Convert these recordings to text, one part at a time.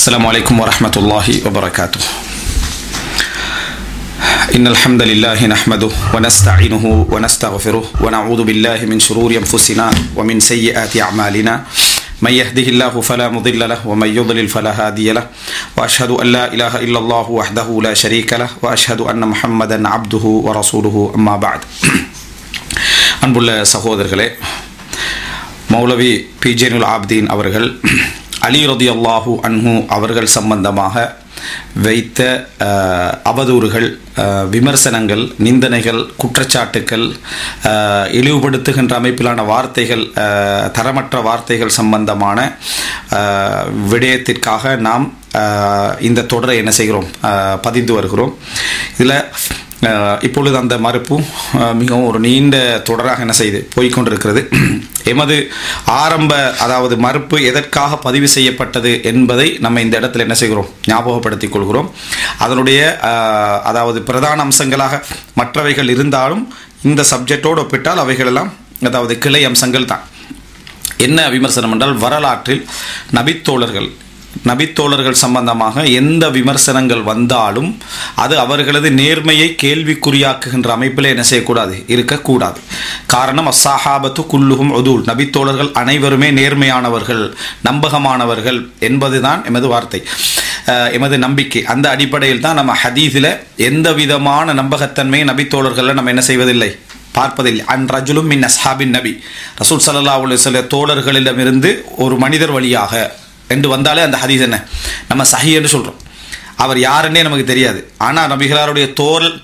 السلام عليكم ورحمة الله وبركاته. إن الحمد لله نحمده ونستعينه ونستغفره ونعوذ بالله من شرور أنفسنا ومن سيئات أعمالنا من يهده الله فلا مضل له ومن يضلل فلا هادي له وأشهد أن لا إله إلا الله وحده لا شريك له وأشهد أن محمدا عبده ورسوله أما بعد. அன்புள்ள சகோதரர்களே, மௌலவி பிஜேனுல் ஆப்தீன் அவர்கள் அலி ரதியல்லாஹு அன்ஹு அவர்கள் சம்பந்தமாக வைத்த அவதூறுகள், விமர்சனங்கள், நிந்தனைகள், குற்றச்சாட்டுக்கள், இழிவுபடுத்துகின்ற அமைப்பிலான வார்த்தைகள், தரமற்ற வார்த்தைகள் சம்பந்தமான விடயத்திற்காக நாம் இந்த தொடரை என்ன செய்கிறோம், பதிந்து வருகிறோம். இதில் இப்பொழுது அந்த மறுப்பு மிகவும் ஒரு நீண்ட தொடராக என்ன செய்து போய்கொண்டிருக்கிறது. எமது ஆரம்ப அதாவது மறுப்பு எதற்காக பதிவு செய்யப்பட்டது என்பதை நம்ம இந்த இடத்துல என்ன செய்கிறோம், ஞாபகப்படுத்திக் கொள்கிறோம். அதனுடைய அதாவது பிரதான அம்சங்களாக மற்றவைகள் இருந்தாலும் இந்த சப்ஜெக்டோடு ஒப்பிட்டால் அவைகளெல்லாம் அதாவது கிளை அம்சங்கள் தான். என்ன விமர்சனம் என்றால், வரலாற்றில் நபித்தோழர்கள் சம்பந்தமாக எந்த விமர்சனங்கள் வந்தாலும் அது அவர்களது நேர்மையை கேள்விக்குறியாக்குகின்ற அமைப்பில் என்ன செய்யக்கூடாது, இருக்கக்கூடாது. காரணம், அஸ்ஸஹாபத்து குல்லுஹும் உதூல், நபித்தோழர்கள் அனைவருமே நேர்மையானவர்கள், நம்பகமானவர்கள் என்பதுதான் எமது வார்த்தை, எமது நம்பிக்கை. அந்த அடிப்படையில் தான் நம்ம ஹதீஸில் எந்த விதமான நம்பகத்தன்மையை நபித்தோழர்களில் நம்ம என்ன செய்வதில்லை, பார்ப்பதில்லை. அன் ரஜுலும் மின் அஸ்ஹாபின் நபி, ரசூல் ஸல்லல்லாஹு அலைஹி வஸல்லம் தோழர்களிடமிருந்து ஒரு மனிதர் வழியாக என்று வந்தாலே அந்த ஹதீஸ் என்ன, நம்ம சஹீஹ் என்று சொல்கிறோம். அவர் யாருன்னே நமக்கு தெரியாது, ஆனால் நபிகளாருடைய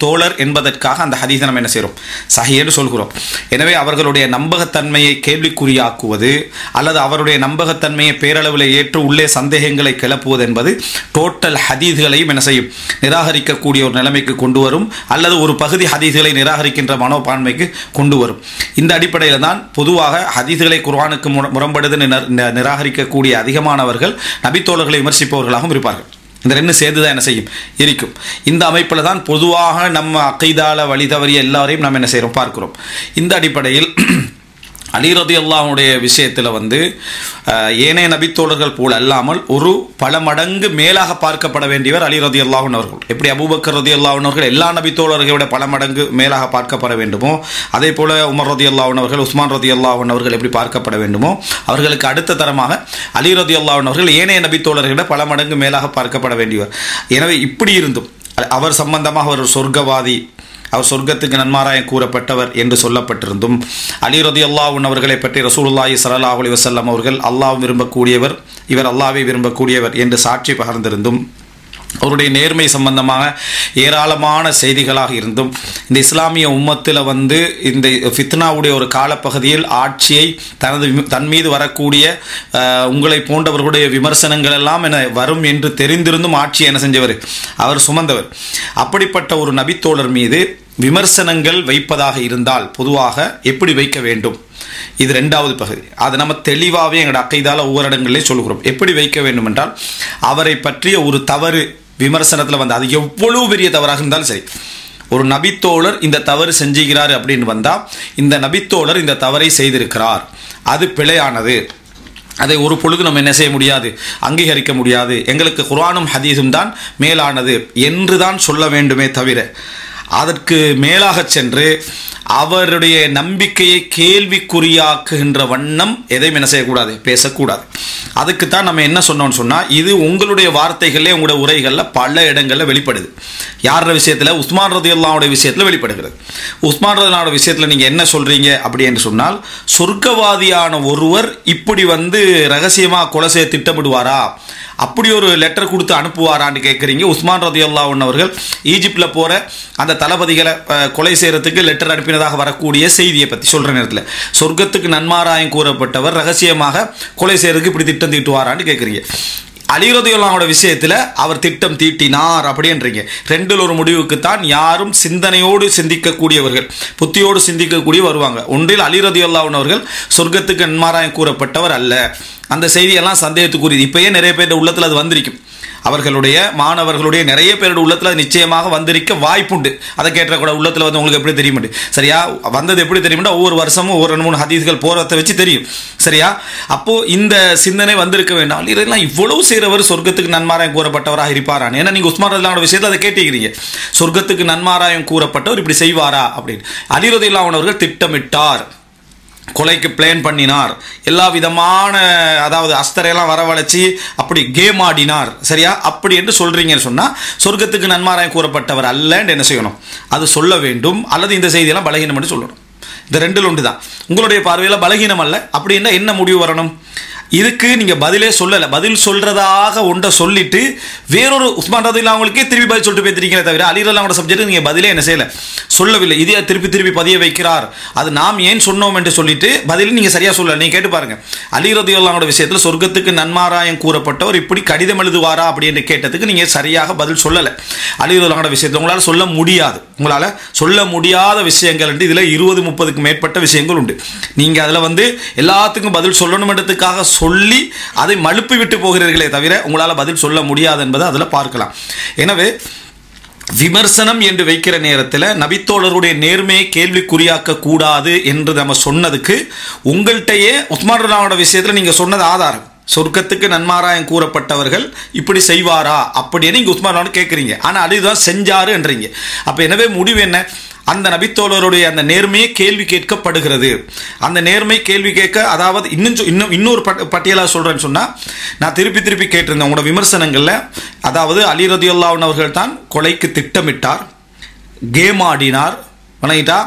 தோழர் என்பதற்காக அந்த ஹதீஸை நம்ம என்ன செய்கிறோம், சஹீஹ் என்று சொல்கிறோம். எனவே அவர்களுடைய நம்பகத்தன்மையை கேள்விக்குறியாக்குவது அல்லது அவருடைய நம்பகத்தன்மையை பேரளவில் ஏற்று உள்ளே சந்தேகங்களை கிளப்புவது என்பது டோட்டல் ஹதீஸ்களையும் என்ன செய்யும், நிராகரிக்கக்கூடிய ஒரு நிலைமைக்கு கொண்டு வரும், அல்லது ஒரு பகுதி ஹதீஸ்களை நிராகரிக்கின்ற மனோபான்மைக்கு கொண்டு வரும். இந்த அடிப்படையில் தான் பொதுவாக ஹதீஸ்களை குர்ஆனுக்கு முரண்படுது நிராகரிக்கக்கூடிய அதிகமானவர்கள் நபித்தோழர்களை விமர்சிப்பவர்களாகவும் இருப்பார்கள். இந்த ரெண்டு சேர்ந்து தான் என்ன செய்யும், இருக்கும். இந்த அமைப்பில் தான் பொதுவாக நம்ம அகைதால வழி தவறிய எல்லாரையும் நம்ம என்ன செய்கிறோம், பார்க்கிறோம். இந்த அடிப்படையில் அலி ரதியல்லாஹுடைய விஷயத்தில் ஏனைய நபித்தோழர்கள் போல் அல்லாமல் ஒரு பல மடங்கு மேலாக பார்க்கப்பட வேண்டியவர் அலி ரதியல்லாஹு அவர்கள். எப்படி அபூபக்கர் ரதியல்லாஹு அவர்கள் எல்லா நபித்தோழர்களை விட பல மடங்கு மேலாக பார்க்கப்பட வேண்டுமோ, அதே போல உமர் ரதியல்லாஹு அவர்கள், உஸ்மான் ரதியல்லாஹு அவர்கள் எப்படி பார்க்கப்பட வேண்டுமோ, அவர்களுக்கு அடுத்த தரமாக அலி ரதியல்லாஹு அவர்கள் ஏனைய நபித்தோழர்களை விட பல மடங்கு மேலாக பார்க்கப்பட வேண்டியவர். எனவே இப்படி இருந்தும் அவர் சம்பந்தமாக ஒரு சொர்க்கவாதி, அவர் சொர்க்கத்துக்கு நன்மாராயம் கூறப்பட்டவர் என்று சொல்லப்பட்டிருந்தும், அலி ரதியல்லாஹு அவர்களை பற்றி ரசூலுல்லாஹி ஸல்லல்லாஹு அலைஹி வஸல்லம் அவர்கள் அல்லாஹ் விரும்பக்கூடியவர், இவர் அல்லாஹ்வை விரும்பக்கூடியவர் என்று சாட்சி பகர்ந்திருந்தும், அவருடைய நேர்மை சம்பந்தமாக ஏராளமான செய்திகளாக இருந்தும், இந்த இஸ்லாமிய உம்மத்தில் இந்த ஃபித்னாவுடைய ஒரு காலப்பகுதியில் ஆட்சியை தன் மீது வரக்கூடிய உங்களை போன்றவர்களுடைய விமர்சனங்கள் எல்லாம் என வரும் என்று தெரிந்திருந்தும் ஆட்சியை என்ன செஞ்சவர், அவர் சுமந்தவர். அப்படிப்பட்ட ஒரு நபித்தோழர் மீது விமர்சனங்கள் வைப்பதாக இருந்தால் பொதுவாக எப்படி வைக்க வேண்டும், இது ரெண்டாவது பகுதி. அதை நம்ம தெளிவாகவே எங்களோட அக்கைதால ஒவ்வொரு இடங்களிலே சொல்கிறோம். எப்படி வைக்க வேண்டும் என்றால், அவரை பற்றிய ஒரு தவறு விமர்சனத்தில் அது எவ்வளவு பெரிய தவறாக இருந்தாலும் சரி, ஒரு நபித்தோழர் இந்த தவறு செஞ்சுகிறார் அப்படின்னு வந்தால், இந்த நபித்தோழர் இந்த தவறை செய்திருக்கிறார், அது பிழையானது, அதை ஒரு பொழுது நம்ம என்ன செய்ய முடியாது, அங்கீகரிக்க முடியாது, எங்களுக்கு குர்ஆனும் ஹதீஸும் தான் மேலானது என்று தான் சொல்ல வேண்டுமே தவிர, அதற்கு மேலாக சென்று அவருடைய நம்பிக்கையை கேள்விக்குறியாக்குகின்ற வண்ணம் எதையும் என்ன செய்யக்கூடாது, பேசக்கூடாது. அதுக்குத்தான் நம்ம என்ன சொன்னோம்னு சொன்னால், இது உங்களுடைய வார்த்தைகளே உங்களுடைய உரைகளில் பல இடங்களில் வெளிப்படுது. யாரோட விஷயத்தில், உஸ்மான் ரதியல்லாஹுடைய விஷயத்தில் வெளிப்படுகிறது. உஸ்மான் ரதியல்லாஹுடைய விஷயத்தில் நீங்கள் என்ன சொல்கிறீங்க அப்படி என்று சொன்னால், சொர்க்கவாதியான ஒருவர் இப்படி ரகசியமாக கொலை செய்ய திட்டமிடுவாரா, அப்படி ஒரு லெட்டர் கொடுத்து அனுப்புவாரான்னு கேட்குறீங்க. உஸ்மான் ரதியல்லாஹு அவர்கள் ஈஜிப்டில் போகிற அந்த தளபதிகளை கொலை செய்கிறதுக்கு லெட்டர் அனுப்பினதாக வரக்கூடிய செய்தியை பற்றி சொல்கிற நேரத்தில், சொர்க்கத்துக்கு நன்மாராயம் கூறப்பட்டவர் ரகசியமாக கொலை செய்கிறதுக்கு இப்படி திட்டம் தீட்டுவாரான்னு கேட்குறீங்க. அலி ரதியல்லாஹுவோட விஷயத்தில் அவர் திட்டம் தீட்டினார் அப்படின்றீங்க. ரெண்டில் ஒரு முடிவுக்குத்தான் யாரும் சிந்தனையோடு சிந்திக்கக்கூடியவர்கள், புத்தியோடு சிந்திக்கக்கூடிய வருவாங்க. ஒன்றில் அலி ரதியல்லாஹு அவர்கள் சொர்க்கத்துக்கு நன்மாராயம் கூறப்பட்டவர் அல்ல, அந்த செய்தியெல்லாம் சந்தேகத்துக்குரியது. இப்பயே நிறைய பேர் உள்ளத்தில் அது வந்திருக்கும். அவர்களுடைய மாணவர்களுடைய நிறைய பேருடைய உள்ளத்தில் நிச்சயமாக வந்திருக்க வாய்ப்புண்டு. அதை கேட்ட கூட உள்ளத்தில் வந்து உங்களுக்கு எப்படி தெரியும் சரியா, வந்தது எப்படி தெரியும்னா ஒவ்வொரு வருஷமும் ஒரு 2-3 ஹதீஸ்கள் போறதை வச்சு தெரியும் சரியா. அப்போ இந்த சிந்தனை வந்திருக்க வேண்டாம், இதெல்லாம் இவ்வளவு செய்கிறவர் சொர்க்கத்துக்கு நன்மாராயம் கூறப்பட்டவராக இருப்பாரான். ஏன்னா நீங்க உஸ்மான் ரலியல்லாஹு விஷயத்தில் அதை கேட்டீங்க, சொர்க்கத்துக்கு நன்மாராயம் கூறப்பட்டவர் இப்படி செய்வாரா அப்படின்னு. அலி ரலியல்லாஹு அன்ஹு அவர்கள் திட்டமிட்டார், கொலைக்கு பிளான் பண்ணினார், எல்லா விதமான அதாவது அஸ்தரையெல்லாம் வரவழைச்சி அப்படி கேம் ஆடினார் சரியா. அப்படி என்று சொல்றீங்கன்னு சொன்னா சொர்க்கத்துக்கு நன்மாராயம் கூறப்பட்டவர் அல்லன்னு என்ன செய்யணும், அது சொல்ல வேண்டும். அல்லது இந்த செய்தியெல்லாம் பலகீனம் என்று சொல்லணும். இந்த ரெண்டில் ஒன்று தான். உங்களுடைய பார்வையில் பலகீனம் அல்ல அப்படின்னா என்ன முடிவு வரணும்? இதுக்கு நீங்க பதிலே சொல்லல, பதில் சொல்றதாக ஒன்றை சொல்லிட்டு வேறொரு உஸ்மான் ரலியல்லாஹு அவங்களுக்கே திருப்பி பதில் சொல்லிட்டு போயிருக்கீங்களே தவிர அலி ரலியல்லாஹு அன்ஹு சப்ஜெக்ட் நீங்க பதிலே என்ன செய்யல, சொல்லவில்லை. இதே திருப்பி பதிய வைக்கிறார், அது நாம் ஏன் சொன்னோம் என்று சொல்லிட்டு பதில் நீங்க சரியா சொல்லல. நீங்க கேட்டு பாருங்க, அலி ரலியல்லாஹு அன்ஹு விஷயத்தில் சொர்க்கத்துக்கு நன்மாராயம் கூறப்பட்டவர் இப்படி கடிதம் எழுதுவாரா அப்படின்னு கேட்டதுக்கு நீங்க சரியாக பதில் சொல்லல. அலி ரலியல்லாஹு அன்ஹு விஷயத்தில் உங்களால சொல்ல முடியாது, உங்களால சொல்ல முடியாத விஷயங்கள் என்று இதுல 20-30க்கு மேற்பட்ட விஷயங்கள் உண்டு. நீங்க அதுல வந்து எல்லாத்துக்கும் பதில் சொல்லணும்ன்றதுக்காக சொல்லி அதை மழுப்பி விட்டு போகிறீர்களே தவிர உங்களால் பதில் சொல்ல முடியாது என்பதை அதில் பார்க்கலாம். எனவே விமர்சனம் என்று வைக்கிற நேரத்தில் நபித்தோழருடைய நேர்மையை கேள்விக்குறியாக்க கூடாது என்று நம்ம சொன்னதுக்கு உங்கள்கிட்டயே உஸ்மான் ரலியல்லாஹு விஷயத்தில் நீங்க சொன்னது ஆதாரம். சொர்க்கத்துக்கு நன்மாராயம் கூறப்பட்டவர்கள் இப்படி செய்வாரா அப்படின்னு நீங்க உஸ்மான் ரலியல்லாஹு கேட்குறீங்க, ஆனால் அதுதான் செஞ்சாரு என்றீங்க. அப்ப எனவே முடிவு என்ன? அந்த நபித்தோழருடைய அந்த நேர்மையை கேள்வி கேட்கப்படுகிறது. அந்த நேர்மை கேள்வி கேட்க, அதாவது இன்னொரு பட்டியலாக சொல்றேன்னு சொன்னா, நான் திருப்பி கேட்டிருந்தேன் உங்களோட விமர்சனங்கள்ல, அதாவது அலி ரலியல்லாஹு அன்ஹு அவர்கள் தான் கொலைக்கு திட்டமிட்டார், கேம் ஆடினார், வணங்கிட்டா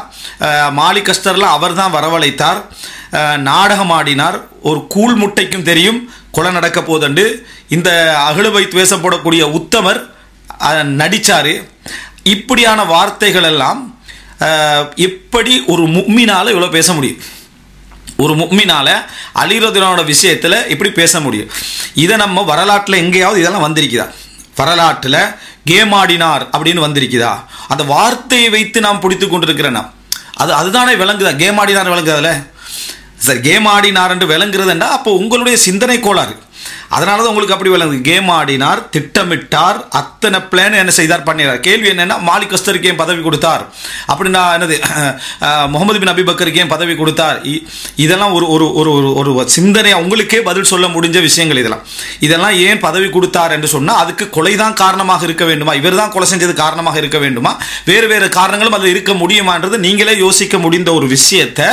மாலிக் அஸ்தர்ல அவர் தான் வரவழைத்தார், நாடகம் ஆடினார், ஒரு கூழ் முட்டைக்கும் தெரியும் கொலை நடக்க போதண்டு, இந்த அஹ்லு பைத் வேஷம் போடக்கூடிய உத்தமர் நடிச்சாரு. இப்படியான வார்த்தைகள் எல்லாம் எப்படி ஒரு முஃமினால இவ்வளோ பேச முடியும்? ஒரு முஃமினால அலி ரலியல்லாஹு அன்ஹு விஷயத்தில் எப்படி பேச முடியும்? இதை நம்ம வரலாற்றில் எங்கேயாவது இதெல்லாம் வந்திருக்குதா? வரலாற்றில் கேம் ஆடினார் அப்படின்னு வந்திருக்குதா? அந்த வார்த்தையை வைத்து நாம் பிடித்து கொண்டிருக்கிறேன். அதுதானே விளங்குதா? கேம் ஆடினார் விளங்குதால சார், கேம் ஆடினார் என்று விளங்குறதுன்னா அப்போ உங்களுடைய சிந்தனை கோளாறு. அதனால தான் உங்களுக்கு அப்படி விளங்குது. கேம் ஆடினார், திட்டமிட்டார், அத்தனை பிளான் என்ன செய்தார் பண்ணினார். கேள்வி என்னன்னா, மாலிக் அஸ்தருக்கு ஏன் பதவி கொடுத்தார், அப்படின்னா என்னது முகமது பின் அபிபக்கருக்கு ஏன் பதவி கொடுத்தார்? இதெல்லாம் ஒரு ஒரு ஒரு சிந்தனையா உங்களுக்கே பதில் சொல்ல முடிஞ்ச விஷயங்கள். இதெல்லாம் ஏன் பதவி கொடுத்தார் என்று சொன்னால் அதுக்கு கொலைதான் காரணமாக இருக்க வேண்டுமா, இவர் தான் கொலை செஞ்சது காரணமாக இருக்க வேண்டுமா, வேறு காரணங்களும் அதில் இருக்க முடியுமான்றது நீங்களே யோசிக்க முடிந்த ஒரு விஷயத்தை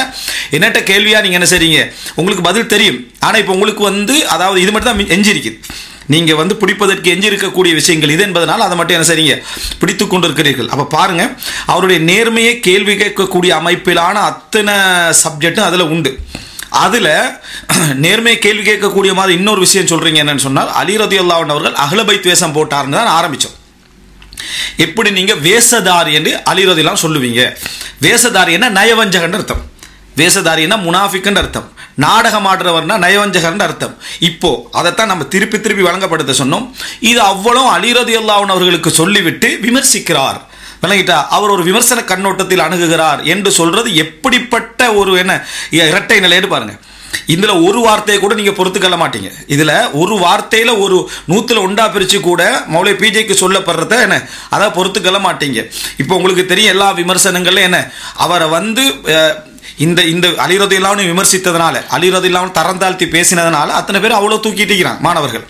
என்னட்ட கேள்வியா நீங்க என்ன செய்றீங்க? உங்களுக்கு பதில் தெரியும், ஆனா இப்போ உங்களுக்கு வந்து அதாவது இது மட்டும் தான் எஞ்சிருக்குது. நீங்க வந்து பிடிப்பதற்கு எஞ்சி இருக்கக்கூடிய விஷயங்கள் இது என்பதனால் அதை மட்டும் என்ன செய்றீங்க, பிடித்துக் கொண்டிருக்கிறீர்கள். அப்ப பாருங்க, அவருடைய நேர்மையை கேள்வி கேட்கக்கூடிய அமைப்பிலான அத்தனை சப்ஜெக்டும் அதுல உண்டு. அதுல நேர்மையை கேள்வி கேட்கக்கூடிய மாதிரி இன்னொரு விஷயம் சொல்றீங்க என்னன்னு சொன்னால், அலி ரலியல்லாஹு அன்ஹு அவர்கள் அஹ்ல பைத் வேஷம் போட்டார்னு தான் ஆரம்பிச்சோம். எப்படி நீங்க வேஷதாரி என்று அலி ரலியல்லாஹு அன்ஹு சொல்லுவீங்க? வேஷதாரி என்ன? நயவஞ்சகன் அர்த்தம். வேஷதாரின்னா முனாஃபிக்னு அர்த்தம். நாடகம் ஆடுறவர்னா நயவஞ்சகர்னு அர்த்தம். இப்போ அதைத்தான் நம்ம திருப்பி வழங்கப்படுத்த சொன்னோம். இது அவ்வளவு அலி ரலியல்லாஹு அன்ஹு அவர்களுக்கு சொல்லிவிட்டு விமர்சிக்கிறார், விளங்கிட்டா? அவர் ஒரு விமர்சன கண்ணோட்டத்தில் அணுகுகிறார் என்று சொல்றது எப்படிப்பட்ட ஒரு என்ன இரட்டை நிலைன்னு பாருங்க. இதுல ஒரு வார்த்தையை கூட நீங்க பொறுத்துக்கொள்ள மாட்டீங்க. இதுல ஒரு வார்த்தையில ஒரு 100 பிரிச்சு கூட மௌலை பிஜேக்கு சொல்லப்படுறத என்ன அதை பொறுத்துக்கொள்ள மாட்டீங்க. இப்போ உங்களுக்கு தெரியும் எல்லா விமர்சனங்கள்ல என்ன அவரை வந்து இந்த அலி ரலியல்லாஹு அன்ஹு விமர்சித்ததனால, அலி ரலியல்லாஹு அன்ஹு தரம் தாழ்த்தி பேசினதனால அத்தனை பேர் அவ்வளவு தூக்கிட்டு மாணவர்கள்.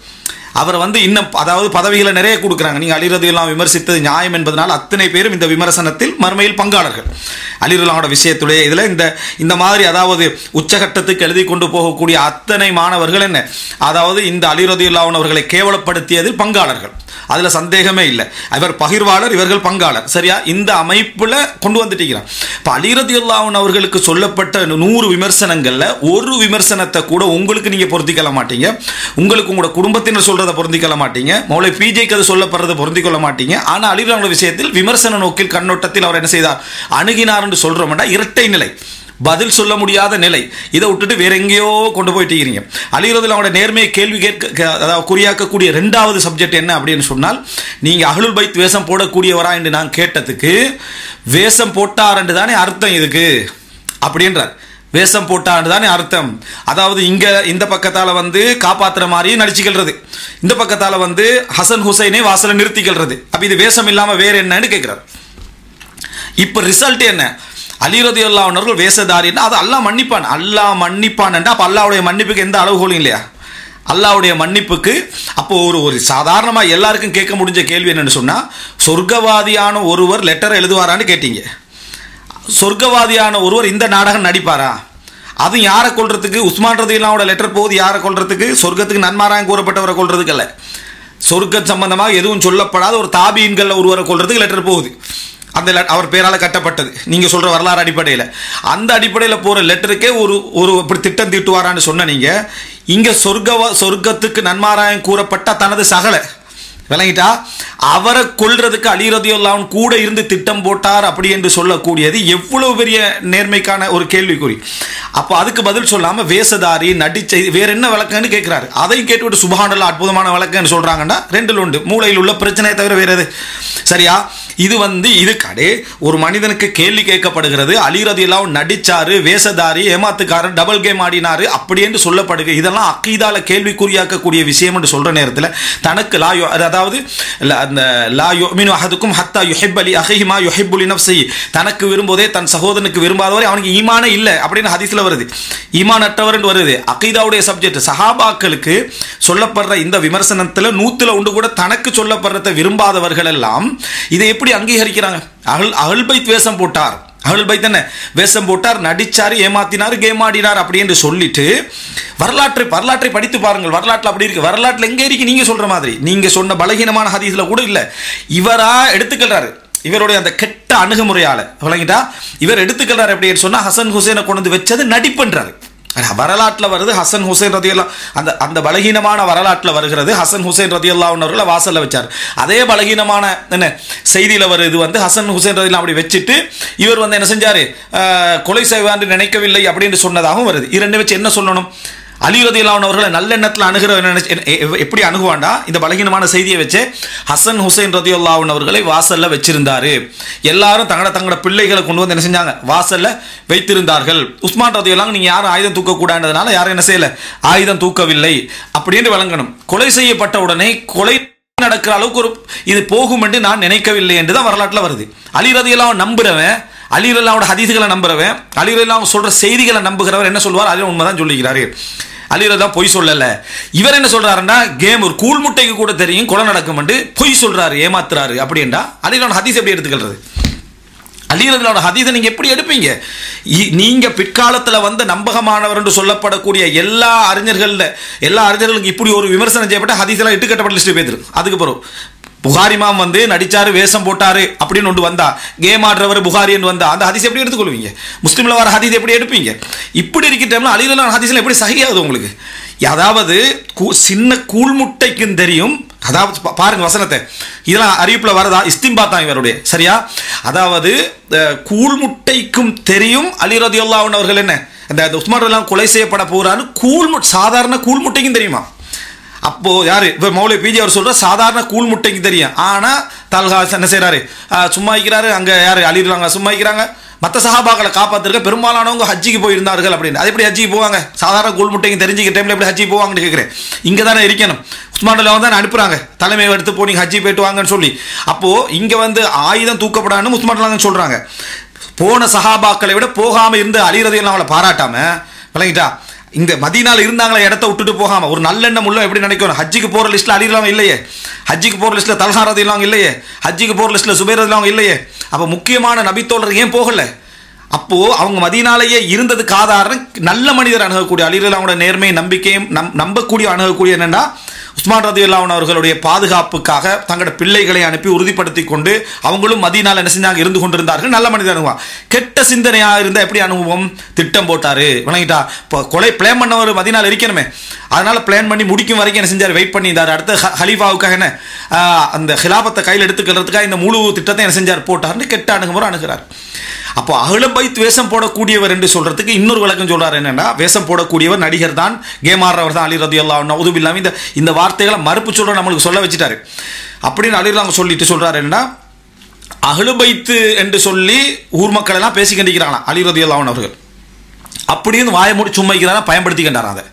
அவர் வந்து இன்னும் அதாவது பதவிகளை நிறைய கொடுக்குறாங்க. நீங்க அலி ரலியல்லாஹு அன்ஹு விமர்சித்தது நியாயம் என்பதனால் அத்தனை பேரும் இந்த விமர்சனத்தில் மறுமையில் பங்காளர்கள். அலி ரலியல்லாஹு அன்ஹு விஷயத்துடைய இதுல இந்த மாதிரி அதாவது உச்சகட்டத்துக்கு எழுதி கொண்டு போகக்கூடிய அத்தனை மாணவர்கள் என்ன அதாவது இந்த அலி ரலியல்லாஹு அன்ஹு அவர்களை கேவலப்படுத்தியதில் பங்காளர்கள். அதுல சந்தேகமே இல்லை. இவர் பகிர்வாளர், இவர்கள் பங்காளர். சரியா? இந்த அமைப்புல கொண்டு வந்துட்டீங்க. இப்ப அலி ரலியல்லாஹு அன்ஹு அவர்களுக்கு சொல்லப்பட்ட 100 விமர்சனங்கள்ல ஒரு விமர்சனத்தை கூட உங்களுக்கு நீங்க பொருத்திக்கொள்ள மாட்டீங்க. உங்களுக்கு உங்களோட குடும்பத்தினர் சொல்றதை பொருந்திக்கொள்ள மாட்டீங்க. மௌலை பிஜேக்கு அது சொல்லப்படுறதை பொருந்திக்கொள்ள மாட்டீங்க. ஆனா அலி ரலியல்லாஹு அன்ஹு விஷயத்தில் விமர்சன நோக்கில் கண்ணோட்டத்தில் அவர் என்ன செய்தார், அணுகினார் என்று சொல்றோம்னா இரட்டை நிலை, பதில் சொல்ல முடியாத நிலை. இதை விட்டுட்டு வேற எங்கேயோ கொண்டு போயிட்டீங்க. அலி ரலியல்லாஹு அன்ஹு நேர்மையை கேள்வி அதாவது குறியாக்கக்கூடிய 2வது சப்ஜெக்ட் என்ன அப்படின்னு சொன்னால், நீங்க அஹ்லுல் பைத் வேஷம் போடக்கூடியவரா என்று நான் கேட்டதுக்கு வேஷம் போட்டார் என்று தானே அர்த்தம் இதுக்கு அப்படின்றார். வேஷம் போட்டான்னு தானே அர்த்தம். அதாவது இங்க இந்த பக்கத்தால வந்து காப்பாத்துற மாதிரியே நடிச்சுக்கிறது, இந்த பக்கத்தால வந்து ஹசன் ஹுசைனே வாசல நிறுத்திக்கிறது. அப்ப இது வேஷம் இல்லாம வேற என்னன்னு கேட்கிறார். இப்ப ரிசல்ட் என்ன? அலி ரலியல்லாஹு அன்ஹு அவர்கள் வேஷதாரின்னா அது அல்லாஹ் மன்னிப்பான். அல்லாஹ் மன்னிப்பான் என்றா அப்ப அல்லாஹ்வுடைய மன்னிப்புக்கு எந்த அளவுகோலும் இல்லையா? அல்லாஹ்வுடைய மன்னிப்புக்கு அப்போ ஒரு சாதாரணமாக எல்லாருக்கும் கேட்க முடிஞ்ச கேள்வி என்னன்னு சொன்னால், சொர்க்கவாதியான ஒருவர் லெட்டர் எழுதுவாரான்னு கேட்டீங்க. சொர்க்கவாதியான ஒருவர் இந்த நாடகம் நடிப்பாரா? அது யாரை கொள்றதுக்கு? உஸ்மான் ரலியல்லாஹு லெட்டர் போகுது யாரை கொள்றதுக்கு? சொர்க்கத்துக்கு நன்மாராயம் கூறப்பட்டவரை கொள்றதுக்கு அல்ல. சொர்க்க சம்பந்தமாக எதுவும் சொல்லப்படாத ஒரு தாபீன்கள் ஒருவரை கொள்றதுக்கு லெட்டர் போகுது. அந்த அவர் பேரால் கட்டப்பட்டது நீங்கள் சொல்கிற வரலாறு அடிப்படையில். அந்த அடிப்படையில் போகிற லெட்டருக்கே ஒரு இப்படி திட்டம் தீட்டுவாரான்னு சொன்ன நீங்கள், இங்கே சொர்க்கத்துக்கு நன்மாராயம் கூறப்பட்ட தனது சகல விளங்கிட்டா அவரை கொல்றதுக்கு அலி ரலியல்லாஹு அன்ஹு கூட இருந்து திட்டம் போட்டார் அப்படி என்று சொல்லக்கூடியது எவ்வளவு பெரிய நேர்மைக்கான ஒரு கேள்விக்குறி. அப்போ அதுக்கு பதில் சொல்லாமல் வேஷதாரி நடிச்ச வேற என்ன விளக்கம்னு கேட்குறாரு. அதையும் கேட்டுவிட்டு சுப்ஹானல்லாஹ் அற்புதமான விளக்கம்னு சொல்கிறாங்கன்னா ரெண்டில் உண்டு, மூளையில் உள்ள பிரச்சனையை தவிர வேற எது சரியா? இது இது கடை ஒரு மனிதனுக்கு கேள்வி கேட்கப்படுகிறது. அலி ரலியல்லாஹு அன்ஹு நடிச்சாரு, வேஷதாரி, ஏமாத்துக்காரர், டபுள் கேம் ஆடினாரு அப்படி என்று சொல்லப்படுகிறது. இதெல்லாம் அக்கீதால கேள்விக்குறியாக்கக்கூடிய விஷயம் என்று சொல்ற நேரத்தில் தனக்கு அதாவது அந்த லா யுமினு அஹதுக்கும் ஹத்தா யுஹிப்ப லி அஹிஹி மா யுஹிப்பு லி நஃப்ஸிஹி, தனக்கு விரும்புவதே தன் சகோதரனுக்கு விரும்பாதவரை அவனுக்கு ஈமானே இல்லை அப்படின்னு ஹதீஸ்ல வருது. ஈமான் அற்றவர் என்று வருது. அகீதாவுடைய சப்ஜெக்ட். சஹாபாக்களுக்கு சொல்லப்படுற இந்த விமர்சனத்தில் 100ல் ஒன்று கூட தனக்கு சொல்லப்படுறதை விரும்பாதவர்கள் எல்லாம் இதை எப்படி அங்கீகரிக்கிறாங்க? அஹ்ல் பைத் வேஷம் போட்டார், அஹ்ல் பைத் என்ன வேஷம் போட்டார், நடிச்சாரு, ஏமாத்தினார், கேம் ஆடினார் அப்படி என்று சொல்லிட்டு வரலாற்றை படித்து பாருங்கள். வரலாற்றில் அப்படி இருக்கு. வரலாற்றில் எங்கே இருக்கு? நீங்க சொல்ற மாதிரி நீங்க சொன்ன பலகீனமான ஹதீஸ்ல கூட இல்லை. இவரா எடுத்துக்கிறாரு, இவருடைய அந்த கெட்ட அணுகுமுறையால விளங்கிட்டா இவர் எடுத்துக்கிறார். எப்படி சொன்னா ஹசன் ஹுசைனை கொண்டு வச்சது நடிப்புன்றாரு. வரலாற்றில் வருது ஹசன் ஹுசைன் ரலியல்லாஹு அந்த பலகீனமான வரலாற்றில் வருகிறது. ஹசன் ஹுசைன் ரலியல்லாஹு அன்ஹு அவர்களை வாசல்ல வச்சார். அதே பலகீனமான என்ன செய்தியில் வருது ஹசன் ஹுசைன் ரலியல்லாஹு அப்படி வச்சுட்டு இவர் என்ன செஞ்சாரு, கொலை செய்வார் நினைக்கவில்லை அப்படின்னு சொன்னதாகவும் வருது. இரண்டு வச்சு என்ன சொல்லணும்? அலி ரலியல்லாஹு அன்ஹு அவர்களை நல்லெண்ணத்தில் அணுகிற எப்படி அணுகுவாண்டா இந்த பலகீனமான செய்தியை வச்சு ஹசன் ஹுசைன் ரலியல்லாஹு அன்ஹு அவர்களை வாசல்ல வச்சிருந்தாரு. எல்லாரும் தங்களோட பிள்ளைகளை கொண்டு வந்து என்ன செஞ்சாங்க, வாசல்ல வைத்திருந்தார்கள். உஸ்மான் ரலியல்லாஹு அன்ஹு நீங்க யாரும் ஆயுதம் தூக்க கூடாதுனால யாரும் என்ன செய்யல, ஆயுதம் தூக்கவில்லை அப்படின்னு வழங்கணும். கொலை செய்யப்பட்ட உடனே கொலை நடக்கிற அளவுக்கு ஒரு இது போகும் என்று நான் நினைக்கவில்லை என்றுதான் வரலாற்றில் வருது. அலி ரலியல்லாஹு அன்ஹு நம்புறவன், அலி ரலியல்லாஹு ஹதீஸ்களை நம்புறவன், அலி ரலியல்லாஹு சொல்ற செய்திகளை நம்புகிறவர் என்ன சொல்வார்? அலி உண்மைதான் சொல்லிக்கிறாரு, அலி ரலியல்லாஹு பொய் சொல்லல. இவர் என்ன சொல்றாருன்னா கேம் ஒரு கூழ் முட்டைக்கு கூட தெரியும் கொலை நடக்கும் என்று பொய் சொல்றாரு, ஏமாத்துறாரு அப்படின்றா அலி ரலியல்லாஹு ஹதீஸ் எப்படி எடுத்துக்கிறது? அலி ரலியல்லாஹு ஹதீஸை நீங்க எப்படி எடுப்பீங்க? நீங்க பிற்காலத்தில் வந்து நம்பகமானவர் என்று சொல்லப்படக்கூடிய எல்லா அறிஞர்களுக்கு இப்படி ஒரு விமர்சனம் செய்யப்பட்ட ஹதீஸ் எல்லாம் இட்டுக்கட்டப்பட்ட லிஸ்ட் பேத்துரு. அதுக்கு பிறகு புகாரி மாம் வந்து நடிச்சாரு, வேஷம் போட்டாரு அப்படின்னு ஒன்று வந்தா, கேம் ஆடுறவர் புகாரி என்று வந்தா அந்த ஹதீஸ் எப்படி எடுத்துக்கொள்வீங்க? முஸ்லீம்ல வர ஹதீஸ் எப்படி எடுப்பீங்க? இப்படி இருக்கிற டைம்ல அலி ரலியல்லாஹு ஹதீஸ்ல எப்படி சஹீஹாகுது உங்களுக்கு? அதாவது சின்ன கூழ்முட்டைக்கும் தெரியும். அதாவது பாருங்க வசனத்தை, இதெல்லாம் அறிவிப்புல வரதா இஸ்திம்பா தான் இவருடைய சரியா? அதாவது கூழ்முட்டைக்கும் தெரியும் அலி ரலியல்லாஹு அன்ஹு அவர்கள் என்ன அந்த உஸ்மான் ரலியல்லாஹு கொலை செய்யப்பட போறான்னு சாதாரண கூழ்முட்டைக்கும் தெரியுமா? அப்போ யாரு மௌலவி பிஜி அவர் சொல்ற சாதாரண கூழ் முட்டைக்கு தெரியும். ஆனா தல்ஹா என்ன செய்யறாரு, சும்மா வைக்கிறாரு. அங்க யாரு அலி ரலியல்லாஹு அன்ஹு சும்மா வைக்கிறாங்க. மற்ற சஹாபாக்களை காப்பாத்திருக்க பெரும்பாலானவங்க ஹஜ்ஜிக்கு போயிருந்தார்கள் அப்படின்னு. அது எப்படி ஹஜ்ஜிக்கு போவாங்க? சாதாரண கூழ் முட்டைக்கு தெரிஞ்சுக்க டைம்ல எப்படி ஹஜ்ஜிக்கு போவாங்கன்னு கேட்கிறேன். இங்க தானே இருக்கணும். உஸ்மான் ரலியல்லாஹு தான் அனுப்புறாங்க, தலைமையை எடுத்து போனீங்க ஹஜ்ஜி போயிட்டு வாங்கன்னு சொல்லி. அப்போ இங்க ஆயுதம் தூக்கப்படான்னு உஸ்மான் ரலியல்லாஹு சொல்றாங்க. போன சஹாபாக்களை விட போகாம இருந்து அலி ரலியல்லாஹு அன்ஹு பாராட்டாம விளங்கிட்டா இங்க மதீனால இருந்தாங்களே இடத்த விட்டுட்டு போகாம ஒரு நல்லெண்ணம் உள்ள எப்படி நினைக்கணும்? ஹஜ்ஜிக்கு போற லிஸ்ட்ல அலி ரலியல்லாஹு இல்லையே, ஹஜ்ஜிக்கு போற லிஸ்ட்ல தல்ஹா ரலியல்லாஹு இல்லையே, ஹஜ்ஜிக்கு போற லிஸ்ட்ல சுபைர் ரலியல்லாஹு இல்லையே. அப்ப முக்கியமான நபித்தோழர் ஏன் போகல? அப்போ அவங்க மதீனாலேயே இருந்ததுக்கு ஆதாரம் நல்ல மனிதர் அணுகக்கூடிய அலி ரலியல்லாஹு அன்ஹுவோட நேர்மையை நம்பிக்கையும் நம்பக்கூடிய அணுகக்கூடிய என்னன்னா உஸ்மான் ரலியல்லாஹு அன்ஹு அவர்களுடைய பாதுகாப்புக்காக தங்களோட பிள்ளைகளை அனுப்பி உறுதிப்படுத்தி கொண்டு அவங்களும் மதீனால என்ன செஞ்சாங்க, இருந்து கொண்டிருந்தார்கள். நல்ல மனிதர் அணுகுவான். கெட்ட சிந்தனையாக இருந்தால் எப்படி அனுபவம்? திட்டம் போட்டாரு விளங்கிட்டா. இப்போ கொலை பிளான் பண்ணவர் மதீனால இருக்கணுமே, அதனால பிளான் பண்ணி முடிக்கும் வரைக்கும் என்ன செஞ்சார், வெயிட் பண்ணியிருந்தார். அடுத்த ஹலீஃபாவுக்காக என்ன அந்த ஹிலாபத்தை கையில் எடுத்துக்கிறதுக்காக இந்த முழு திட்டத்தை என்ன செஞ்சார், போட்டார்னு கெட்ட அணுகுமுறை அணுகிறார். அப்போ அஹ்ல பைத் வேஷம் போடக்கூடியவர் என்று சொல்றதுக்கு இன்னொரு விளக்கம் சொல்றாரு. என்னன்னா வேஷம் போடக்கூடியவர் நடிகர் தான், கேம் ஆடுறவர் தான் அலி ரலியல்லாஹு அன்ஹு. உதுபி இல்லாம இந்த வார்த்தைகளை மறுப்பு சொல்ற நம்மளுக்கு சொல்ல வச்சுட்டாரு அப்படின்னு அலி ரலியல்லாஹு சொல்லிட்டு சொல்றாரு. என்னன்னா அஹ்ல பைத் என்று சொல்லி ஊர் மக்கள் எல்லாம் பேசிக்கிட்டிருக்கிறாங்களா அலி ரலியல்லாஹு அன்ஹு அவர்கள். அப்படின்னு வாயை மூடி சும்மைக்கிறாரா, பயன்படுத்திக்கிட்டாரா. அதை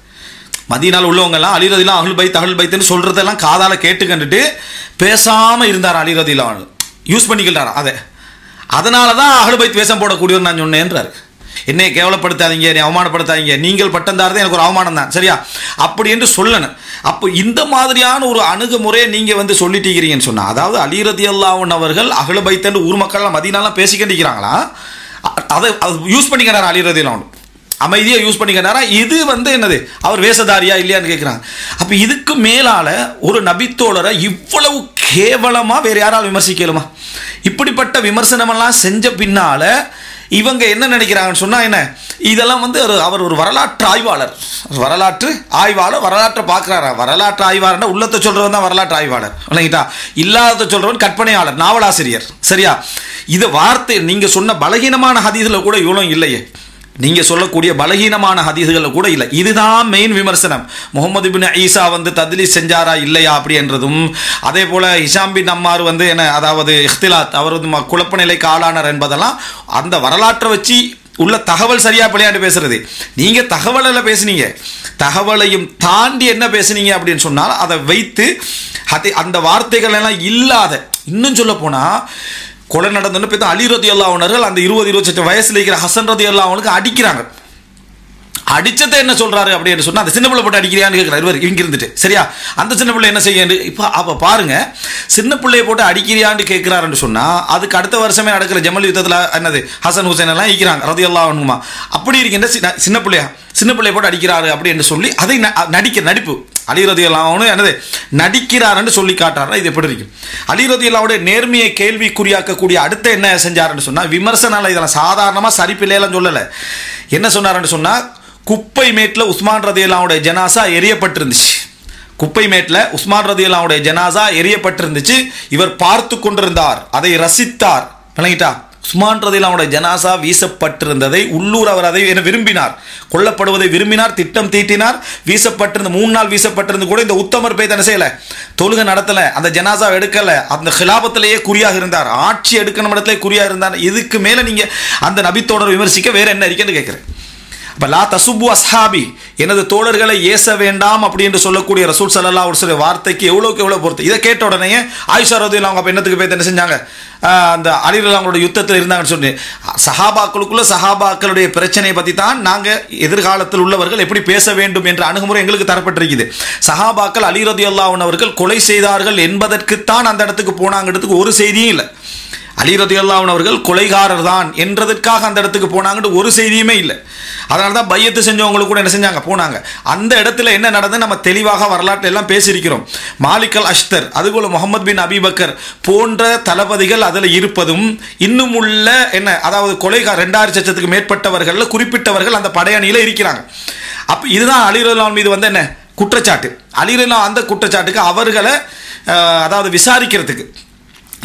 மதீனால உள்ளவங்கெல்லாம் அலி ரலியல்லாஹு அஹ்லுல் பைத்னு சொல்றதெல்லாம் காதால கேட்டு கண்டுட்டு பேசாம இருந்தார். அலி ரலியல்லாஹு யூஸ் பண்ணிக்கிட்டாரா அதை. அதனால தான் அஹ்லுல் பைத் வேஷம் போடக்கூடியவர் நான் சொன்னேன்றாரு. என்னை கேவலப்படுத்தாதீங்க, என்னை அவமானப்படுத்தாதீங்க, நீங்கள் பட்டம் தாரது எனக்கு ஒரு அவமானம் தான், சரியா, அப்படி என்று சொல்லணும். அப்போ இந்த மாதிரியான ஒரு அணுகுமுறையை நீங்க வந்து சொல்லிட்டீங்கன்னு சொன்னா, அதாவது அலி ரலியல்லாஹு அவர்கள் அஹ்லுல் பைத் ஊர் மக்கள் மதீனாலாம் பேசிக்கிட்டிருக்கிறாங்களா, அதை யூஸ் பண்ணிக்கிறார் அலி ரலியல்லாஹு, அமைதியாக யூஸ் பண்ணிக்கிறாரா. இது வந்து என்னது, அவர் வேஷதாரியா இல்லையான்னு கேட்குறாங்க. அப்போ இதுக்கு மேலால ஒரு நபித்தோழரை இவ்வளவு கேவலமாக வேறு யாரால் விமர்சிக்கலுமா? இப்படிப்பட்ட விமர்சனமெல்லாம் செஞ்ச பின்னால இவங்க என்ன நினைக்கிறாங்கன்னு சொன்னால், என்ன இதெல்லாம் வந்து அவர் ஒரு வரலாற்று ஆய்வாளர், வரலாற்றை பார்க்குறாரா. வரலாற்று ஆய்வாளர்னா உள்ளத்தை சொல்கிறவன் தான் வரலாற்று ஆய்வாளர் இல்லைங்கிட்டா, இல்லாத சொல்கிறவன் கற்பனையாளர், நாவலாசிரியர், சரியா. இது வார்த்தை நீங்கள் சொன்ன பலகீனமான ஹதீஸில் கூட இவ்வளோ இல்லையே, நீங்கள் சொல்லக்கூடிய பலகீனமான ஹதீஸ்களில் கூட இல்லை. இதுதான் மெயின் விமர்சனம். முகமது பின் ஈசா வந்து தத்லீஸ் செஞ்சாரா இல்லையா அப்படின்றதும், அதே போல் ஹிஷாம் பின் அம்மார் வந்து என்ன, அதாவது இஹ்திலாத், அவர் வந்து குழப்ப நிலைக்கு ஆளானார் என்பதெல்லாம் அந்த வரலாற்றை வச்சு உள்ள தகவல் சரியா பிள்ளையாண்டு பேசுறது. நீங்கள் தகவலில் பேசுனீங்க, தகவலையும் தாண்டி என்ன பேசுனீங்க அப்படின்னு சொன்னால் அதை வைத்து அந்த வார்த்தைகள் எல்லாம் இல்லாத, இன்னும் சொல்ல போனால் கொலை நடந்தோன்னு பார்த்தா அலி ரலியல்லாஹு அன்ஹு அந்த 20-28 வயசுல இருக்கிற ஹசன் ரலியல்லாஹு அன்ஹுக்கு அடிக்கிறாங்க. அடிச்சதை என்ன சொல்றாரு அப்படின்னு சொன்னா, அந்த சின்ன பிள்ளை போட்டு அடிக்கிறியான்னு கேட்கிறார் இவர் இங்க இருந்துட்டு, சரியா. அந்த சின்ன பிள்ளை என்ன செய்ய, இப்போ அப்ப பாருங்க, சின்ன பிள்ளையை போட்டு அடிக்கிறியான்னு கேட்கிறாருன்னு சொன்னா, அதுக்கு அடுத்த வருஷமே நடக்கிற ஜமல் யுத்தத்தில் என்னது ஹசன் ஹுசைன் எல்லாம் இருக்கிறாங்க ரலியல்லாஹு அன்ஹுமா. அப்படி இருக்கின்ற சின்ன பிள்ளையை போட்டு அடிக்கிறாரு அப்படின்னு சொல்லி அதை நடிப்பு அலி ரலியல்லாஹு அன்ஹு என்னது நடிக்கிறாருன்னு சொல்லி காட்டுறாரு. இது எப்படி இருக்கும்? அலி ரலியல்லாஹுடைய நேர்மையை கேள்விக்குறியாக்கக்கூடிய அடுத்த என்ன செஞ்சாருன்னு சொன்னா, விமர்சனம் இதெல்லாம் சாதாரணமாக சரிப்பில்லையெல்லாம் சொல்லலை. என்ன சொன்னாருன்னு சொன்னா, குப்பை மேட்டில் உஸ்மான் ரலியல்லாஹுடைய ஜனாசா எரியப்பட்டிருந்துச்சு. குப்பை மேட்டில் உஸ்மான் ரலியல்லாஹுடைய ஜனாசா எரியப்பட்டிருந்துச்சு. இவர் பார்த்து கொண்டிருந்தார், அதை ரசித்தார், விளங்கிட்டா. உஸ்மான் ரலியல்லாஹுடைய ஜனாசா வீசப்பட்டிருந்ததை உள்ளூர் அவர் அதை விரும்பினார், கொல்லப்படுவதை விரும்பினார், திட்டம் தீட்டினார். வீசப்பட்டிருந்த 3 நாள் வீசப்பட்டிருந்து கூட இந்த உத்தமர் போய் என்ன செய்யல, தொழுகை நடத்தல, அந்த ஜனாசா எடுக்கல, அந்த ஹிலாபத்திலேயே குறியாக இருந்தார், ஆட்சி எடுக்கணும் இடத்துல குறியாக இருந்தார். இதுக்கு மேல நீங்க அந்த நபித்தோடர் விமர்சிக்க வேற என்ன இருக்குன்னு கேட்கிறேன். அப்ப லா தசுபு அஸ்ஹாபி, எனது தோழர்களை ஏச வேண்டாம் அப்படி என்று சொல்லக்கூடிய ரசூல் ஸல்லல்லாஹு அலைஹி வஸல்லம் வார்த்தைக்கு எவ்வளவுக்கு எவ்வளவு பொறுத்து. இதை கேட்ட உடனே ஆயிஷா ரலியல்லாஹு அன்ஹா என்னத்துக்கு போய் என்ன செஞ்சாங்க, அந்த அலி ரலியல்லாஹு அன்ஹுடைய யுத்தத்தில் இருந்தாங்கன்னு சொல்லி, சஹாபாக்களுக்குள்ள சஹாபாக்களுடைய பிரச்சனையை பற்றி தான் நாங்கள் எதிர்காலத்தில் உள்ளவர்கள் எப்படி பேச வேண்டும் என்ற அணுகுமுறை எங்களுக்கு தரப்பட்டிருக்குது. சஹாபாக்கள் அலி ரலியல்லாஹு அன்ஹு அவர்கள் கொலை செய்தார்கள் என்பதற்குத்தான் அந்த இடத்துக்கு போனாங்கிறதுக்கு ஒரு செய்தியும் இல்லை. அலி ரலியல்லாஹு அன்ஹு அவர்கள் கொலைகாரர் தான் என்றதுக்காக அந்த இடத்துக்கு போனாங்கன்னு ஒரு செய்தியுமே இல்லை. அதனால தான் பையத்து செஞ்சவங்களுக்கு கூட என்ன செஞ்சாங்க, போனாங்க. அந்த இடத்துல என்ன நடந்து நம்ம தெளிவாக வரலாற்று எல்லாம் பேசியிருக்கிறோம். மாலிக் அல் அஷ்தர், அதுபோல முகமது பின் அபிபக்கர் போன்ற தளபதிகள் அதில் இருப்பதும், இன்னும் உள்ள என்ன, அதாவது கொலைகார 2000 மேற்பட்டவர்கள் குறிப்பிட்டவர்கள் அந்த படையணியில் இருக்கிறாங்க. அப்போ இதுதான் அலி ரலியல்லாஹு மீது வந்து என்ன குற்றச்சாட்டு. அலி ரலியல்லாஹு அந்த குற்றச்சாட்டுக்கு அவர்களை அதாவது விசாரிக்கிறதுக்கு,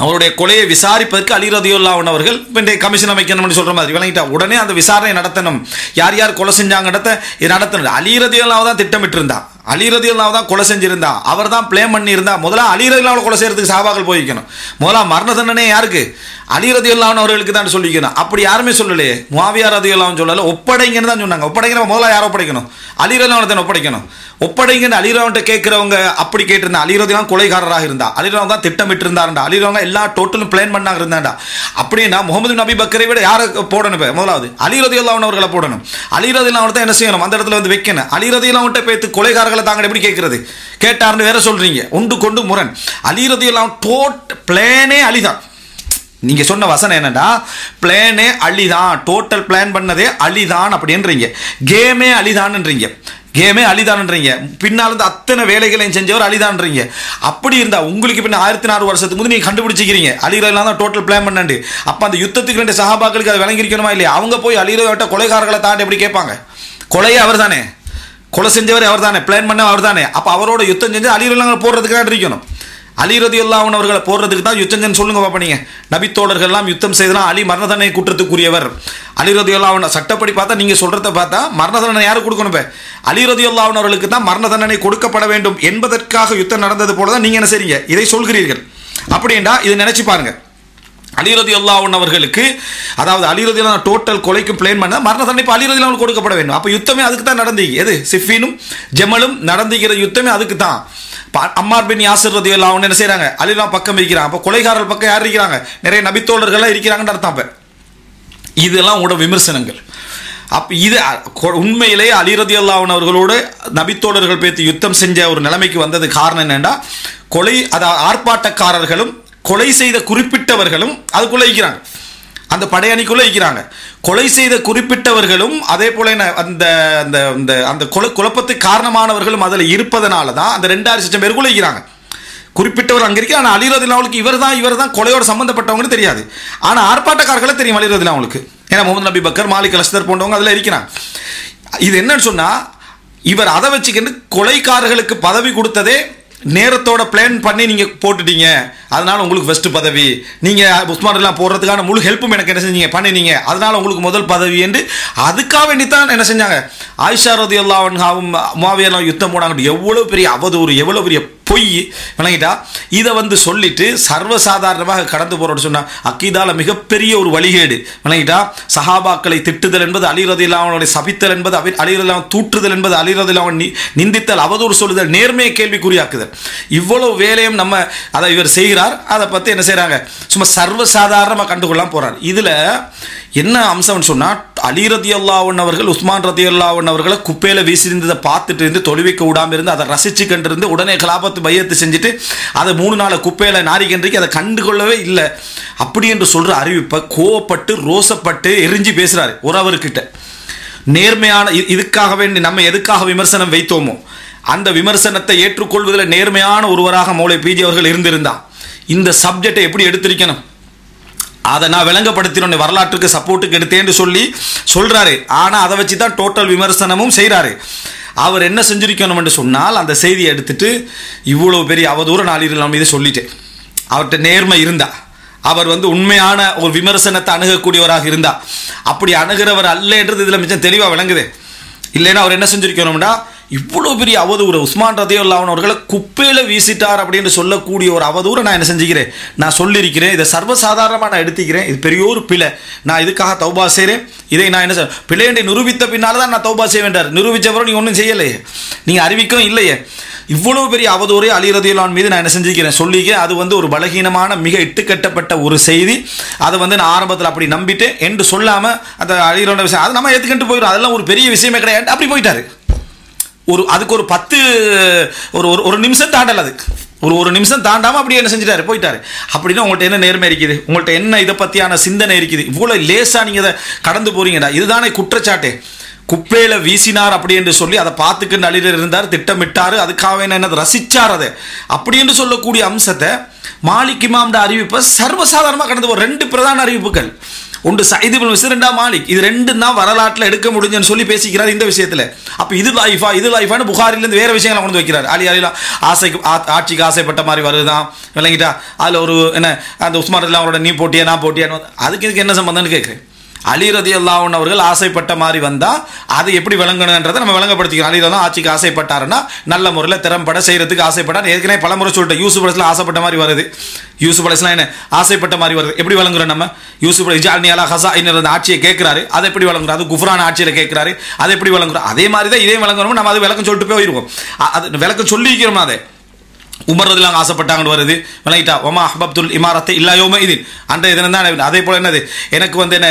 அவருடைய கொலையை விசாரிப்பதற்கு அலி ரலியல்லாஹு அன்ஹு அவர்கள் கமிஷன் அமைக்கணும்னு சொல்ற மாதிரி விளங்கிட்டா, உடனே அந்த விசாரணை நடத்தணும், யார் யார் கொலை செஞ்சாங்க நடத்தணும். அலி ரலியல்லாஹு தான் திட்டமிட்டு இருந்தா, அலி ரலியல்லாஹு தான் கொலை செஞ்சிருந்தா, அவர் தான் பிளேன் பண்ணி இருந்தா. முதல்ல அலி ரலியல்லாஹு கொலை செய்யறதுக்கு சஹாபாக்கள் போய்க்கணும். முதல்ல மரண தண்டனை யாருக்கு, அலி ரலியல்லாஹு அன்ஹு அவர்களுக்கு தான் சொல்லிக்கணும். அப்படி யாருமே சொல்லலையே, முஆவியா ரலியல்லாஹு அன்ஹு சொல்லல, ஒப்படைங்கன்னு தான் சொன்னாங்க. ஒப்படைங்கிற முதல்ல யாரை ஒப்படைக்கணும், அலி ரலியல்லாஹு தான் ஒப்படைக்கணும். ஒப்படைங்கன்னு அலி ரலியல்லாஹு கேட்கிறவங்க அப்படி கேட்டிருந்தா, அலி ரலியல்லாஹு கொலைகாரராக இருந்தா, அலி ரலியல்லாஹு தான் திட்டமிட்டு இருந்தாருண்டா, அலி ரலியல்லாஹு எல்லா டோட்டலும் பிளான் பண்ணாங்க இருந்தாண்டா, அப்படின்னா முகமது பின் அபி பக்கரை விட யாரை போடணும்? முதலாவது அலி ரலியல்லாஹு அன்ஹு அவர்களை போடணும். அலி ரலியல்லாஹு அன்ஹு தான் என்ன செய்யணும், அந்த இடத்துல வந்து வைக்கணும். அலி ரலியல்லாஹு அன்ஹு பேத்து கொலைகாரர்களை தாங்க எப்படி கேட்கறது, கேட்டாருன்னு வேற சொல்றீங்க, ஒன்று கொண்டு முரண். அலி ரலியல்லாஹு அன்ஹு பிளானே அலிதான். நீங்க சொன்ன வசனம் என்னன்னா, பிளானே அலிதான், டோட்டல் பிளான் பண்ணதே அலிதான் அப்படின்றீங்க, கேமே அலிதான்ன்றீங்க, கேமே அலிதான்ன்றீங்க, பின்னால் இருந்து அத்தனை வேலைகளையும் செஞ்சவர் அலிதான்றீங்க. அப்படி இருந்தா உங்களுக்கு பின்ன 1400 வருஷத்துக்கு முந்தைய நீங்க கண்டுபிடிச்சிக்கிறீங்க அலி ரலியல்லாஹு தான் டோட்டல் பிளான் பண்ணாண்டு. அப்ப அந்த யுத்தத்துக்கு 2 சஹாபாக்களுக்கு அதை விளங்கிருக்கணுமா இல்லையா? அவங்க போய் அலி ரலியல்லாஹு கொலைகாரர்களை தாண்டி எப்படி கேட்பாங்க? கொலையே அவர் தானே, கொலை செஞ்சவர் அவர் தானே, பிளான் பண்ண அவர் தானே. அப்ப அவரோட யுத்தம் செஞ்சு அலி ரலியல்லாஹு போடுறதுக்கு தான் இருக்கணும். அலி ரலியல்லாஹு அன்ஹு அவர்களை போடுறதுக்கு தான் யுத்தம் செஞ்சு சொல்லுங்க பாப்பா. நீங்க நபித்தோழர்கள் எல்லாம் யுத்தம் செய்தலாம், அலி மரண தண்டனை குற்றத்துக்குரியவர். அலி ரலியல்லாஹு அன்ஹு சட்டப்படி பார்த்தா, நீங்க சொல்றத பார்த்தா மரண தண்டனை யாருக்கு கொடுக்கணும்? அலி ரலியல்லாஹு அன்ஹு அவர்களுக்கு தான் மரண தண்டனை கொடுக்கப்பட வேண்டும் என்பதற்காக யுத்தம் நடந்தது போல தான் நீங்க என்ன செய்றீங்க, இதை சொல்கிறீர்கள். அப்படின்னா இதை நினைச்சு பாருங்க. அலி ரலியல்லாஹு அன்ஹு அவர்களுக்கு, அதாவது அலி ரலியல்லாஹு அன்ஹு டோட்டல் கொலைக்கு பிளான் பண்ண மரண தண்டனை இப்போ அலி ரலியல்லாஹு அன்ஹு கொடுக்கப்பட வேண்டும். அப்போ யுத்தமே அதுக்கு தான் நடந்தீங்க. எது சிஃபினும் ஜமலும் நடந்துகிற யுத்தமே அதுக்கு தான். அம்மார் பின் யாசிர் ரலியல்லாஹு அன்ஹு என்ன செய்றாங்க, அலிலாம் பக்கம் இருக்கிறாங்க. அப்போ கொலைகாரர்கள் பக்கம் யார் இருக்கிறாங்க, நிறைய நபித்தோழர்கள்லாம் இருக்கிறாங்கன்னு அர்த்தம். அப்போ இதெல்லாம் உங்களோட விமர்சனங்கள். அப்போ இது உண்மையிலே அலி ரலியல்லாஹு அன்ஹு அவர்களோடு நபித்தோழர்கள் பேத்து யுத்தம் செஞ்ச ஒரு நிலைமைக்கு வந்தது காரணம் என்னென்னா, கொலை அதாவது ஆர்ப்பாட்டக்காரர்களும் கொலை செய்த குறிப்பிட்டவர்களும் அதுக்குள்ளே இருக்கிறாங்க, அந்த படையணிக்குள்ளே இருக்கிறாங்க. கொலை செய்த குறிப்பிட்டவர்களும் அதே போல அந்த அந்த அந்த குழப்பத்துக்கு காரணமானவர்களும் அதில் இருப்பதனால தான் அந்த 2000 பேருக்குள்ளே இருக்கிறாங்க. குறிப்பிட்டவர் அங்கே இருக்கு. ஆனால் அலி ரலியல்லாஹு அன்ஹுக்கு இவர் தான் கொலையோடு சம்பந்தப்பட்டவங்கன்னு தெரியாது. ஆனால் ஆர்ப்பாட்டக்காரர்களே தெரியும் அலி ரலியல்லாஹு அன்ஹுக்கு. ஏன்னா முகமது நபி பக்கர், மாலிக் அல்-அஸ்தர் போன்றவங்க அதில் இருக்கிறாங்க. இது என்னன்னு சொன்னால், இவர் அதை வச்சுக்கிட்டு கொலைக்காரர்களுக்கு பதவி கொடுத்ததே நேரத்தோட பிளான் பண்ணி நீங்கள் போட்டுட்டீங்க, அதனால உங்களுக்கு ஃபர்ஸ்ட் பதவி, நீங்கள் உஸ்மான் எல்லாம் போடுறதுக்கான முழு ஹெல்ப்பும் எனக்கு என்ன செஞ்சீங்க பண்ணினீங்க, அதனால உங்களுக்கு முதல் பதவி என்று அதுக்காக வேண்டித்தான் என்ன செஞ்சாங்க. ஆயிஷா ரலியல்லாஹு அன்ஹாவும் முஆவியாவும் யுத்தம் போனாங்க. எவ்வளோ பெரிய அவதூறு, எவ்வளோ பெரிய பொய் விளங்கிட்டா. இதை வந்து சொல்லிட்டு சர்வசாதாரணமாக கடந்து போறோம்னு சொன்னா அக்கீதால மிகப்பெரிய ஒரு வழிகேடு விளங்கிட்டா. சஹாபாக்களை திட்டுதல் என்பது அலி ரலியல்லாஹு அன்ஹு சபித்தல் என்பது அலி ரலியல்லாஹு அன்ஹு தூற்றுதல் என்பது அலி ரலியல்லாஹு அன்ஹு நிந்தித்தல், அவதூறு சொல்லுதல், நேர்மையை கேள்விக்குறியாக்குதல், இவ்வளவு வேலையும் நம்ம அதை இவர் செய்கிறார். அதை பற்றி என்ன செய்கிறாங்க, சும்மா சர்வசாதாரணமாக கண்டுகொள்ளாம போகிறார். இதில் என்ன அம்சம்னு சொன்னால், அலி ரலியல்லாஹு அன்ஹு அவர்கள் உஸ்மான் ரலியல்லாஹு அன்ஹு அவர்களை குப்பையில் வீசியிருந்ததை பார்த்துட்டு இருந்து தொழுவிக்க விடாமல் இருந்து அதை ரசிச்சு கண்டிருந்து உடனே கலாபத்து பையத்து செஞ்சுட்டு அதை 3 நாள் குப்பையில் நாரிக்கின்றைக்கு அதை கண்டுகொள்ளவே இல்லை அப்படி என்று சொல்கிற அறிவிப்பை கோவப்பட்டு ரோசப்பட்டு எரிஞ்சு பேசுகிறாரு ஒரு அவர்கிட்ட. நேர்மையான இதுக்காக வேண்டி நம்ம எதுக்காக விமர்சனம் வைத்தோமோ அந்த விமர்சனத்தை ஏற்றுக்கொள்வதில் நேர்மையான ஒருவராக மௌலை பிஜி அவர்கள் இருந்திருந்தா இந்த சப்ஜெக்டை எப்படி எடுத்திருக்கணும், அதை நான் விளங்கப்படுத்தினோன்னு வரலாற்றுக்கு சப்போர்ட்டுக்கு எடுத்தேன்னு சொல்றாரு. ஆனால் அதை வச்சு தான் டோட்டல் விமர்சனமும் செய்கிறாரு. அவர் என்ன செஞ்சிருக்கணும் என்று சொன்னால், அந்த செய்தியை எடுத்துட்டு இவ்வளவு பெரிய அவதூறு நாளில் மீது சொல்லிட்டேன். அவர்கிட்ட நேர்மை இருந்தா, அவர் வந்து உண்மையான ஒரு விமர்சனத்தை அணுகக்கூடியவராக இருந்தா, அப்படி அணுகிறவர் அல்ல என்றது இதில் மிச்சம் தெளிவாக விளங்குது. இல்லைன்னா அவர் என்ன செஞ்சிருக்கணும்டா, இவ்வளோ பெரிய அவதூறு உஸ்மான் ரலியல்லாஹு அன்ஹு அவர்களை குப்பையில் வீசிட்டார் அப்படின்னு சொல்லக்கூடிய ஒரு அவதூறை நான் என்ன செஞ்சுக்கிறேன், நான் சொல்லியிருக்கிறேன். இதை சர்வசாதாரணமாக நான் எடுத்துக்கிறேன். இது பெரிய ஒரு பிழை, நான் இதுக்காக தௌபா செய்கிறேன். இதை நான் என்ன பிழையை நிரூபித்த பின்னால் தான் நான் தௌபா செய்ய வேண்டார். நிரூபித்தவரை நீங்கள் ஒன்றும் செய்யலையே, நீங்கள் அறிவிக்கவும் இல்லையே. இவ்வளவு பெரிய அவதூறை அலி ரலியல்லாஹு அன்ஹு மீது நான் என்ன செஞ்சுக்கிறேன் சொல்லிக்கிறேன். அது வந்து ஒரு பலகீனமான மிக இட்டுக்கட்டப்பட்ட ஒரு செய்தி. அதை வந்து நான் ஆரம்பத்தில் அப்படி நம்பிட்டு என்று சொல்லாமல் அந்த அலி ரலியல்லாஹு விஷயம் அதை நம்ம ஏற்றுக்கிட்டு போயிடும், அதெல்லாம் ஒரு பெரிய விஷயமே கிடையாது அப்படி போயிட்டாரு. அதுக்கு ஒரு 10 ஒரு நிமிஷம் தாண்டல, அதுக்கு ஒரு நிமிஷம் தாண்டாமல் அப்படியே என்ன செஞ்சுட்டாரு போயிட்டாரு. அப்படின்னா உங்கள்கிட்ட என்ன நேர்மை இருக்குது, உங்கள்கிட்ட என்ன இதை பற்றியான சிந்தனை இருக்குது, இவ்வளோ லேசாக நீங்கள் இதை கடந்து போறீங்கடா. இதுதானே குற்றச்சாட்டு. குப்பையில் வீசினார் அப்படி என்று சொல்லி அதை பார்த்துக்கிட்டு அழிடர் இருந்தார், திட்டமிட்டார், அதுக்காக என்ன ரசிச்சார். அதை அப்படி என்று சொல்லக்கூடிய அம்சத்தை மாலிக் இமாம்ட அறிவிப்பை சர்வசாதாரணமாக கடந்து போகிற 2 பிரதான அறிவிப்புகள், ஒன்று சயீத் இப்னு மிஸ்ர், 2 மாலிக், இது 2 தான் வரலாற்றில் எடுக்க முடிஞ்சுன்னு சொல்லி பேசிக்கிறார் இந்த விஷயத்தில். அப்போ இது லைஃபான்னு புகாரிலேருந்து வேறு விஷயங்களை கொண்டு வைக்கிறார். அலிலாம் ஆட்சிக்கு ஆசைப்பட்ட மாதிரி வருதுதான் விளங்கிட்டா. அதில் ஒரு என்ன அந்த உஸ்மான் ரலியல்லாஹு அவரோட நீ போட்டியா நான் போட்டியான்னு அதுக்கு இதுக்கு என்ன சம்பந்தம்னு கேட்குறேன். அலி ரலியல்லாஹு அன்ஹு அவர்கள் ஆசைப்பட்ட மாதிரி வந்தால் அது எப்படி விளங்கணுன்றதை நம்ம விளங்கப்படுத்திக்கிறோம். அலி ரலியல்லாஹு ஆட்சிக்கு ஆசைப்பட்டாருன்னா நல்ல முறையில் திறம்பட செய்கிறதுக்கு ஆசைப்பட்டார். ஏற்கனவே பல முறை சொல்லிட்டேன், யூசுப் அலைஹிஸ்ஸலாம் ஆசைப்பட்ட மாதிரி வருது. யூசுப் அலைஹிஸ்ஸலாம் என்ன ஆசைப்பட்ட மாதிரி வருது, எப்படி விளங்குறோம் நம்ம? யூசுப் இஜ்அல்னி அலா ஹஸாயின் அந்த ஆட்சியை கேட்குறாரு, அதை எப்படி விளங்குறோம்? அது குஃப்ரான ஆட்சியில் கேட்குறாரு, அதை எப்படி விளங்குறோம்? அதே மாதிரி தான் இதையும் விளங்குறோம். நம்ம அது விளக்கம் சொல்லிட்டு போயிருவோம், அது விளக்கம் சொல்லிக்கிறோம். அதை உமர் ரலியல்லாஹு ஆசைப்பட்டாங்கன்னு வருது விளங்கிட்டா. ஒமா அஹ்பப்துல் இமாரத்தை இல்லா யௌமஇதின் அன்றைய தினம் தான். அதே போல் என்னது, எனக்கு வந்து என்ன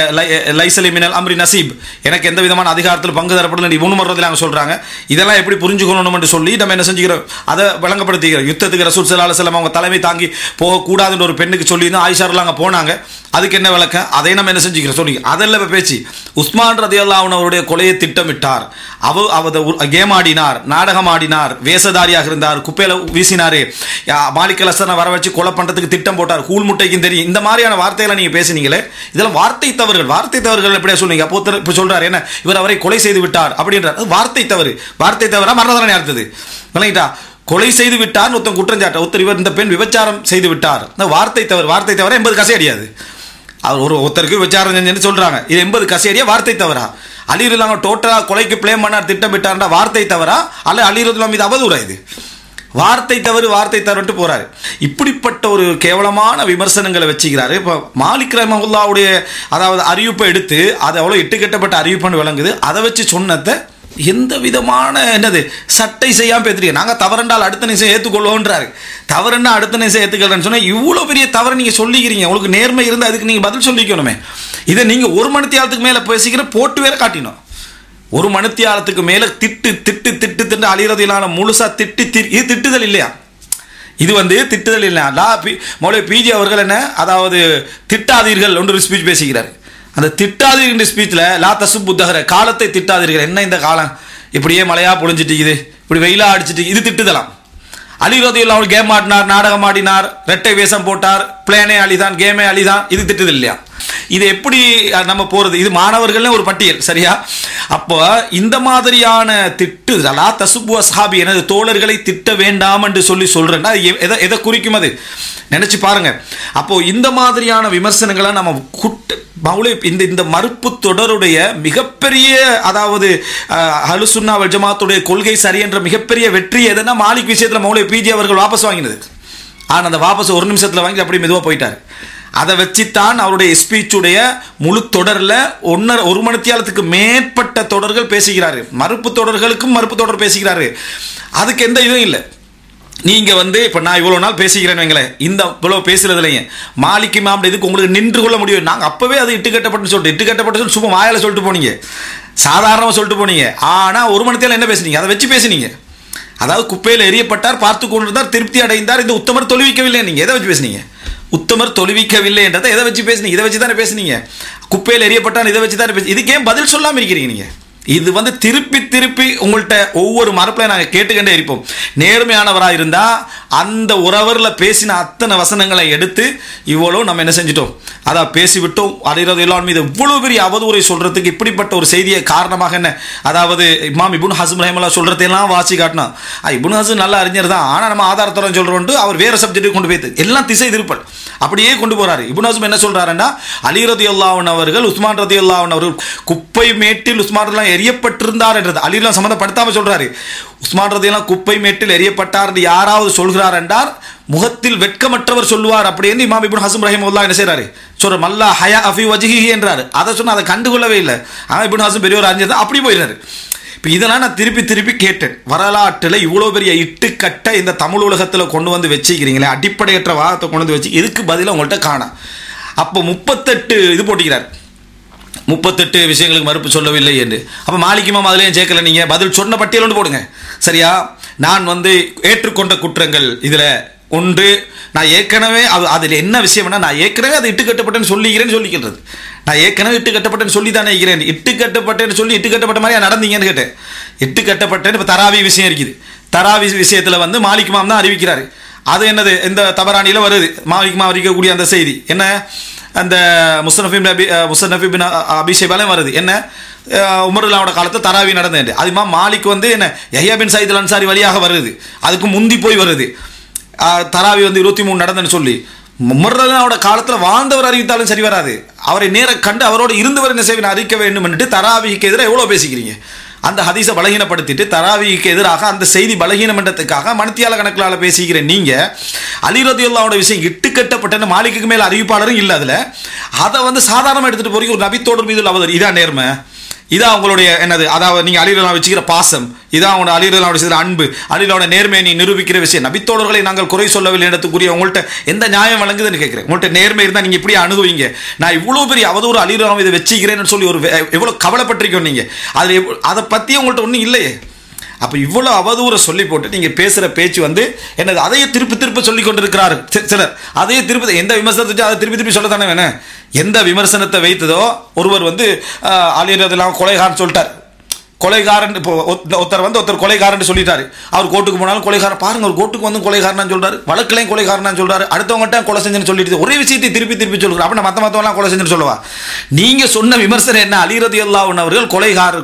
லைஸலி மினல் அம்ரி நசீப், எனக்கு எந்த விதமான அதிகாரத்தில் பங்கு தரப்படல உமர் ரலியல்லாஹு சொல்கிறாங்க. இதெல்லாம் எப்படி புரிஞ்சுக்கணும் என்று சொல்லி நம்ம என்ன செஞ்சுக்கிறோம், அதை விளங்கப்படுத்திக்கிறோம். யுத்தத்துக்கு ரசூல் ஸல்லல்லாஹு அலைஹி வஸல்லம் அவங்க தலைமை தாங்கி போகக்கூடாதுன்ற ஒரு பெண்ணுக்கு சொல்லி தான் ஆயிஷா ரலியல்லாஹு அங்கே போனாங்க. அதுக்கு என்ன விளக்கம், அதை நம்ம என்ன செஞ்சுக்கிறோம் சொல்லி அதெல்லாம் இப்போ பேச்சு. உஸ்மான் ரலியல்லாஹு அன்ஹு அவருடைய கொலையை திட்டமிட்டார், கேம் ஆடினார், நாடகம் ஆடினார், வேஷதாரியாக இருந்தார், குப்பையில் வீசினார், மாலிக் அல்-அஸ்தரை வர வச்சு கொலை பண்றதுக்கு திட்டம் போட்டார், கூழ் முட்டைக்கும் தெரியும். இந்த மாதிரியான வார்த்தைகளை நீங்க பேசுனீங்களே, இதெல்லாம் வார்த்தை தவறுகள் எப்படியா சொல்லுங்க. அப்போ இப்ப சொல்றாரு என்ன, இவர் அவரை கொலை செய்து விட்டார் அப்படின்றார். வார்த்தை தவறா மரண தண்டனை அடுத்தது விளங்கிட்டா. கொலை செய்து விட்டார் ஒருத்தன் குற்றஞ்சாட்ட, ஒருத்தர் இவர் இந்த பெண் விபச்சாரம் செய்து விட்டார், வார்த்தை தவற 80 கசை அடியாது. அவர் ஒருத்தருக்கு விபச்சாரம் செஞ்சுன்னு சொல்றாங்க, இது 80 கசை அடியா வார்த்தை தவறா? அலி ரலியல்லாஹு டோட்டலா கொலைக்கு பிளேம் பண்ணார் திட்டமிட்டார்னா வார்த்தை தவறா அல்ல அலி ரலியல்லாஹு மீது அவதூறா? இது வார்த்தை தவறுட்டு போறாரு. இப்படிப்பட்ட ஒரு கேவலமான விமர்சனங்களை வச்சுக்கிறாரு. இப்போ மாலிக் ரஹ்மத்துல்லாஹுடைய அதாவது அறிவிப்பை எடுத்து அது அவ்வளோ இட்டுக்கட்டப்பட்ட அறிவிப்புன்னு விளங்குது. அதை வச்சு சொன்னதை எந்த விதமான என்னது சட்டை செய்யாமல் பேசுறீங்க. நாங்கள் தவறுண்டால் அடுத்த நிமிஷம் ஏற்றுக்கொள்வோன்றாரு. தவறுன்னா அடுத்த நிமிஷம் ஏற்றுக்கலன்னு சொன்னால் இவ்வளோ பெரிய தவறு நீங்கள் சொல்லிக்கிறீங்க. உங்களுக்கு நேர்மை இருந்தால் அதுக்கு நீங்கள் பதில் சொல்லிக்கணுமே. இதை நீங்கள் ஒரு மணித்தியாலத்துக்கு மேலே பேசிக்கிற போட்டு வேற காட்டினோம். ஒரு மணித்தியாலத்துக்கு மேலே திட்டு அலி ரலியல்லாஹு முழுசா இது திட்டுதல் இல்லையா? இது திட்டுதல் இல்லையா? மௌலவி பிஜி அவர்கள் என்ன அதாவது திட்டாதீர்கள் ஒன்று ஸ்பீச் பேசுகிறார். அந்த திட்டாதீர்கள் ஸ்பீச்சில் லா தசுப்பு தஹர காலத்தை திட்டாதீர்கள். என்ன இந்த காலம் இப்படியே மழையா பொழிஞ்சிட்டு இது இப்படி வெயிலா அடிச்சிட்டு இது திட்டுதலாம். அலி ரலியல்லாஹு அவர் கேம் ஆடினார், நாடகம் ஆடினார், ரெட்டை வேஷம் போட்டார், பிளேனே அலிதான், கேமே அலிதான், இது திட்டுதல் இல்லையா? இது எப்படி நம்ம போறது? இது மாணவர்கள் ஒரு பட்டியல் சரியா? அப்போ இந்த மாதிரியான திட்டு லா தசுப்பு அஸ்ஹாபி எனது தோழர்களை திட்ட வேண்டாம் என்று சொல்றேன்னா எதை குறிக்கும் அது நினைச்சு பாருங்க. அப்போ இந்த மாதிரியான விமர்சனங்களை நம்ம இந்த மறுப்பு தொடருடைய மிகப்பெரிய அதாவது அஹ்லுஸ் சுன்னா வல் ஜமாத்துடைய கொள்கை சரி என்ற மிகப்பெரிய வெற்றி எதுனா மாலிக் விஷயத்தில் மௌலவி பிஜி அவர்கள் வாபஸ் வாங்கினது. ஆனால் அந்த வாபஸ் ஒரு நிமிஷத்தில் வாங்கி அப்படி மெதுவாக போயிட்டார். அதை வச்சுத்தான் அவருடைய ஸ்பீச்சுடைய முழு தொடரில் ஒரு மணித்தியாலத்துக்கு மேற்பட்ட தொடர்கள் பேசுகிறாரு. மறுப்பு தொடர்களுக்கும் மறுப்பு தொடர் பேசுகிறாரு. அதுக்கு எந்த இதுவும் இல்லை. நீங்கள் இப்போ நான் இவ்வளோ நாள் பேசுகிறேன்னு வைங்களேன், இந்த இவ்வளோ பேசுறதுலையே மாலிக் இமாம் இதுக்கு உங்களுக்கு நின்று கொள்ள முடியும். நாங்கள் அப்போவே அது இட்டுக்கட்டப்பட்டு சும்மா வாயால் சொல்லிட்டு போனீங்க, சாதாரணமாக சொல்லிட்டு போனீங்க. ஆனால் ஒரு மணித்தியாலம் என்ன பேசுனீங்க? அதை வச்சு பேசுனீங்க. அதாவது குப்பையில் எரியப்பட்டார், பார்த்து கொண்டிருந்தார், திருப்தி அடைந்தார், இந்த உத்தமர் தொழுவிக்கவில்லை. நீங்கள் எதை வச்சு பேசுனீங்க? உத்தமர் தொழுவிக்கவில்லை என்றதை எதை வச்சு பேசுனீங்க? இதை வச்சு தானே பேசுனீங்க. குப்பையில் எரியப்பட்டான், இதை வச்சு தானே இதுக்கே பதில் சொல்லாமல் இருக்கிறீங்க நீங்கள். இது திருப்பி உங்கள்கிட்ட ஒவ்வொரு மரப்பில் நாங்கள் கேட்டுக்கொண்டே இருப்போம். நேர்மையானவராக இருந்தால் அந்த உறவரில் பேசின அத்தனை வசனங்களை எடுத்து இவ்வளோ நம்ம என்ன செஞ்சிட்டோம், அதான் பேசிவிட்டோம். அலி ரலியல்லாஹு மீது இவ்வளோ பெரிய அவதூறை சொல்கிறதுக்கு இப்படிப்பட்ட ஒரு செய்தியை காரணமாக என்ன, அதாவது இமாம் இப்னு ஹஸ்ம் ரஹிமஹுல்லாஹ் சொல்கிறதெல்லாம் வாசி காட்டினா இப்னு ஹஸ்ம் நல்ல அறிஞர் தான், ஆனால் நம்ம ஆதாரத்தோட சொல்கிறோன்ட்டு அவர் வேறு சப்ஜெக்ட்டுக்கு கொண்டு போய் எல்லாம் திசை திருப்பல் அப்படியே கொண்டு போகிறாரு. இப்னு ஹஸ்ம் என்ன சொல்கிறாருன்னா அலி ரலியல்லாஹு அன்ஹு அவர்கள் உஸ்மான் ரலியல்லாஹு அன்ஹு அவர்கள் குப்பை மேட்டில் உஸ்மான் எரியப்பட்டிருந்தார் என்றது அலிலாம் சம்பந்தப்படுத்தாம சொல்றாரு. உஸ்மான் ரலியல்லாஹு குப்பை மேட்டில் எரியப்பட்டார் என்று யாராவது சொல்கிறார் என்றால் முகத்தில் வெட்கமற்றவர் சொல்லுவார் அப்படின்னு இமாம் இப்னு ஹஸ்ம் ரஹிமஹுல்லாஹ் என்ன செய்றாரு சொல்ற மல்லா ஹயா அஃபி வஜ்ஹிஹி என்றார். அதை சொன்னா அதை கண்டுகொள்ளவே இல்லை. ஆனால் இப்னு ஹஸ்ம் பெரிய ஒரு அறிஞர் தான், அப்படி போயிடுறாரு. இப்போ இதெல்லாம் நான் திருப்பி கேட்டேன். வரலாற்றில் இவ்வளோ பெரிய இட்டுக்கட்டை இந்த தமிழ் உலகத்தில் கொண்டு வந்து வச்சுக்கிறீங்களே, அடிப்படையற்ற வாதத்தை கொண்டு வந்து வச்சு இதுக்கு பதிலாக உங்கள்கிட்ட காணா. அப்போ 38 இது போட்டிக்கிறார், 38 விஷயங்களுக்கு மறுப்பு சொல்லவில்லை என்று. அப்போ மாலிக் இமாம் அதுலேயும் சேர்க்கல. நீங்கள் பதில் சொன்ன பட்டியல் ஒன்று போடுங்க சரியா? நான் ஏற்றுக்கொண்ட குற்றங்கள் இதில் ஒன்று, நான் ஏற்கனவே அதில் என்ன விஷயம்னா நான் ஏற்கனவே அதை இட்டுக்கட்டப்பட்டேன்னு சொல்லிக்கிறது. நான் ஏற்கனவே இட்டுக்கட்டப்பட்டேன்னு சொல்லி தானே இருக்கிறேன். இட்டுக்கட்டப்பட்டேன்னு சொல்லி இட்டுக்கட்டப்பட்ட மாதிரியா நடந்தீங்கன்னு கேட்டேன். இட்டுக்கட்டப்பட்டேன்னு இப்போ தராவி விஷயம் இருக்குது. தராவி விஷயத்தில் மாலிக் இமாம் தான் அறிவிக்கிறாரு. அது என்னது இந்த தபரானியில் வருது. மாலிக் இமாம் அறிவிக்கக்கூடிய அந்த செய்தி என்ன, அந்த முஸ்னஃப் பின் அபி ஷைபாலையும் வருது. என்ன உமருல்லாவோட காலத்தில் தராவி நடந்தது. அது இமாம் மாலிக் என்ன யஹ்யா பின் சயீத் அல் அன்சாரி வழியாக வருது. அதுக்கு முந்தி போய் வருது. தராவி 23 நடந்ததுன்னு சொல்லி உமருல்லாவோட காலத்தில் வாழ்ந்தவர் அறிவித்தாலும் சரி வராது. அவரை நேர கண்டு அவரோடு இருந்தவர் என்ன செய்வேன் அறிவிக்க வேண்டும் என்று தராவிக்கு எதிராக எவ்வளோ பேசிக்கிறீங்க. அந்த ஹதீஸை பலகீனப்படுத்திட்டு தராவிக்கு எதிராக அந்த செய்தி பலகீனமன்றத்துக்காக மணித்தியால கணக்கில் பேசிக்கிறேன். நீங்கள் அலி ரலியல்லாஹு விஷயம் இட்டுக்கட்டப்பட்ட மாலிக்கு மேலே அறிவிப்பாளரும் இல்லை. அதில் அதை சாதாரணமாக எடுத்துகிட்டு போறீங்க. ஒரு நபித்தோடு மீது அவதர் இதான் நேர்மை, இதான் உங்களுடைய என்னது, அதாவது நீங்கள் அலி ரலியல்லாஹு வச்சுக்கிற பாசம், இதான் உங்களோட அலி ரலியல்லாஹு செய்கிற அன்பு, அலியோட நேர்மையை நீ நிரூபிக்கிற விஷயம். நபித்தோழர்களை நாங்கள் குறை சொல்லவில்லை இடத்துக்குரிய உங்கள்கிட்ட எந்த நியாயம் வழங்குதுன்னு கேட்குறேன். உங்கள்கிட்ட நேர்மை இருந்தால் நீங்கள் இப்படி அணுகுவீங்க. நான் இவ்வளோ பெரிய அவதூறு அலி ரலியல்லாஹு இதை வச்சுக்கிறேன்னு சொல்லி ஒரு எவ்வளோ கவலைப்பட்டிருக்கோம் நீங்கள். அதை பற்றி உங்கள்கிட்ட ஒன்றும் இல்லையே. அப்போ இவ்வளோ அவதூறை சொல்லி போட்டு நீங்கள் பேசுகிற பேச்சு என்னது, அதையே திருப்பி சொல்லி கொண்டு இருக்கிறாரு சிலர். அதையே திருப்பி எந்த விமர்சனத்தை அதை திருப்பி சொல்ல தானே வேணும். எந்த விமர்சனத்தை வைத்ததோ ஒருவர் அலி ரலியல்லாஹு கொலைகாரன் சொல்லிட்டார். கொலைகாரன் இப்போ ஒருத்தர் கொலைகாரன் சொல்லிட்டாரு. அவர் கோர்ட்டுக்கு போனாலும் கொலைகாரன் பாருங்க, ஒரு கோர்ட்டுக்கு கொலைகாரன் சொல்றாரு, வழக்கிலையும் கொலைகாரன் சொல்றாரு, அடுத்தவங்கள்ட்ட கொலை செஞ்சுன்னு சொல்லிட்டு ஒரே விஷயத்தை திருப்பி சொல்லுறாரு. அப்ப மற்றவங்களாம் கொலை செஞ்சுன்னு சொல்லுவா. நீங்க சொன்ன விமர்சனம் என்ன, அலி ரலியல்லாஹு அன்ஹு அவர்கள்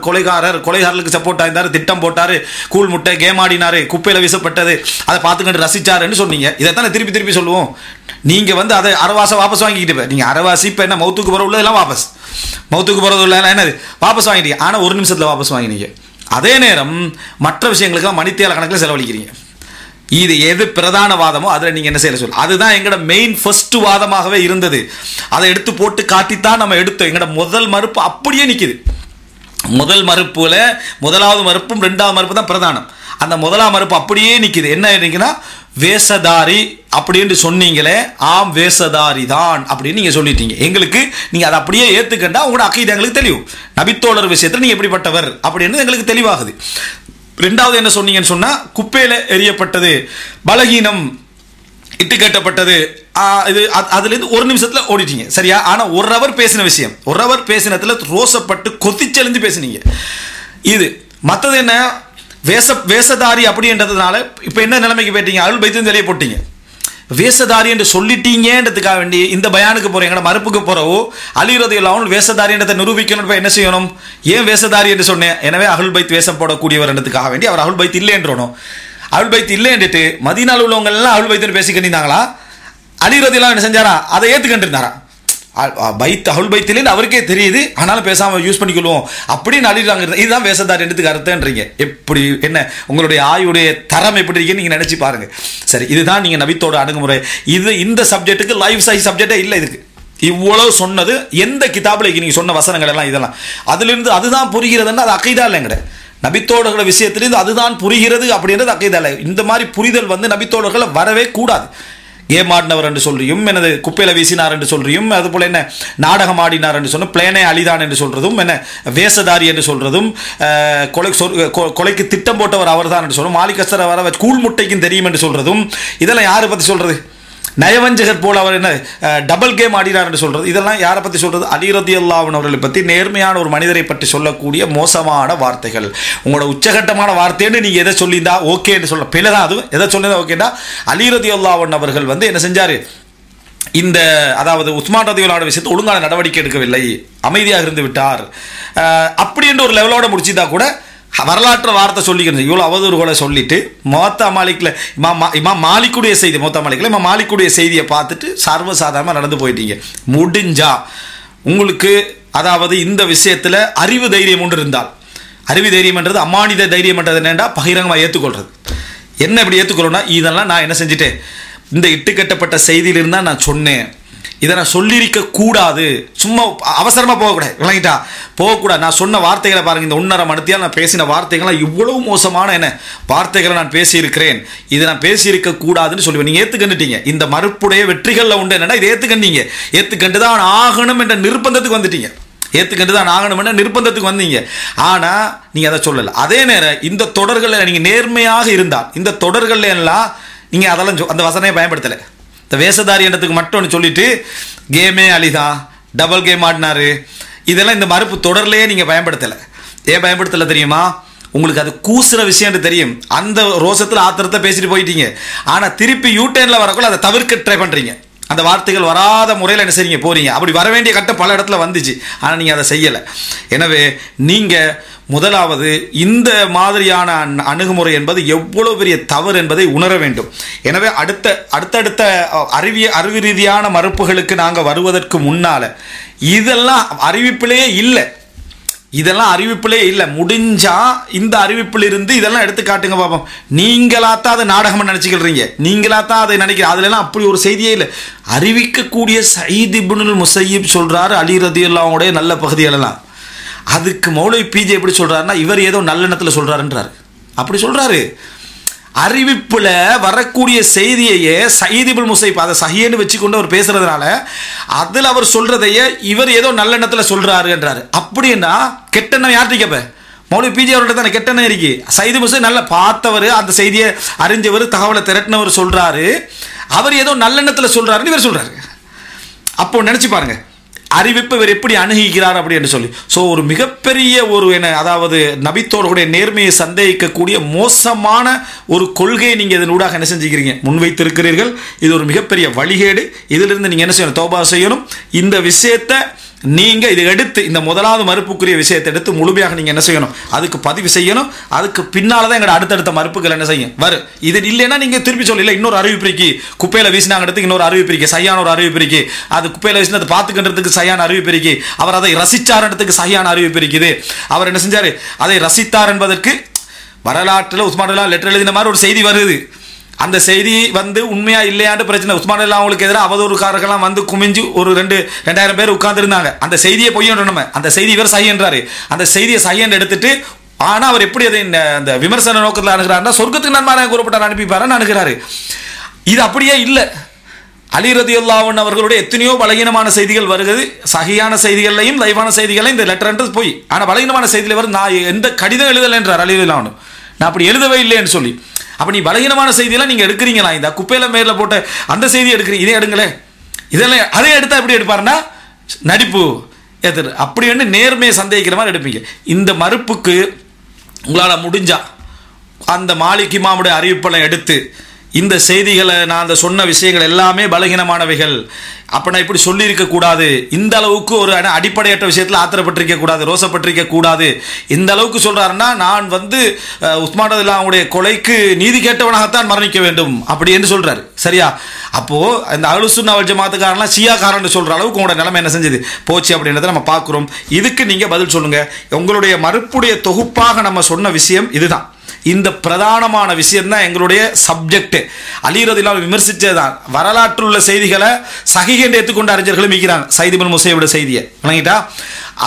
கொலைகாரர்களுக்கு சப்போர்ட் ஆயிருந்தாரு, திட்டம் போட்டாரு, கூழ் முட்டை கேம் ஆடினாரு, குப்பையில வீசப்பட்டது, அதை பார்த்துக்கிட்டு ரசிச்சாருன்னு சொன்னீங்க. இதைத்தானே திருப்பி சொல்லுவோம். நீங்க அதை அரைவாசை வாபஸ் வாங்கிக்கிட்டு நீங்க அரைவாசி இப்ப என்ன மௌத்துக்கு போற உள்ளதெல்லாம் வாபஸ், மௌத்துக்கு போறது உள்ள என்னது வாபஸ் வாங்கிட்டீங்க. ஆனா ஒரு நிமிஷத்துல வாபஸ் வாங்கினீங்க. அதே நேரம் மற்ற விஷயங்களுக்கெல்லாம் மணித்தியால கணக்கில் செலவழிக்கிறீங்க. இது எது பிரதான வாதமோ அதில் நீங்கள் என்ன செய்யல சொல்ல, அதுதான் எங்களோட மெயின் ஃபர்ஸ்ட் வாதமாகவே இருந்தது. அதை எடுத்து போட்டு காட்டித்தான் நம்ம எடுத்தோம். எங்களோட முதல் மறுப்பு அப்படியே நிற்கிது. முதல் மறுப்புல முதலாவது மறுப்பும் ரெண்டாவது மறுப்பு தான் பிரதானம். அந்த முதலாம் மறுப்பு அப்படியே நிற்கிது. என்ன இருக்குன்னா, வேஷதாரி அப்படின்னு சொன்னீங்களே, ஆம் வேஷதாரி தான் அப்படின்னு நீங்கள் சொல்லிட்டீங்க. எங்களுக்கு நீங்கள் அதை அப்படியே ஏற்றுக்கண்டா உங்களோட அக்கீதா எங்களுக்கு தெளிவு. நபித்தோழர் விஷயத்தில் நீங்கள் எப்படிப்பட்டவர் அப்படின்னு எங்களுக்கு தெளிவாகுது. ரெண்டாவது என்ன சொன்னீங்கன்னு சொன்னால், குப்பையில் எரியப்பட்டது பலகீனம், இட்டு கட்டப்பட்டது, இது அதுலேருந்து ஒரு நிமிஷத்தில் ஓடிட்டீங்க சரியா. ஆனால் ஒரு ஹவர் பேசின விஷயம், ஒரு ஹவர் பேசினத்தில் ரோசப்பட்டு கொதிச்செழுந்து பேசினீங்க. இது மற்றது என்ன, வேஷதாரி அப்படின்றதுனால இப்போ என்ன நிலைமைக்கு போயிட்டீங்க, அருள் பைத்து வெளியே போட்டீங்க. வேஷதாரி என்று சொல்லிட்டீங்கன்றதுக்காக வேண்டி இந்த பயானுக்கு போகிறோம், எங்களோட மறுப்புக்கு போகிறவோ அலி ரலியல்லாஹு அன்ஹு வேஷதாரின்றதை நிரூபிக்கணும். என்ன செய்யணும், ஏன் வேஷதாரி என்று சொன்னேன், எனவே அஹ்லுல் பைத் வேஷம் போடக்கூடியவர்ன்றதுக்காக வேண்டி அவர் அஹ்லுல் பைத் இல்லை என்றணும். அஹ்லுல் பைத் இல்லைன்ட்டு மதீனாவில் உள்ளவங்க எல்லாம் அஹ்லுல் பைத்னு பேசிக்கிட்டாங்களா, அலி ரலியல்லாஹு என்ன செஞ்சாரா, அதை ஏற்றுக்கிட்டு இருந்தாரா. பைத் அஹ்லுல் பைத் இல்லைன்னு அவருக்கே தெரியுது, ஆனாலும் பேசாமல் யூஸ் பண்ணிக்கொள்வோம் அப்படின்னு அழிறாங்க. இதுதான் வேஷதாரி என்றதுக்கு அர்த்தம்ன்றீங்க. எப்படி என்ன உங்களுடைய ஆயுடைய தரம் எப்படி இருக்குன்னு நீங்கள் நினச்சி பாருங்க. சரி, இதுதான் நீங்கள் நபித்தோட அணுகுமுறை. இது இந்த சப்ஜெக்ட்டுக்கு லைஃப் சைஸ் சப்ஜெக்டே இல்லை. இதுக்கு இவ்வளவு சொன்னது எந்த கிதாபில் நீங்கள் சொன்ன வசனங்கள் எல்லாம் இதெல்லாம் அதிலிருந்து அதுதான் புரிகிறதுன்னா அது அக்கீதா இல்லைங்கிற. நபித்தோழர்கள விஷயத்திலிருந்து அதுதான் புரிகிறது அப்படின்றது அக்கீதா இல்லை. இந்த மாதிரி புரிதல் நபித்தோழர்களை வரவே கூடாது. கேம் ஆடினவர் என்று சொல்றியும், எனது குப்பையில் வீசினார் என்று சொல்றியும், அதுபோல் என்ன நாடகம் ஆடினார் என்று சொன்ன பிளேனே அழிதான் என்று சொல்றதும், என்ன வேஷதாரி என்று சொல்றதும், கொலைக்கு திட்டம் போட்டவர் அவர் தான் என்று சொல்றோம், மாலிகஸ்தர வர கூழ் முட்டைக்கும் தெரியும் என்று சொல்றதும், இதெல்லாம் யாரை பற்றி சொல்றது, நயவஞ்சகர் போல் அவர் என்ன டபுள் கேம் ஆடினார் என்று சொல்றது, இதெல்லாம் யாரை பற்றி சொல்றது, அலி ரலியல்லாஹு அன்ஹு அவர்களை பற்றி நேர்மையான ஒரு மனிதரை பற்றி சொல்லக்கூடிய மோசமான வார்த்தைகள். உங்களோட உச்சகட்டமான வார்த்தைன்னு நீங்க எதை சொல்லியிருந்தா ஓகே என்று சொல்ல பிள்ளைதான், அதுவும் எதை சொல்லியிருந்தா ஓகேண்டா, அலி ரலியல்லாஹு அன்ஹு அவர்கள் என்ன செஞ்சாரு, இந்த அதாவது உஸ்மான் ரலியல்லாஹு அன்ஹு விஷயத்தை ஒழுங்கான நடவடிக்கை எடுக்கவில்லை, அமைதியாக இருந்து விட்டார் அப்படி என்ற ஒரு லெவலோட முடிச்சுட்டா கூட வரலாற்று வார்த்தை சொல்லிக்கிறது. இவ்வளோ அவதூறுகளை சொல்லிட்டு மொத்தா மாலிக்கில் இமாம் மாலிக்குடைய செய்தி, மொத்தா மாலிக்கில் இமாம் மாலிக்குடைய செய்தியை பார்த்துட்டு சர்வசாதாரணமாக நடந்து போயிட்டீங்க. முடிஞ்சா உங்களுக்கு அதாவது இந்த விஷயத்தில் அறிவு தைரியம் ஒன்று இருந்தால், அறிவு தைரியம்ன்றது அம்மானித தைரியம்ன்றது என்னென்னா பகிரங்கமாக ஏற்றுக்கொள்றது. என்ன இப்படி ஏற்றுக்கொள்ளணும்னா, இதெல்லாம் நான் என்ன செஞ்சுட்டேன், இந்த இட்டுக்கட்டப்பட்ட செய்தியிலிருந்தால் நான் சொன்னேன், இதை நான் சொல்லியிருக்க கூடாது, சும்மா அவசரமாக போகக்கூடாது, விளங்கிட்டா போகக்கூடாது. நான் சொன்ன வார்த்தைகளை பாருங்கள், இந்த 1.5 மணித்தியால் நான் பேசின வார்த்தைகள்லாம் இவ்வளவு மோசமான என்ன வார்த்தைகளை நான் பேசியிருக்கிறேன், இதை நான் பேசியிருக்க கூடாதுன்னு சொல்லுவேன். நீங்கள் ஏற்றுக்கண்டுட்டீங்க. இந்த மறுப்புடைய வெற்றிகளில் உண்டு என்னென்னா, இதை ஏற்றுக்கண்டீங்க, ஏற்றுக்கண்டு தான் ஆகணும் என்ற நிர்பந்தத்துக்கு வந்துட்டீங்க, ஏற்றுக்கண்டு தான் ஆகணும் என்ற நிர்பந்தத்துக்கு வந்தீங்க. ஆனால் நீங்கள் அதை சொல்லலை. அதே நேரம் இந்த தொடர்களில் நீங்கள் நேர்மையாக இருந்தால், இந்த தொடர்கள் எல்லாம் நீங்கள் அதெல்லாம் அந்த வசனையை பயன்படுத்தலை. இந்த வேஷதாரி என்றதுக்கு மட்டும் சொல்லிட்டு கேமே அழிதான், டபுள் கேம் ஆடினாரு, இதெல்லாம் இந்த மறுப்பு தொடர்லையே நீங்கள் பயன்படுத்தலை. ஏன் பயன்படுத்தலை தெரியுமா, உங்களுக்கு அது கூசுற விஷயம் தெரியும். அந்த ரோசத்தில் ஆத்திரத்தை பேசிட்டு போயிட்டீங்க. ஆனால் திருப்பி யூடர்னில் வரக்குள்ள அதை தவிர்க்க ட்ரை பண்ணுறீங்க. அந்த வார்த்தைகள் வராத முறையில் என்ன செய்றீங்க, போறீங்க. அப்படி வர வேண்டிய கட்டம் பல இடத்துல வந்துச்சு, ஆனால் நீங்கள் அதை செய்யலை. எனவே நீங்கள் முதலாவது இந்த மாதிரியான அணுகுமுறை என்பது எவ்வளவு பெரிய தவறு என்பதை உணர வேண்டும். எனவே அடுத்தடுத்த அறிவு ரீதியான மறுப்புகளுக்கு நாங்கள் வருவதற்கு முன்னால இதெல்லாம் அறிவிப்பிலேயே இல்லை, இதெல்லாம் அறிவிப்பிலே இல்லை. முடிஞ்சா இந்த அறிவிப்பிலிருந்து இதெல்லாம் எடுத்து காட்டுங்க பாப்போம். நீங்களாத்தான் அதை நாடகமாக நினச்சிக்கிறீங்க, நீங்களாத்தான் அதை நினைக்கிறீங்க. அதுலலாம் அப்படி ஒரு செய்தியே இல்லை. அறிவிக்கக்கூடிய சயீத் இப்னுல் முஸையிப் சொல்றாரு அலி ரலியல்லாஹு அன்ஹுடைய நல்ல பகுதிகளெல்லாம். அதுக்கு மௌலவி பிஜே எப்படி சொல்றாருன்னா, இவர் ஏதோ நல்லெண்ணத்தில் சொல்றாருன்றாரு. அப்படி சொல்றாரு. அறிவிப்புல வரக்கூடிய செய்தியையே சயீத் இப்னுல் முஸையிப் அதை சஹீஹ்னு வச்சுக்கொண்டு அவர் பேசுறதுனால அதில் அவர் சொல்றதையே இவர் ஏதோ நல்லெண்ணத்தில் சொல்றாரு என்றாரு. அப்படின்னா கெட்டெண்ணம் யார்கிட்ட கேட்ப, மௌலவி பிஜே அவர்கிட்ட தானே கெட்டெண்ணம் இருக்கு. சயீத் முஸையிப் நல்லா பார்த்தவர், அந்த செய்தியை அறிஞ்சவர், தகவலை திரட்டினவர் சொல்றாரு, அவர் ஏதோ நல்லெண்ணத்தில் சொல்றாருன்னு இவர் சொல்றாரு. அப்போ நினைச்சு பாருங்க அறிவிப்பு இவர் எப்படி அணுகிக்கிறார் அப்படி என்று சொல்லி. ஸோ ஒரு மிகப்பெரிய ஒரு அதாவது நபித்தோர்களுடைய நேர்மையை சந்தேகிக்கக்கூடிய மோசமான ஒரு கொள்கையை நீங்கள் இதனூடாக என்ன செஞ்சுக்கிறீங்க, முன்வைத்திருக்கிறீர்கள். இது ஒரு மிகப்பெரிய வழிகேடு. இதிலிருந்து நீங்கள் என்ன செய்யணும், தௌபா செய்யணும். இந்த விஷயத்தை நீங்கள் இதை எடுத்து, இந்த முதலாவது மறுப்புக்குரிய விஷயத்தை எடுத்து முழுமையாக நீங்கள் என்ன செய்யணும், அதுக்கு பதிவு செய்யணும். அதுக்கு பின்னால் தான் எங்களோட அடுத்தடுத்த மறுப்புகள் என்ன செய்யும் வரும். இது இல்லைன்னா நீங்கள் திருப்பி சொல்லல, இன்னொரு அறிவிப்பிரிக்கி குப்பையில் வீசினாங்கிறதுக்கு இன்னொரு அறிவிப்பிரிக்கி, சையான ஒரு அறிவிப்பிரிக்கி, அது குப்பையில் வீசினது பார்த்துக்கின்றதுக்கு சையான அறிவிப்பிரிக்கி, அவர் அதை ரசித்தார்ன்றதுக்கு சையான அறிவிப்பிரிக்குது. அவர் என்ன செஞ்சார், அதை ரசித்தார் என்பதற்கு வரலாற்றில் உஸ்மான் லெட்டர் எழுதின மாதிரி ஒரு செய்தி வருது. அந்த செய்தி வந்து உண்மையா இல்லையான்னு பிரச்சனை. உஸ்மான் எல்லாம் அவங்களுக்கு எதிராக அவதூறுக்காரர்கள்லாம் வந்து குமிஞ்சு ஒரு 2000 பேர் உட்கார்ந்துருந்தாங்க. அந்த செய்தியை பொய்யன்ற நம்ம அந்த செய்தி இவர் சஹி என்றாரு. அந்த செய்தியை சஹி என்று எடுத்துட்டு, ஆனா அவர் எப்படி அதை அந்த விமர்சன நோக்கத்தில் அணுகிறாருன்னா சொர்க்கத்துக்கு நன்மாராயம் கூறப்பட்டார் அனுப்பிப்பாருன்னு அணுகிறாரு. இது அப்படியே இல்லை. அலி ரலியல்லாஹு அன்ஹு அவர்களுடைய எத்தனையோ பலகீனமான செய்திகள் வருகிறது. சஹியான செய்திகளையும் லைவான செய்திகளையும் இந்த லெட்டர்ன்றது போய், ஆனால் பலகீனமான செய்தியில் வரும் நான் எந்த கடிதம் எழுதலை என்றார் அலி ரலியல்லாஹு அன்ஹு. நான் அப்படி எழுதவே இல்லைன்னு சொல்லி. அப்போ நீ பலகீனமான செய்தியெல்லாம் நீங்கள் எடுக்கிறீங்களா? இந்த குப்பையில மேல போட்ட அந்த செய்தியை எடுக்கிறீங்க, இதே எடுங்களேன். இதெல்லாம் அதை எடுத்தால் எப்படி எடுப்பாருன்னா நடிப்பு எதிர் அப்படின்னு நேர்மையை சந்தேகிக்கிற மாதிரி எடுப்பீங்க. இந்த மறுப்புக்கு உங்களால் முடிஞ்சா அந்த மாலிக் இமாமுடைய அறிவிப்பெல்லாம் எடுத்து இந்த செய்திகளை நான் அந்த சொன்ன விஷயங்கள் எல்லாமே பலகீனமானவைகள், அப்போ நான் இப்படி சொல்லியிருக்க கூடாது, இந்த அளவுக்கு ஒரு அடிப்படையற்ற விஷயத்தில் ஆத்திரப்பட்டிருக்க கூடாது, ரோசப்பட்டிருக்க கூடாது, இந்த அளவுக்கு சொல்றாருன்னா நான் வந்து உஸ்மான் ரலியல்லாஹுடைய கொலைக்கு நீதி கேட்டவனாகத்தான் மரணிக்க வேண்டும் அப்படி என்று சொல்றாரு. சரியா? அப்போ இந்த அஹ்லுஸ் சுன்னah வல் ஜமாஅத்துக்காரலாம் ஷியாக்காரன்னு சொல்ற அளவுக்கு உங்களோட நிலைமை என்ன செஞ்சது போச்சு அப்படின்றத நம்ம பார்க்குறோம். இதுக்கு நீங்க பதில் சொல்லுங்க. உங்களுடைய மறுப்புடைய தொகுப்பாக நம்ம சொன்ன விஷயம் இதுதான். இந்த பிரதானமான விஷயம் தான் எங்களுடைய சப்ஜெக்ட். அலி ரலியல்லாஹு விமர்சிச்சதுதான். வரலாற்றில் உள்ள செய்திகளை சஹீஹ் என்று ஏற்றுக்கொண்ட அறிஞர்களும் இருக்கிறாங்க. சயீத் இப்னு முஸையபோட செய்தியை விளங்கிட்டா,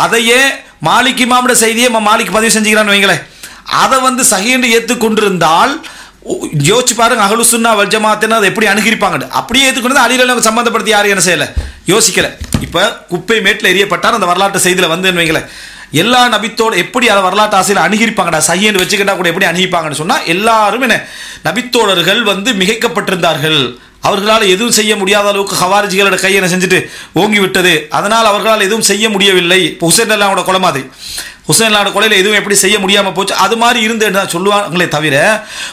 அதையே மாலிக் இமாமுடைய செய்தியை மாலிக் பதிவு செஞ்சுக்கிறான்னு வைங்களேன், அதை வந்து சஹீஹ் என்று ஏற்றுக்கொண்டிருந்தால் யோசிச்சு பாருங்க அஹ்லுஸ் சுன்னah வல் ஜமாஅத்தினர் அதை எப்படி அணுகிருப்பாங்க. அப்படியே ஏற்றுக்கொண்டு அலி ரலியல்லாஹு சம்பந்தப்படுத்தி யாரும் என்ன செய்யல, யோசிக்கல. இப்ப குப்பை மேட்டில் எரியப்பட்டார் அந்த வரலாற்று செய்தியில வந்து வைங்களேன், எல்லா நபித்தோடு எப்படி அதை வரலாற்று ஆசையில் அணுகிருப்பாங்கடா, சஹீஹ்னு வச்சுக்கிட்டா கூட எப்படி அணுகிப்பாங்கன்னு சொன்னா எல்லாரும் என்ன நபித்தோழர்கள் வந்து மிகைக்கப்பட்டிருந்தார்கள். அவர்களால் எதுவும் செய்ய முடியாத அளவுக்கு ஹவாரிஜிகளோட கையை என்ன செஞ்சுட்டு ஓங்கி விட்டது. அதனால் அவர்களால் எதுவும் செய்ய முடியவில்லை. இப்போ ஹுசைன் அல்லாவோட கொலை மாதிரி, ஹுசைன் அல்லாவோட கொலையில் எதுவும் எப்படி செய்ய முடியாமல் போச்சு, அது மாதிரி இருந்து சொல்லுவாங்களே தவிர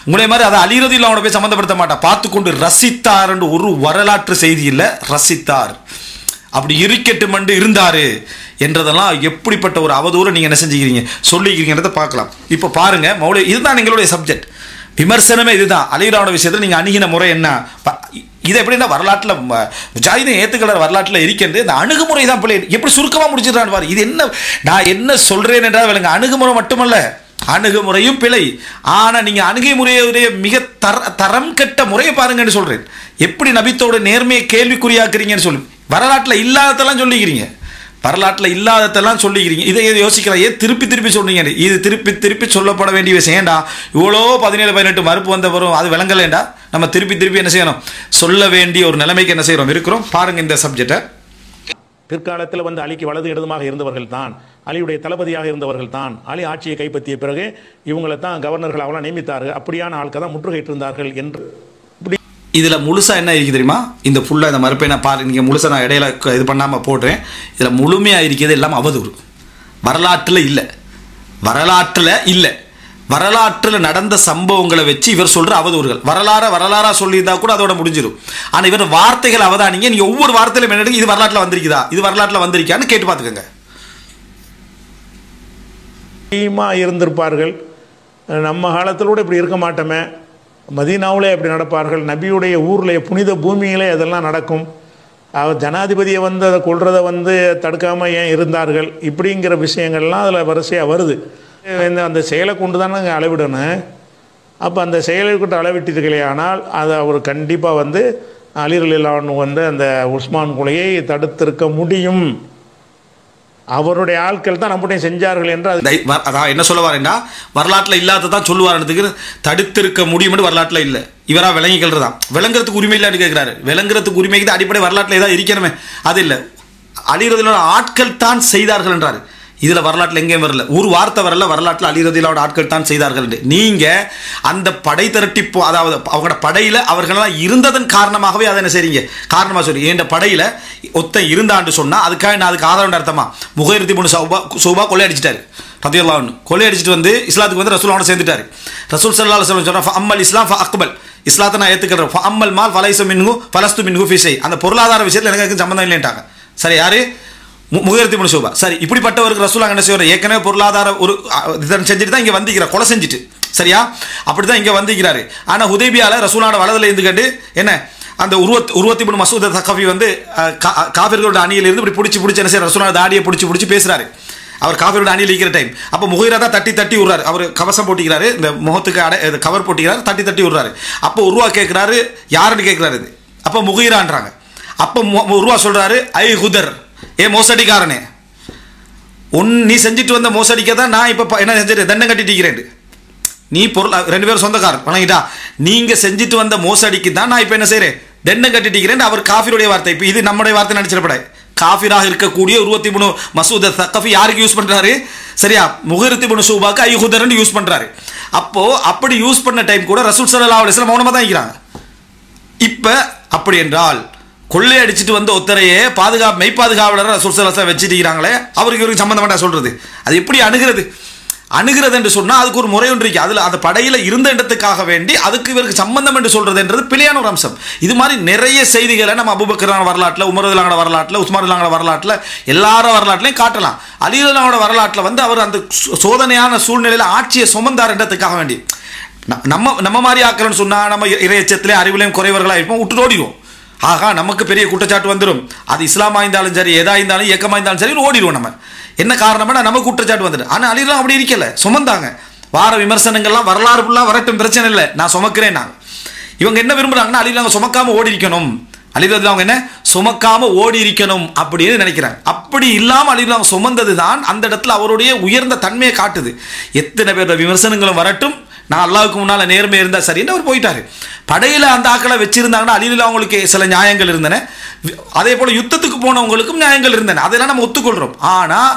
உங்களே மாதிரி அதை அலி ரலியல்லாஹு போய் சம்மந்தப்படுத்த மாட்டா. பார்த்து கொண்டு ரசித்தார் என்று ஒரு வரலாற்று செய்தி இல்லை, ரசித்தார் அப்படி இருக்கட்டும் என்று இருந்தாரு என்றதெல்லாம் எப்படிப்பட்ட ஒரு அவதூறு நீங்க என்ன செஞ்சுக்கிறீங்க சொல்லிக்கிறீங்கன்றதை பார்க்கலாம். இப்போ பாருங்க மௌலவி, இதுதான் எங்களுடைய சப்ஜெக்ட், விமர்சனமே இதுதான். அலிராவோட விஷயத்தில் நீங்க அணுகின முறை என்ன, இது எப்படின்னா வரலாற்றில் முஜாஹிதீன் ஏத்துக்கிறார் வரலாற்றில் இருக்கின்றது இந்த அணுகுமுறை தான் பிள்ளை. எப்படி சுருக்கமா முடிச்சிடறான்னு பாரு. இது என்ன நான் என்ன சொல்றேன் என்றால் விளங்க, அணுகுமுறை மட்டுமல்ல, அணுகுமுறையும் பிழை. ஆனா நீங்க அணுகுமுறையுடைய மிக தரம் கெட்ட முறையை பாருங்கன்னு சொல்றேன். எப்படி நபித்தோட நேர்மையை கேள்விக்குறியாக்குறீங்கன்னு சொல்லி வரலாற்றில் இல்லாததெல்லாம் சொல்லிக்கிறீங்க, வரலாற்றில் இல்லாததெல்லாம் சொல்லிக்கிறீங்க. இதை யோசிக்கலாம், ஏன் திருப்பி திருப்பி சொல்றீங்க? இது திருப்பி திருப்பி சொல்லப்பட வேண்டிய விஷயம்டா. இவ்வளோ 17-18 மறுப்பு வந்த வரும், அது விளங்கலேண்டா. நம்ம திருப்பி திருப்பி என்ன செய்யணும், சொல்ல வேண்டிய ஒரு நிலைமைக்கு என்ன செய்யறோம் இருக்கிறோம். பாருங்க இந்த சப்ஜெக்டை. பிற்காலத்தில் வந்து அலிக்கு வலது இடதுமாக இருந்தவர்கள் தான், அலியுடைய தளபதியாக இருந்தவர்கள் தான், அலி ஆட்சியை கைப்பற்றிய பிறகு இவங்களை தான் கவர்னர்கள் அவெல்லாம் நியமித்தார்கள், அப்படியான ஆட்கள் தான் முற்றுகையிட்டு இருந்தார்கள் என்று. இதுல முழுசா என்ன இருக்கு தெரியுமா? இந்த ஃபுல்லா இந்த மறுப்பை நான் பாரு, நீங்க முழுசா நான் இடையில இது பண்ணாம போடுறேன். இதுல முழுமையா இருக்கிறது எல்லாம் அவதூறு. வரலாற்றுல இல்லை, வரலாற்றுல இல்லை, வரலாற்றில் நடந்த சம்பவங்களை வச்சு இவர் சொல்ற அவதூறுகள். வரலாறா சொல்லியிருந்தா கூட அதோட முடிஞ்சிடும். ஆனா இவர் வார்த்தைகள் அவதானிங்க, நீங்க ஒவ்வொரு வார்த்தையிலும் என்ன இது வரலாற்றுல வந்திருக்குதா, இது வரலாற்றுல வந்திருக்கான்னு கேட்டு பார்த்துக்கோங்க. இருந்திருப்பார்கள். நம்ம காலத்தில் கூட இப்படி இருக்க மாட்டோமே, மதீனாவிலே அப்படி நடப்பார்கள், நபியுடைய ஊரில் புனித பூமியிலே அதெல்லாம் நடக்கும். அவர் ஜனாதிபதியை வந்து அதை கொள்றதை வந்து தடுக்காமல் ஏன் இருந்தார்கள், இப்படிங்கிற விஷயங்கள்லாம் அதில் வரிசையாக வருது. அந்த செயலை கொண்டு தான் நாங்கள் அளவிடணும். அப்போ அந்த செயலை கொண்டு அளவிட்டீர்களே, ஆனால் அதை அவர் கண்டிப்பாக வந்து அலி ரலியல்லாஹு அன்ஹு வந்து அந்த உஸ்மான் கொலையை தடுத்திருக்க முடியும். அவருடைய ஆட்கள் தான் நம்முடைய செஞ்சார்கள் என்று அதான் என்ன சொல்ல வரேன்னா, வரலாற்றில் இல்லாததான் சொல்லுவார்ன்றதுக்கு தடுத்திருக்க முடியும் என்று வரலாற்றில் இல்லை. இவரா விளங்கிக்கிறதான், விளங்குறதுக்கு உரிமை இல்லைன்னு கேட்கிறாரு. விளங்குறதுக்கு உரிமைக்கு அடிப்படை வரலாற்றில் ஏதாவது இருக்கணுமே, அது இல்லை. அலி ரலியல்லாஹு ஆட்கள் தான் செய்தார்கள் என்றாரு. இதுல வரலாற்றில் எங்கேயும் வரல, ஒரு வார்த்தை வரல வரலாற்றில் அலி ரலியல்லாஹு ஆட்கள் தான் செய்தார்கள். நீங்க அந்த படை திரட்டி அதாவது அவங்களோட படையில அவர்களெல்லாம் இருந்ததன் காரணமாகவே அதை என்ன செய்றீங்க, காரணமா சொல்லி என் படையில ஒத்த இருந்தான்னு சொன்னா அதுக்காக நான் அதுக்கு ஆதரவு அர்த்தமா? முகைரித் இப்னு ஷுபா கொள்ளையடிச்சிட்டாரு ரலியல்லாஹு அன்ஹு. கொள்ளையடிச்சிட்டு வந்து இஸ்லாத்துக்கு வந்து ரசூலோட சேர்ந்துட்டாரு. ரசூல் ஸல்லல்லாஹு அலைஹி வஸல்லம் சொல்றாங்க, அம்மல் இஸ்லாம் ஃபஅக்பல், இஸ்லாத்தை நான் ஏத்துக்கிறேன். அம்மல் மால் ஃபலைஸ மின்ஹு ஃபலஸ்து மின்ஹு ஃபீ ஷை, அந்த பொருளாதார விஷயத்தில் எனக்கு சம்பந்தம் இல்லைன்ட்டாங்க. சரி, யாரு? முகைரித் இப்னு ஷுபா. சரி, இப்படிப்பட்டவருக்கு ரசூலுல்லாஹ் என்ன செய்வார், ஏற்கனவே பொருளாதார ஒரு இதன் செஞ்சுட்டு தான் இங்க வந்திக்கிறார், கொலை செஞ்சுட்டு. சரியா? அப்படிதான் இங்க வந்திக்கிறாரு. ஆனா ஹுதைபியால ரசூலோட வலதுல இருந்து கண்டு என்ன அந்த உருவத் இப்னு மஸ்ஊத் தகஃபி வந்து காஃபிர்களோட அணியில இருந்து இப்படி பிடிச்சி என்ன செய்யறாரு, ரசூலோட தாடியை பிடிச்சி பேசுறாரு. அவர் காஃபிரோட அணியில் இருக்கிற டைம். அப்போ முகீரா தான் தட்டி தட்டி விடுறாரு. அவர் கவசம் போட்டிக்கிறாரு, இந்த முகத்துக்கு கவர் போட்டிக்கிறாரு, தட்டி தட்டி விடுறாரு. அப்போ உருவா கேட்குறாரு, யாருன்னு கேட்குறாரு இது. அப்போ முகீரான்றாங்க. அப்போ உருவா சொல்கிறாரு, ஐ ஹுதர், ஏ மோசடிக்காரனே, நீ செஞ்சுட்டு வந்த மோசடிக்க தான் நான் இப்போ என்ன செஞ்சுட்டு தண்டம் கட்டிட்டு நீ பொருள் 2 பேரும் சொந்தக்காரர் வணங்கிட்டா, நீங்கள் செஞ்சுட்டு வந்த மோசடிக்கு தான் நான் இப்போ என்ன செய்கிறேன், தண்டம் கட்டிட்டு அவர் காஃபிருடைய வார்த்தை. இப்போ இது நம்முடைய வார்த்தை நினச்சிடப்பட. காஃபிராக இருக்கக்கூடிய உருவத்தி புனு மசூத் தக்கஃபி யாருக்கு யூஸ் பண்ணுறாரு, சரியா, முகீரத் இப்னு ஷுபாக்கு ஐ ஹுதர்னு யூஸ் பண்ணுறாரு. அப்போது அப்படி யூஸ் பண்ண டைம் கூட ரசூல் ஸல்லல்லாஹு அலைஹி வஸல்லம் மௌனமாக தான் இருக்கிறாங்க. இப்போ அப்படி என்றால் கொள்ளை அடிச்சுட்டு வந்த ஒத்தரையே மெய் பாதுகாவலர் ரசூல் ஸல்லல்லாஹு அலைஹி வஸல்லம் வச்சுருக்கிறாங்களே, அவருக்கு இவருக்கு சம்மந்தமாட்டா சொல்கிறது. அது எப்படி அணுகிறது என்று சொன்னால் அதுக்கு ஒரு முறை ஒன்று இருக்குது. அதில் அந்த படையில் இருந்த இடத்துக்காக வேண்டி அதுக்கு இவருக்கு சம்பந்தம் என்று சொல்கிறதுன்றது பிழையான ஒரு அம்சம். இது மாதிரி நிறைய செய்திகளை நம்ம அபூபக்கரான வரலாற்றில், உமர் ரலியல்லாஹு அன்ஹு வரலாற்றில், உஸ்மான் ரலியல்லாஹு அன்ஹு வரலாற்றில், எல்லார வரலாற்றிலையும் காட்டலாம். அலி ரலியல்லாஹு அன்ஹு வரலாற்றில் அவர் அந்த சோதனையான சூழ்நிலையில் ஆட்சியை சுமந்தார் என்றதுக்காக வேண்டி. நம்ம மாதிரி ஆக்கலன்னு சொன்னால் நம்ம இறையச்சத்திலே அறிவிலையும் குறைவர்களாக இருப்போம், விட்டு ஓடிடுவோம். ஆகா நமக்கு பெரிய குற்றச்சாட்டு வந்துடும், அது இஸ்லாமாக இருந்தாலும் சரி, எதா இருந்தாலும் இயக்கமாக இருந்தாலும் சரி ஓடிடுவோம். நம்ம என்ன காரணம்னா நமக்கு குற்றச்சாட்டு வந்துடும். ஆனால் அலிலாம் அப்படி இருக்கல, சுமந்தாங்க. வார விமர்சனங்கள்லாம் வரலாறு ஃபுல்லாக வரட்டும், பிரச்சனை இல்லை, நான் சுமக்கிறேன். நான் இவங்க என்ன விரும்புகிறாங்கன்னா அலிலாம் சுமக்காமல் ஓடி இருக்கணும், அலிரதில் அவங்க என்ன சுமக்காமல் ஓடி இருக்கணும் அப்படின்னு நினைக்கிறாங்க. அப்படி இல்லாமல் அலிலாம் சுமந்தது தான் அந்த இடத்துல அவருடைய உயர்ந்த தன்மையை காட்டுது. எத்தனை பேர் விமர்சனங்களும் வரட்டும், நான் அல்லாவுக்கு முன்னால் நேர்மை இருந்தால் சரின்னு அவர் போயிட்டார். படையில் அந்த ஆக்களை வச்சிருந்தாங்கன்னா அலிலில் அவங்களுக்கு சில நியாயங்கள் இருந்தன, அதே போல் யுத்தத்துக்கு போனவங்களுக்கும் நியாயங்கள் இருந்தன, அதெல்லாம் நம்ம ஒத்துக்கொள்கிறோம். ஆனால்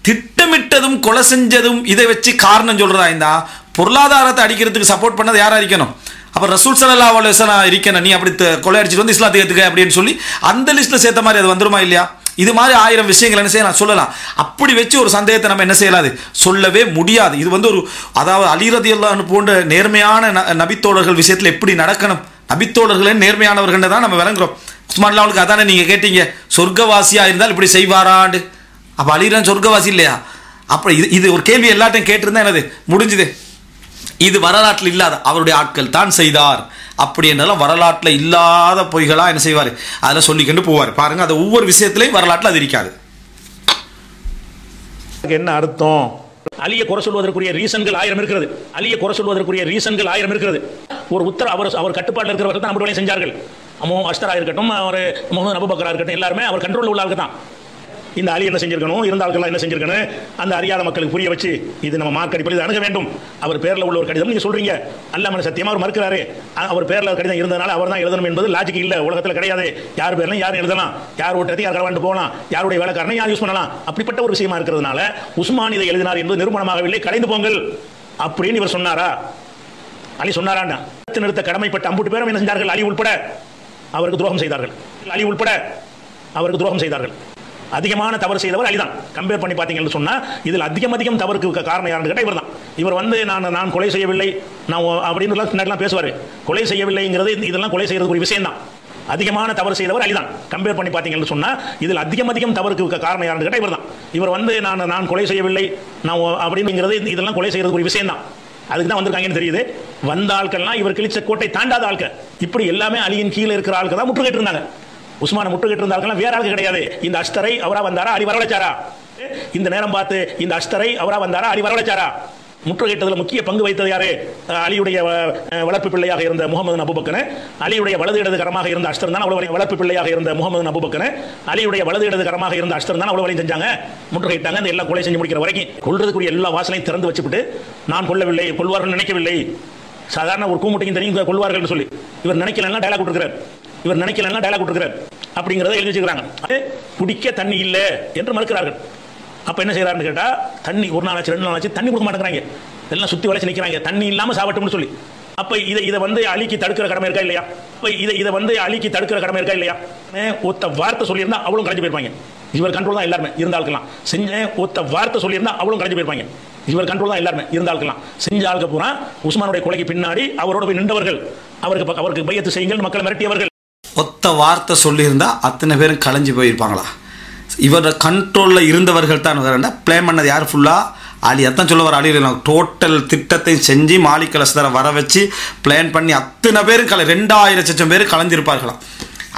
திட்டமிட்டதும் கொலை செஞ்சதும் இதை வச்சு காரணம் சொல்கிறதா இருந்தால் பொருளாதாரத்தை அடிக்கிறதுக்கு சப்போர்ட் பண்ணது யாராக இருக்கணும்? அப்போ ரசூல் ஸல்லல்லாஹு அலைஹி வஸல்லம் இருக்கணும், நீ அப்படி கொலை அடிச்சுட்டு வந்து இஸ்லாத்தை ஏற்றுக்க அப்படின்னு சொல்லி அந்த லிஸ்ட்டில் சேர்த்த மாதிரி அது வந்துருமா இல்லையா? இது மாதிரி 1000 விஷயங்கள் என்ன செய்யலாம் சொல்லலாம். அப்படி வச்சு ஒரு சந்தேகத்தை நம்ம என்ன செய்யலாது, சொல்லவே முடியாது. இது ஒரு அதாவது அலி ரலியல்லாஹு அன்ஹு போன்ற நேர்மையான நபித்தோழர்கள் விஷயத்தில் எப்படி நடக்கணும், நபித்தோழர்களே நேர்மையானவர்கள் தான் நம்ம விளங்குறோம். உஸ்மான் அவனுக்கு அதானே நீங்கள் கேட்டீங்க, சொர்க்கவாசியாக இருந்தால் இப்படி செய்வாராண்டு. அப்போ அலிரான் சொர்க்கவாசி இல்லையா? அப்போ இது ஒரு கேள்வி எல்லாத்தையும் கேட்டிருந்தா என்னது முடிஞ்சுது. இது வரலாற்றில் இல்லாத அவருடைய ஆட்கள் தான் செய்தார் அப்படி என்றாலும் வரலாற்றில் இல்லாத பொய்களாக என்ன செய்வார், அதில் சொல்லிக்கொண்டு போவார். பாருங்க, அது ஒவ்வொரு விஷயத்திலையும் வரலாற்றில் அது இருக்காது. என்ன அர்த்தம்? அலியை குறை சொல்வதற்குரிய ரீசன்கள் 1000 இருக்கிறது. அலியை குறை சொல்வதற்குரிய ரீசன்கள் 1000 இருக்கிறது. ஒரு அவர் கட்டுப்பாட்டில் இருக்கிறவர்கள் தான் நம்மளுடைய செஞ்சார்கள். அஸ்தரா இருக்கட்டும், அவர் முகமது அபூபக்கரா இருக்கட்டும், எல்லாருமே அவர் கண்ட்ரோலில் உள்ள ஆளுக்கு தான். இந்த அலி என்ன செஞ்சிருக்கணும், இருந்தால்கள் என்ன செஞ்சிருக்கணும், அந்த அறியாத மக்களுக்கு புரிய வச்சு இது நம்ம மார்க் அடிப்படையில் அணுக வேண்டும். அவர் பேரில் உள்ள ஒரு கடிதம் நீங்கள் சொல்றீங்க, அல்லாஹ் சத்தியமாக அவர் மறுக்கிறாரு. அவர் பேரில் கடிதம் இருந்ததுனால அவர் தான் எழுதணும் என்பது லாஜிக் இல்லை, உலகத்தில் கிடையாது. யார் பேர்லையும் யாரும் எழுதலாம், யார் ஓட்டத்தை யார் கலவாண்டு போகலாம், யாருடைய வேலைக்காரனை யார் யூஸ் பண்ணலாம். அப்படிப்பட்ட ஒரு விஷயமா இருக்கிறதுனால உஸ்மான் இதை எழுதினார் என்பது நிரூபணமாகவில்லை, கலைந்து போங்கள் அப்படின்னு இவர் சொன்னாரா? அலி சொன்னாராண்டா? நிறுத்த கடமைப்பட்ட 50 பேரும் என்ன செஞ்சார்கள்? அலி உள்பட அவருக்கு துரோகம் செய்தார்கள். அலி உள்பட அவருக்கு துரோகம் செய்தார்கள். அதிகமான தவறு செய்தவர் அலிதான். கம்பேர் பண்ணி பார்த்தீங்கன்னு சொன்னால் இதில் அதிகம் தவறுக்கு காரணம் யாருன்னு கேட்டால் இவர் தான். இவர் நான் கொலை செய்யவில்லை நான் அப்படின்னு பின்னாடிலாம் பேசுவார். கொலை செய்யவில்லைங்கிறது இதெல்லாம் கொலை செய்யறதுக்கு ஒரு விஷயம் தான். அதிகமான தவறு செய்தவர் அலிதான். கம்பேர் பண்ணி பார்த்தீங்கன்னு சொன்னால் இதில் அதிகம் தவறுக்கு காரணம் யாருன்னு கேட்டால் இவர் தான். இவர் நான் கொலை செய்யவில்லை நான் அப்படிங்கிறது இதெல்லாம் கொலை செய்யறதுக்கு ஒரு விஷயம் தான். அதுக்கு தான் வந்திருக்காங்கன்னு தெரியுது. வந்த ஆட்கள்லாம் இவர் கிழிச்ச கோட்டை தாண்டாத ஆட்கள். இப்படி எல்லாமே அலியின் கீழே இருக்கிற ஆட்கள் தான் முற்றுகையிட்டு இருந்தாங்க. உஸ்மான முற்றுகையிட்டு இருந்தார்கள், வேற ஆளுக்கு கிடையாது. இந்த அஸ்தரை அவரா வந்தாரா, அலி வரவழைச்சாரா? இந்த நேரம் பார்த்து இந்த அஸ்தரை அவரா வந்தாரா, அலி வரவழைச்சாரா? முற்றுகையிட்டதில் முக்கிய பங்கு வைத்தது யாரு? அலியுடைய வளர்ப்பு பிள்ளையாக இருந்த முகமது அபூபக்கர், அலியுடைய வலது இடது கரமாக இருந்த அஸ்தர் தான் அவ்வளவு வளர்ப்பு பிள்ளையாக இருந்த முகமது அபூபக்கர், அலியுடைய வலது இடது கரமாக இருந்த அஸ்தர் தான் அவ்வளவு செஞ்சாங்க, முற்றுகையிட்டாங்க. அந்த எல்லாம் கொலை செஞ்சு முடிக்கிற வரைக்கும் கொள்றதுக்குரிய எல்லா வாசலையும் திறந்து வச்சுவிட்டு நான் கொல்லவில்லை, கொள்வார்கள் நினைக்கவில்லை. சாதாரண ஒரு கூமுட்டையும் தெரியும் கொள்வார்கள் சொல்லி இவர் நினைக்கலாம் டயலாக் விட்டுருக்கிறார். அப்படிங்கிறத எழுதி வச்சுக்கிறாங்க. குடிக்க தண்ணி இல்லை என்று மறுக்கிறார்கள். அப்ப என்ன செய்யறாருன்னு கேட்டா, தண்ணி ஒரு நாளாச்சு 2 நாளாச்சு தண்ணி கொடுக்க மாட்டேங்கிறாங்க, எல்லாம் சுத்தி வளைச்சு நிற்கிறாங்க, தண்ணி இல்லாம சாவட்டும்னு சொல்லி. அப்ப இதை அலிக்கு தடுக்கிற கடமை இருக்கா இல்லையா? அலிக்கு தடுக்கிற கடமை இருக்கா இல்லையா? ஒத்த வார்த்தை சொல்லியிருந்தா அவளும் கலைஞ்சு போயிருப்பாங்க. இவர் கண்ட்ரோல் தான் எல்லாருமே இருந்தால்கலாம் ஒத்த வார்த்தை சொல்லியிருந்தா அவளும் கலைஞ்சு போயிருப்பாங்க. இவர் கண்ட்ரோல் தான் எல்லாருமே இருந்தால்கலாம் செஞ்ச ஆளுக்கு பூரா உஸ்மானுடைய கொலைக்கு பின்னாடி அவரோட போய் நின்றவர்கள், அவருக்கு பையத்து செய்யுங்கள் மக்களை மிரட்டியவர்கள். ஒத்த வார்த்தை சொல்லியிருந்தா அத்தனை பேரும் கலைஞ்சு போயிருப்பாங்களா? இவரோட கண்ட்ரோலில் இருந்தவர்கள் தான் பிளான் பண்ணது யார்? ஃபுல்லாக அலி. அதான் சொல்ல வர அலி டோட்டல் திட்டத்தை செஞ்சு மாலிக் அஸ்தரை வர வச்சு பிளான் பண்ணி அத்தனை பேரும் 2000 பேர் கலைஞ்சிருப்பார்களாம்.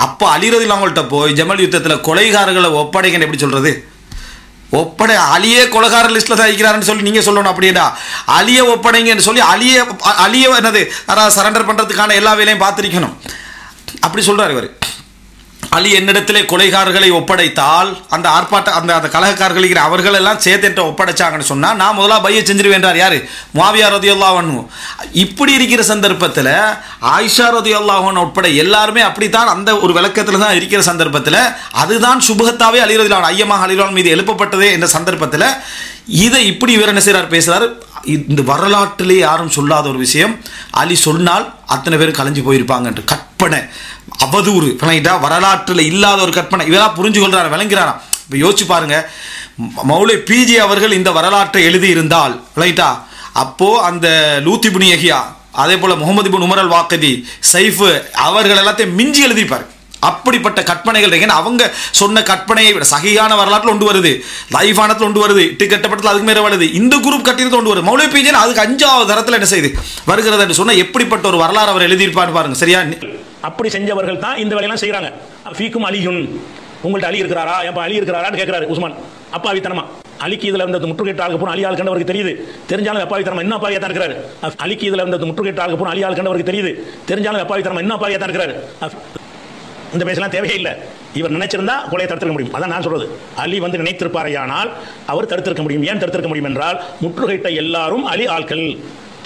அப்போ அலி ரலியல்லாஹு அவங்கள்ட்ட போய் ஜமல் யுத்தத்தில் கொலைகாரர்களை ஒப்படைக்கன்னு எப்படி சொல்கிறது? ஒப்படை அலியே கொலகார லிஸ்ட்டில் தான் இருக்கிறாருன்னு சொல்லி நீங்கள் சொல்லணும். அப்படின்னா அலியை ஒப்படைங்கன்னு சொல்லி அலியை என்னது சரண்டர் பண்ணுறதுக்கான எல்லா வேலையும் பார்த்துருக்கணும். அப்படி சொல்கிறார் இவர். அலி என்னிடத்திலே கொலைகாரர்களை ஒப்படைத்தால் அந்த ஆர்ப்பாட்ட அந்த கலகக்காரர்கள் அவர்களெல்லாம் சேர்த்து ஒப்படைச்சாங்கன்னு சொன்னால் நான் முதலாக பையை செஞ்சிருவேன்றார். யார்? முஆவியா ரலியல்லாஹு அன்ஹு. இப்படி இருக்கிற சந்தர்ப்பத்தில் ஆயிஷா ரலியல்லாஹு அன்ஹா உட்பட எல்லாருமே அப்படித்தான் அந்த ஒரு விளக்கத்தில் தான் இருக்கிற சந்தர்ப்பத்தில் அதுதான் சுபஹத்தாவே அலி ரலியல்லாஹு அன்ஹு ஐயமாக அலி ரலியல்லாஹு அன்ஹு மீது எழுப்பப்பட்டதே என்ற சந்தர்ப்பத்தில் இதை இப்படி இவர் என்ன செய்கிறார், பேசுகிறார். இந்த வரலாற்றிலே யாரும் சொல்லாத ஒரு விஷயம், அலி சொன்னால் அத்தனை பேரும் கலைஞ்சு போயிருப்பாங்க என்று கற்பனை, அவதூறு, வரலாற்றில் இல்லாத ஒரு கற்பனை. இதெல்லாம் புரிஞ்சு கொள்றாரு, விளங்குறாரா? இப்போ யோசிச்சு பாருங்க, மௌலை பிஜி அவர்கள் இந்த வரலாற்றை எழுதி இருந்தால் ரைட்டா, அப்போ அந்த லூத் இப்னு யஹ்யா, அதே போல முகமது இப்னு உமர் அல் வாக்கிதி, சைஃப் அவர்கள் எல்லாத்தையும் மிஞ்சி எழுதிப்பார். அப்படிப்பட்ட கற்பனைகள் இருக்கு. அவங்க சொன்ன கற்பனையை விட சகியான வரலாற்றில் ஒன்று வருது, லைஃபானத்தில் ஒன்று வருது, கட்டப்பட்டத்தில் அதுக்கு மேலே வருது, இந்த குரூப் கட்டினத்தில் ஒன்று வருது. மௌலை பிஜன் அதுக்கு 5வது தரத்தில் என்ன செய்யுது வருகிறது என்று சொன்னால் எப்படிப்பட்ட ஒரு வரலாறு அவர் எழுதியிருப்பான்னு பாருங்க. சரியா? அப்படி செஞ்சவர்கள் தான் இந்த வேலையெல்லாம் செய்யறாங்க. ஃபீக்கும் அலியுன், உங்கள்ட்ட அலி இருக்கிறாரா, எப்ப அலி இருக்கிறாரான்னு கேட்கிறாரு உஸ்மான். அப்பாவித்தனமா அலிக்கு இதுல இருந்தது முற்றுகையிட்ட ஆக போன அலி ஆள் கண்டவருக்கு தெரியுது, தெரிஞ்சாலும் அப்பாவித்தனமா என்ன அப்பாவியா தான் இருக்கிறாரு. அலிக்கு இதுல இருந்தது முற்றுகையிட்ட ஆக போன அலி ஆள் கண்டவருக்கு தெரியுது, தெரிஞ்சாலும் அப்பாவித்தனமா என்ன அப்பாவியா தான் இருக்கிறாரு. இந்த பேசலாம் தேவையில்லை. இவர் நினைச்சிருந்தா கொலையை தடுத்திருக்க முடியும். அதான் நான் சொல்றது. அலி வந்து நினைத்திருப்பாரையானால் அவர் தடுத்திருக்க முடியும். ஏன் தடுத்திருக்க முடியும் என்றால் முற்றுகையிட்ட எல்லாரும் அலி ஆட்கள்,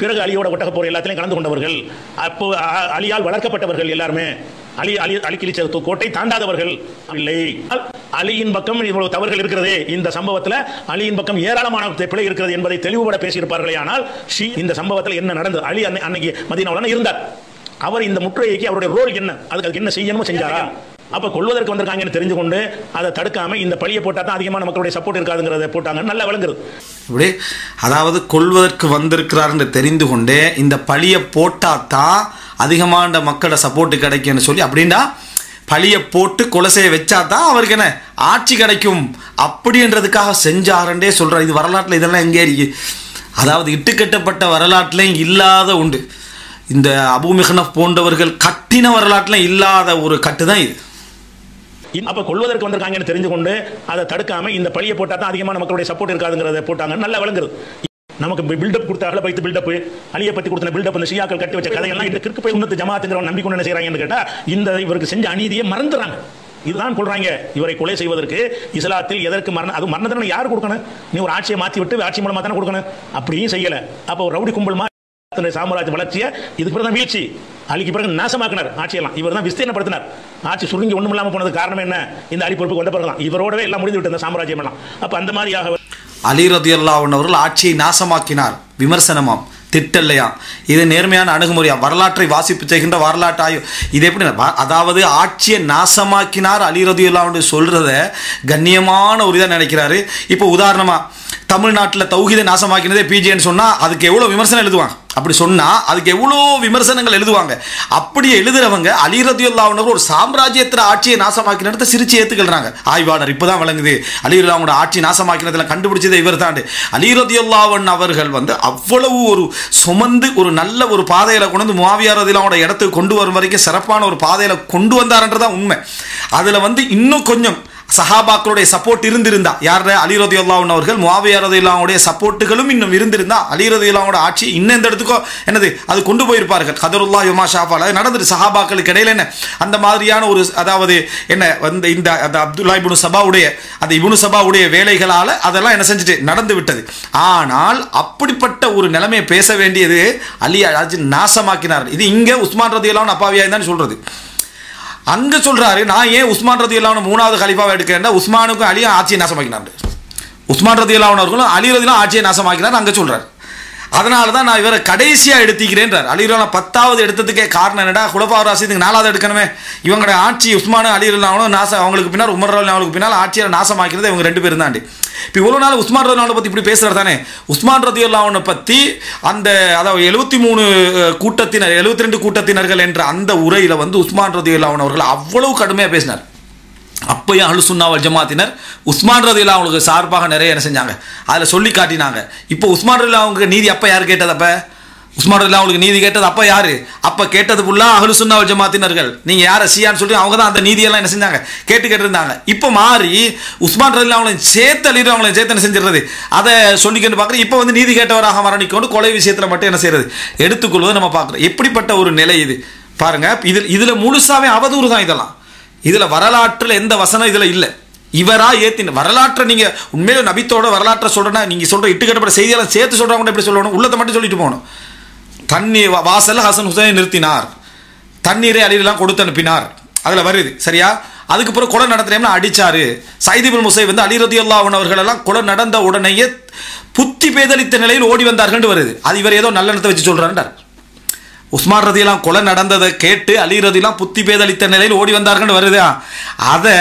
பிறகு அலியோட ஒட்டக போற எல்லாத்திலையும் கலந்து கொண்டவர்கள், அப்போ அலியால் வளர்க்கப்பட்டவர்கள் எல்லாருமே, அலிக்கிழிச்ச கோட்டை தாண்டாதவர்கள் இல்லை. அலியின் பக்கம் இவ்வளவு தவறுகள் இருக்கிறதே, இந்த சம்பவத்தில் அலியின் பக்கம் ஏராளமான பிழை இருக்கிறது என்பதை தெளிவுபட பேசியிருப்பார்களே. ஆனால் இந்த சம்பவத்தில் என்ன நடந்தது, அலி அன்னைக்கு மதீனாவுல இருந்தார், அவர் இந்த முற்றுகைக்கு அவருடைய ரோல் என்ன, அதுக்கு என்ன செய்யணுமோ செஞ்சாரா? அப்ப கொள்வதற்கு வந்திருக்காங்கன்னு தெரிஞ்சு கொண்டு அதை தடுக்காம இந்த பழியை போட்டா தான் அதிகமான மக்களுடைய சப்போர்ட் இருக்காதுங்கிறத போட்டாங்க. நல்லா விளங்குறது. இப்படி அதாவது கொள்வதற்கு வந்திருக்கிறார்னு தெரிந்து கொண்டே இந்த பழியை போட்டா தான் அதிகமான மக்களோட சப்போர்ட் கிடைக்கும்னு சொல்லி, அப்படின்னா பழியை போட்டு கொலை செய்ய வச்சா தான் அவருக்கு என்ன ஆட்சி கிடைக்கும் அப்படின்றதுக்காக செஞ்சாரண்டே சொல்றார். இது வரலாற்றில் இதெல்லாம் எங்கே இருக்கு? அதாவது இட்டுக்கட்டப்பட்ட வரலாற்றிலையும் இல்லாத உண்டு. இந்த அபூ மிஹ்னஃப் போன்றவர்கள் கட்டின வரலாற்றில் இல்லாத ஒரு கட்டு தான் இது. அப்ப கொள்வதற்கு வந்திருக்காங்கன்னு தெரிஞ்சு கொண்டு அதை தடுக்காம இந்த பழியை போட்டா தான் அதிகமான மக்களுடைய சப்போர்ட் இருக்காதுங்கிறத போட்டாங்க. நல்லா விளங்குறது. நமக்கு பில்டப் கொடுத்தாங்கள பைத்து பில்டப், அலியை பத்தி கொடுத்த பில்டப், இந்த ஷியாக்கள் கட்டி வச்ச கதையெல்லாம் இந்த கிறுக்கு போய் சுன்னத்து ஜமாத்துங்கிறவங்க நம்பிக்கொண்டு என்ன செய்யறாங்கன்னு கேட்டா இந்த இவருக்கு செஞ்ச அநீதியை மறந்துறாங்க. இதுதான் கொள்றாங்க. இவரை கொலை செய்வதற்கு இஸ்லாத்தில் எதற்கு மரணம், அது மரண தண்டனை யார் கொடுக்கணும்? நீ ஒரு ஆட்சியை மாற்றி விட்டு ஆட்சி மூலமா தானே கொடுக்கணும். அப்படியும் செய்யல. அப்போ ஒரு ரவுடி கும்பல் சாம்ராஜ்ய வளர்ச்சியை இதுக்கு பிறகு வீழ்ச்சி, அலிக்கு பிறகு நாசமாக்கினார் ஆட்சியெல்லாம். இவர் தான் விஸ்தீர்ணப்படுத்தினார். ஆட்சி சுருங்கி ஒண்ணும் இல்லாமல் போனது காரணம் என்ன? இந்த அலி பொறுப்புக்கு வந்த பிறகுதான். இவரோடவே எல்லாம் முடிந்து விட்டு சாம்ராஜ்யம் எல்லாம். அப்ப அந்த மாதிரியாக அலி ரலியல்லாஹு அன்ஹு அவர்கள் ஆட்சியை நாசமாக்கினார். விமர்சனமாம், திட்டல்லையா? இது நேர்மையான அணுகுமுறையா? வரலாற்றை வாசிப்பு செய்கின்ற வரலாற்று ஆய்வு இது எப்படி? அதாவது ஆட்சியை நாசமாக்கினார் அலி ரலியல்லாஹு அன்ஹு சொல்றத கண்ணியமான ஒரு இதாக நினைக்கிறாரு. இப்போ உதாரணமா தமிழ்நாட்டில் தௌஹீதை நாசமாக்கினதே பிஜேன்னு சொன்னால் அதுக்கு எவ்வளோ விமர்சனம் எழுதுவாங்க. அப்படி சொன்னால் அதுக்கு எவ்வளோ விமர்சனங்கள் எழுதுவாங்க. அப்படியே எழுதுறவங்க அலி ரலியல்லாஹு அன்ஹு ஒரு சாம்ராஜ்யத்தில் ஆட்சியை நாசமாக்கினதை சிரிச்சு ஏற்றுக்கிறாங்க. ஆய்வாளர் இப்போ தான் விளங்குது அலி ரலியல்லாஹு அன்ஹு ஆட்சி நாசமாக்கினதில் கண்டுபிடிச்சதே இவர் தான். அலி ரலியல்லாஹு அன்ஹு அவர்கள் வந்து அவ்வளவு ஒரு சுமந்து ஒரு நல்ல ஒரு பாதையில் கொண்டு வந்து முஆவியா ரலியல்லாஹு அன்ஹு இடத்துக்கு கொண்டு வரும் வரைக்கும் சிறப்பான ஒரு பாதையில் கொண்டு வந்தார்ன்றதான் உண்மை. அதில் வந்து இன்னும் கொஞ்சம் சஹாபாக்களுடைய சப்போர்ட் இருந்திருந்தா, யார்? அலி ரலியல்லாஹு அன்ஹு அவர்கள், முஆவியா ரலியல்லாஹு அன்ஹுடைய சப்போர்ட்டுகளும் இன்னும் இருந்திருந்தா அலி ரலியல்லாஹு அன்ஹு ஆட்சி இன்னும் இந்த இடத்துக்கோ என்னது அது கொண்டு போயிருப்பார்கள். கதருல்லாஹ் யுமா ஷாஃபால் அது நடந்துட்டு சஹாபாக்களுக்கு இடையில என்ன அந்த மாதிரியான ஒரு அதாவது என்ன வந்து இந்த அப்துல்லா இப்னு சபாவுடைய அந்த இப்னு சபாவுடைய வேலைகளால் அதெல்லாம் என்ன செஞ்சுட்டு நடந்து விட்டது. ஆனால் அப்படிப்பட்ட ஒரு நிலைமையை பேச வேண்டியது அலி ஆட்சி நாசமாக்கினார். இது இங்கே உஸ்மான் ரலியல்லாஹு அன்ஹு அப்பாவியா தான் சொல்றது. அங்க சொல்றாரு, நான் ஏன் உஸ்மான் ரலியல்லாஹு அன்ஹு 3வது கலீஃபாவை எடுக்கிறேன்னா உஸ்மானுக்கும் அலியும் ஆட்சியை நாசமாக்கினார். உஸ்மான் ரலியல்லாஹு அன்ஹு அவர்களும் அலி ரலியல்லாஹு ஆட்சியை நாசமாக்கினார் அங்க சொல்றாரு. அதனால தான் நான் இவரை கடைசியா எடுத்துக்கிறேன்றார். அலி ரலியல்லாஹு 10வது எடுத்ததுக்கே காரணம் என்னடா, குலஃபாஉர் ராஷிதுக்கு 4வது எடுக்கணுமே. இவங்களுடைய ஆட்சி உஸ்மான் அலி ரலியல்லாஹு அன்ஹு நாசம், அவங்களுக்கு பின்னால் உமர் ரலியல்லாஹு அன்ஹுக்கு பின்னால் ஆட்சியை நாசமாக்கிறது இவங்க 2 பேரும் தான். இப்போ இவ்வளோ நாள் உஸ்மான் ரலியல்லாஹு அன்ஹு பற்றி இப்படி பேசுறது தானே. உஸ்மான் ரலியல்லாஹு அன்ஹு பற்றி அந்த அதாவது 73 கூட்டத்தினர் 72 கூட்டத்தினர்கள் என்ற அந்த உரையில் வந்து உஸ்மான் ரலியல்லாஹு அன்ஹு அவர்கள் அவ்வளவு கடுமையாக பேசினார். அப்போயும் அஹ்லுஸ் சுன்னா வல் ஜமாத்தினர் உஸ்மான் ரலியல்லாஹு அன்ஹுவுக்கு சார்பாக நிறைய என்ன செஞ்சாங்க, அதில் சொல்லி காட்டினாங்க. இப்போ உஸ்மான் ரலியல்லாஹு அன்ஹுவுக்கு நீதி அப்போ யார் கேட்டது? அப்போ உஸ்மான் ரலியல்லாஹு அவங்களுக்கு நீதி கேட்டது அப்போ யாரு? அப்போ கேட்டது ஃபுல்லாக அஹ்லு சுன்னா வல் ஜமாத்தினர்கள். நீங்கள் யாரை ஷியான்னு சொல்லி அவங்க தான் அந்த நீதியெல்லாம் என்ன செஞ்சாங்க, கேட்டுருந்தாங்க. இப்போ மாறி உஸ்மான் ரலியல்லாஹு அவங்களையும் சேர்த்து அலிர் அவங்களையும் சேர்த்து என்ன செஞ்சிடறது, அதை சொல்லிக்கிட்டு பார்க்குறேன். இப்போ வந்து நீதி கேட்டவராக மரணிக்கொண்டு கொலை விஷயத்தில் மட்டும் என்ன செய்யறது, எடுத்துக்கொள்வது நம்ம பார்க்குறோம். எப்படிப்பட்ட ஒரு நிலை இது பாருங்க. இதில் முழுசாவே அவதூறு தான். இதெல்லாம் இதில் வரலாற்றில் எந்த வசனம் இதில் இல்லை. இவரா ஏத்தின வரலாற்றை நீங்க உண்மையில நபித்தோட வரலாற்றை சொல்றேன்னா நீங்க சொல்ற இட்டுக்கட்டப்பட்ட செய்தியெல்லாம் சேர்த்து சொல்றவங்க எப்படி சொல்லணும், உள்ளத்தை மட்டும் சொல்லிட்டு போகணும். தண்ணீர் வாசல்ல ஹசன் ஹுசைன் நிறுத்தினார், தண்ணீரை அலிலாம் கொடுத்து அனுப்பினார், அதில் வருது சரியா. அதுக்கப்புறம் கொலை நடத்துறேன்னா அடிச்சாரு. சயீத் இப்னு முஸைப் வந்து அலி ரலியல்லாஹு அன்ஹு அவர்கள் எல்லாம் கொலை நடந்த உடனேயே புத்தி பேதலித்த நிலையில் ஓடி வந்தார்கள் வருது. அது இவர் ஏதோ நல்லெண்ணத்தை வச்சு சொல்றாரு. உஸ்மான் ரதியெல்லாம் கொலை நடந்ததை கேட்டு அலி ரதியெல்லாம் புத்தி பேதலித்த நிலையில் ஓடி வந்தார்கள் வருது. அதை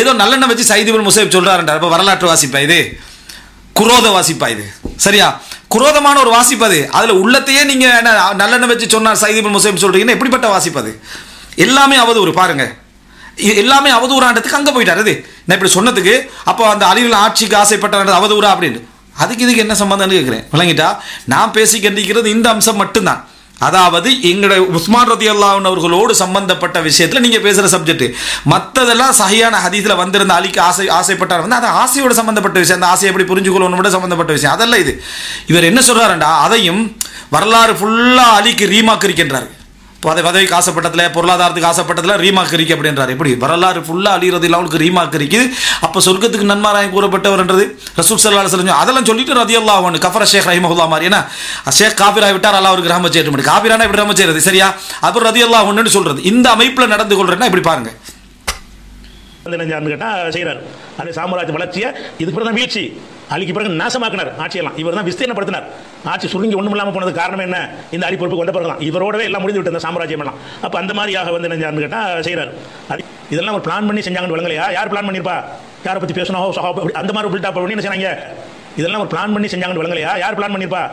ஏதோ நல்லெண்ணம் வச்சு சயீத் இப்னு முஸைப் சொல்றாருன்றார். இப்போ வரலாற்று வாசிப்பா இது, குரோத வாசிப்பா இது சரியா, குரோதமான ஒரு வாசிப்பது. அதுல உள்ளத்தையே நீங்க நல்லெண்ணம் வச்சு சொன்னார் சயீத் இப்னு முஸைப் சொல்றீங்கன்னா எப்படிப்பட்ட வாசிப்பது. எல்லாமே அவதூறு பாருங்க, எல்லாமே அவதூறாண்டதுக்கு அங்கே போயிட்டாரு. நான் இப்படி சொன்னதுக்கு அப்போ அந்த அலிகள் ஆட்சிக்கு ஆசைப்பட்ட அவதூறா அப்படின்னு அதுக்கு இதுக்கு என்ன சம்பந்தம்னு கேட்குறேன். விளங்கிட்டா? நான் பேசி கண்டிக்கிறது இந்த அம்சம் மட்டும்தான். அதாவது எங்களுடைய உஸ்மான் ரலியல்லாஹு அன்ஹு அவர்களோடு சம்பந்தப்பட்ட விஷயத்தில் நீங்கள் பேசுகிற சப்ஜெக்ட், மற்றதெல்லாம் சஹியான ஹதீஸில் வந்திருந்த அலிக்கு ஆசைப்பட்டார் வந்து அது ஆசையோட சம்பந்தப்பட்ட விஷயம். அந்த ஆசையை எப்படி புரிஞ்சுக்கொள்ளணும் விட சம்பந்தப்பட்ட விஷயம் அதெல்லாம் இது. இவர் என்ன சொல்கிறாருண்டா, அதையும் வரலாறு ஃபுல்லாக அலிக்கு ரீமாக் இருக்கின்றார். பதவிக்கு ஆசைப்பட்டதில், பொருளாதாரத்துக்கு ஆசைப்பட்டதில் ரீமாக் இருக்கு அப்படின்றார். எப்படி வரலாறு ஃபுல்லாக அலி ரலியல்லாஹு அன்ஹுக்கு ரீமாக் இருக்குது. அப்போ சொர்க்கத்துக்கு நன்மாராயம் கூறப்பட்டவர்ன்றது ரசூல் ஸல்லல்லாஹு அலைஹி வஸல்லம் அதெல்லாம் சொல்லிட்டு ரலியல்லாஹு அன்ஹு கஃபர ஷேக் ரஹிமஹுல்லாஹ் மாதிரி. ஏன்னா ஷேக் காபிராய் விட்டார், அல்லாஹ் அவருக்கு ரஹமத் செய்ய முடியும். காபிரானா இப்படி ரஹமத் செய்யறது சரியா. அப்புறம் ரலியல்லாஹு அன்ஹுன்னு சொல்றது இந்த அமைப்பில் நடந்து கொள்றேன்னா இப்படி பாருங்க. கேட்டால் செய்கிறார். அது சாம்ராஜ்ய வளர்ச்சியை இதுக்கு பிறகு தான் வீழ்ச்சி, அலிக்கு பிறகு நாசமாக்கினார் ஆட்சியெல்லாம். இவர் தான் விஸ்தீர்ணப்படுத்தினார். ஆட்சி சுருங்கி ஒன்றும் இல்லாமல் போனது காரணம் என்ன, இந்த அலி பொறுப்பு கொண்ட பிறகு தான். இவரோடவே எல்லாம் முடிந்து விட்டு இந்த சாம்ராஜ்யம் எல்லாம். அப்போ அந்த மாதிரியாக வந்து என்ன கேட்டால் செய்கிறார். அது இதெல்லாம் ஒரு பிளான் பண்ணி செஞ்சாங்கன்னு விளங்கலையா? யார் பிளான் பண்ணியிருப்பா? யாரை பற்றி பேசணும் அந்த மாதிரி பில்டப் பண்ணி என்ன செய்றாங்க? இதெல்லாம் ஒரு பிளான் பண்ணி செஞ்சாங்கன்னு விளங்கலையா? யார் பிளான் பண்ணியிருப்பா?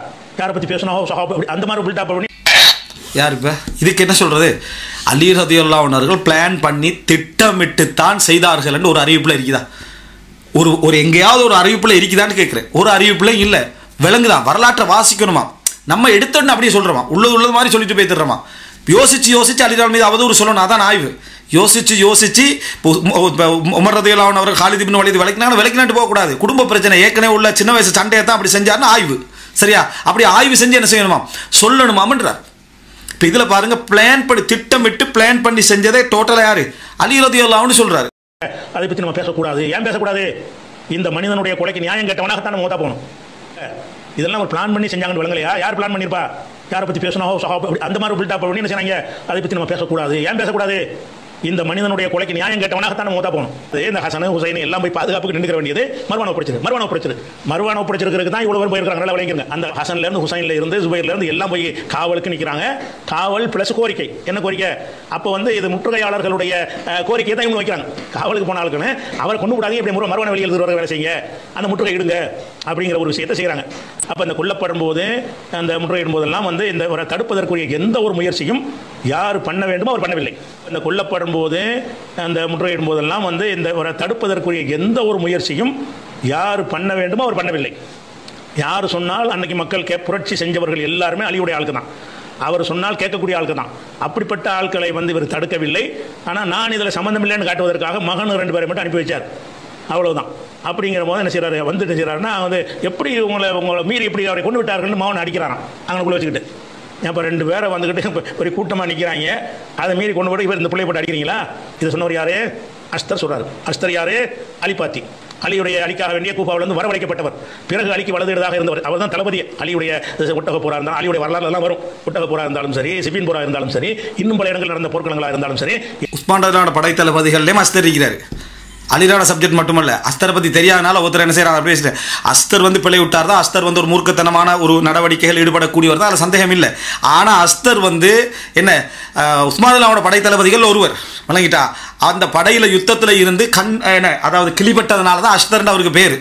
யாரை பற்றி பேசணும் அந்த மாதிரி பில்டப் பண்ணி யார் இப்போ இதுக்கு என்ன சொல்றது? அலி ரலியல்லாஹு அன்ஹு அவர்கள் பிளான் பண்ணி திட்டமிட்டு தான் செய்தார்கள் என்று ஒரு அறிவிப்பில் இருக்குதா? ஒரு எங்கேயாவது ஒரு அறிவிப்பில் இருக்குதான்னு கேட்குறேன். ஒரு அறிவிப்பில் இல்லை. விளங்குதான். வரலாற்றை வாசிக்கணுமா, நம்ம எடுத்தோன்னு அப்படியே சொல்கிறோமா, உள்ளது மாதிரி சொல்லிட்டு போய்த்துறோமா? யோசிச்சு அலிரால் மீது அவதூறு சொல்லணும். அதான் ஆய்வு. யோசிச்சு உமர் ரலியல்லாஹு அன்ஹு அவர்கள் காலித் இப்னு வலீத் விளக்கினாட்டு போகக்கூடாது. குடும்ப பிரச்சனை ஏற்கனவே உள்ள சின்ன வயசு சண்டையை தான் அப்படி செஞ்சாருன்னு ஆய்வு சரியா. அப்படி ஆய்வு செஞ்சு என்ன செய்யணுமா, சொல்லணுமான்றார். இப்போ இதில் பாருங்க, பிளான் பண்ணி திட்டமிட்டு பிளான் பண்ணி செஞ்சதே டோட்டலாக யாரு? அலி ரலியல்லாஹு அன்ஹு சொல்றாரு. அதை பற்றி நம்ம பேசக்கூடாது. ஏன் பேசக்கூடாது? இந்த மனிதனுடைய கொலைக்கு நியாயம் கேட்டவனாகத்தான் நம்ம மூத்தா போகணும். இதெல்லாம் ஒரு பிளான் பண்ணி செஞ்சாங்கன்னு விளங்கலையா? யார் பிளான் பண்ணியிருப்பா? யாரை பற்றி பேசணும் அந்த மாதிரி பில்டப் பண்ணி என்ன செய்றாங்க? அதை பற்றி நம்ம பேசக்கூடாது. ஏன் பேசக்கூடாது? இந்த மனிதனுடைய கொலைக்கு நியாயம் கேட்டவனாகத்தான் மூத்தா போகணும். இந்த ஹசன் ஹுசைன் எல்லாம் போய் பாதுகாப்புக்கு நின்றுக்க வேண்டியது மர்வான ஒப்படைச்சிருக்கு தான் இவ்வளவு பேர் போயிருக்காங்க. நல்லா விளங்கிருங்க. அந்த ஹசன்ல இருந்து ஹுசைன்ல இருந்து ஜுபைர்ல இருந்து எல்லாம் போய் காவலுக்கு நிற்கிறாங்க. காவல் பிளஸ் கோரிக்கை. என்ன கோரிக்கை? அப்போ வந்து இது முற்றுகையாளர்களுடைய கோரிக்கையை தான் இவங்க வைக்கிறாங்க. காவலுக்கு போன ஆளுக்குன்னு அவரை கொண்டு விடாதீங்க, இப்படி மர்வான வெளியில் வர வேலை செய்யுங்க, அந்த முற்றுகை இடுங்க அப்படிங்கிற ஒரு விஷயத்தை செய்கிறாங்க. அப்போ அந்த கொல்லப்படும் போது அந்த முற்றுகையிடும் போதெல்லாம் வந்து இந்த ஒரு தடுப்பதற்குரிய எந்த ஒரு முயற்சியும் யார் பண்ண வேண்டுமோ அவர் பண்ணவில்லை. இந்த கொல்லப்படும் போது அந்த முற்றுகையிடும் போதெல்லாம் வந்து இந்த ஒரு தடுப்பதற்குரிய எந்த ஒரு முயற்சியும் யார் பண்ண வேண்டுமோ அவர் பண்ணவில்லை. யார் சொன்னால் அன்னைக்கு மக்கள் புரட்சி செஞ்சவர்கள் எல்லாருமே அலியுடைய ஆளுக்கு தான். அவர் சொன்னால் கேட்கக்கூடிய ஆளுக்கு தான். அப்படிப்பட்ட ஆட்களை வந்து இவர் தடுக்கவில்லை. ஆனால் நான் இதில் சம்மந்தம் இல்லைன்னு காட்டுவதற்காக மகன் 2 பேரை மட்டும் அனுப்பி வச்சார். அவ்வளவுதான். அப்படிங்கிற போது என்ன செய்யறாரு, வந்துட்டு செய்யறாருன்னா வந்து எப்படி உங்களை மீறி எப்படி அவரை கொண்டு விட்டார்கள்னு மகன் அடிக்கிறாராம் அங்கனுக்குள்ள வச்சுக்கிட்டு. இப்போ 2 பேரை வந்துக்கிட்டு ஒரு கூட்டமாக நிற்கிறாங்க. அதை மீறி கொண்டு போய் இவர் இந்த பிள்ளை போட்டு அடிக்கிறீங்களா? இதை சொன்னவர் யாரு? அஸ்தர் சொல்றாரு. அஸ்தர் யாரு? அலிபாத்தி. அலியுடைய அலிக்காக வேண்டிய கூப்பாவிலிருந்து வரவழைக்கப்பட்டவர். பிறகு அலிக்கு வலதுதாக இருந்தவர். அவர் தான் தளபதி. அலியுடைய ஒட்டக போரா இருந்தாலும், அலியுடைய வரலாறு எல்லாம் வரும். ஒட்டக போரா இருந்தாலும் சரி, சிபின் போரா இருந்தாலும் சரி, இன்னும் பல இடங்கள் நடந்த போர்க்களங்களாக இருந்தாலும் சரி, உஸ்மான் ரலியல்லாஹு அன்ஹு படைத்தளபதிகள்லேயும் அஸ்தர் இருக்கிறாரு. அலிரான சப்ஜெக்ட் மட்டுமல்ல, அஸ்தரை பற்றி தெரியாதனால ஒருத்தர் என்ன செய்யறாங்க பேசுகிறேன். அஸ்தர் வந்து பிழை விட்டார் தான். அஸ்தர் வந்து ஒரு மூர்க்கத்தனமான ஒரு நடவடிக்கைகள் ஈடுபடக்கூடியவர் தான், அதில் சந்தேகம் இல்லை. ஆனால் அஸ்தர் வந்து என்ன, உஸ்மான் ரலியல்லாஹு படைத்தளபதிகள் ஒருவர் விளங்கிட்டா. அந்த படையில் யுத்தத்தில் இருந்து அதாவது கிளிப்பட்டதுனால தான் அஸ்தர்னு அவருக்கு பேர்.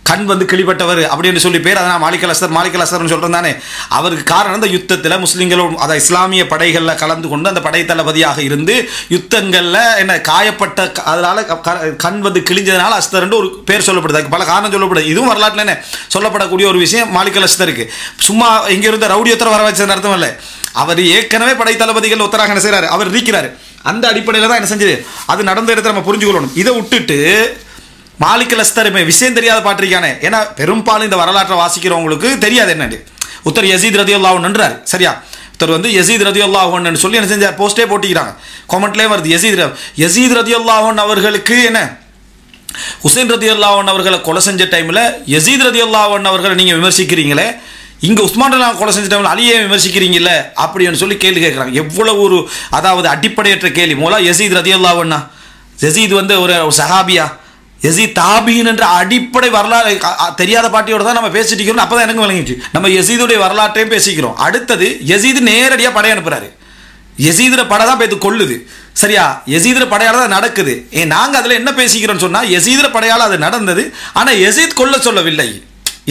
கண் வந்து கிளிப்பட்டவர் அப்படின்னு சொல்லி பேர். அதனால் மாலிக் அல் அஸ்தர்னு சொல்கிறோம் தானே. அவருக்கு காரணம் இந்த யுத்தத்தில் முஸ்லீம்களும் அதை இஸ்லாமிய படைகளில் கலந்து கொண்டு அந்த படை தளபதியாக இருந்து யுத்தங்களில் என்ன காயப்பட்ட அதனால் கண் வந்து கிழிஞ்சதுனால அஸ்தர்ன்னு ஒரு பேர் சொல்லப்படுது. அதுக்கு பல காரணம் சொல்லப்படுது. இதுவும் வரலாற்றில் என்ன சொல்லப்படக்கூடிய ஒரு விஷயம். மாலிக் அல் அஸ்தருக்கு சும்மா இங்கே இருந்த ரவுடி ஒருத்தர் வர வச்சது அர்த்தம் இல்லை. அவர் ஏற்கனவே படை தளபதிகள் ஒருத்தராக என்ன செய்கிறார், அவர் இருக்கிறார். அந்த அடிப்படையில் தான் என்ன செஞ்சது அது நடந்த இடத்தை நம்ம புரிஞ்சுக்கொள்ளணும். இதை விட்டுட்டு மாலிக் அல் அஸ்தர் விஷயம் தெரியாத பாட்டிருக்கானே. ஏன்னா பெரும்பாலும் இந்த வரலாற்றை வாசிக்கிறவங்களுக்கு தெரியாது என்னன்னு. உத்தர் யசீத் ரதியல்லாஹு அன்ஹுன்றார். சரியா, உத்தர் வந்து யசீத் ரதியல்லாஹு அன்ஹுன்னு சொல்லி என்ன செஞ்சார், போஸ்டே போட்டிக்கிறாங்க, காமெண்ட்லேயே வருது. யசீத் ரதியல்லாஹு அன்ஹு அவர்களுக்கு என்ன ஹுசைன் ரதியல்லாஹு அன்ஹு அவர்களை கொலை செஞ்ச டைமில் யசீத் ரதியல்லாஹு அன்ஹு அவர்களை நீங்கள் விமர்சிக்கிறீங்களே, இங்கே உஸ்மான் ரலியல்லாஹு கொலை செஞ்ச டைமில் அலியை விமர்சிக்கிறீங்கல்ல அப்படின்னு சொல்லி கேள்வி கேட்குறாங்க. எவ்வளோ ஒரு அதாவது அடிப்படையற்ற கேள்வி. மூலா யசீத் ரதியல்லாஹு அன்ஹு, யசீத் வந்து ஒரு சஹாபியா, யசீத் தாபீன் என்ற அடிப்படை வரலாறு தெரியாத பாட்டியோட தான் நம்ம பேசிட்டு இருக்கிறோம். அப்போ தான் எனக்கு விளங்கிச்சு. நம்ம யசீதுடைய வரலாற்றையும் பேசிக்கிறோம். அடுத்தது யசீது நேரடியாக படை அனுப்புறாரு. யசீதுல படை தான் போய் கொள்ளுது. சரியா, யசீதுல படையால் தான் நடக்குது. நாங்கள் அதில் என்ன பேசிக்கிறோம்னு சொன்னால் யசீதுல படையால் அது நடந்தது, ஆனால் யசீத் கொல்ல சொல்லவில்லை.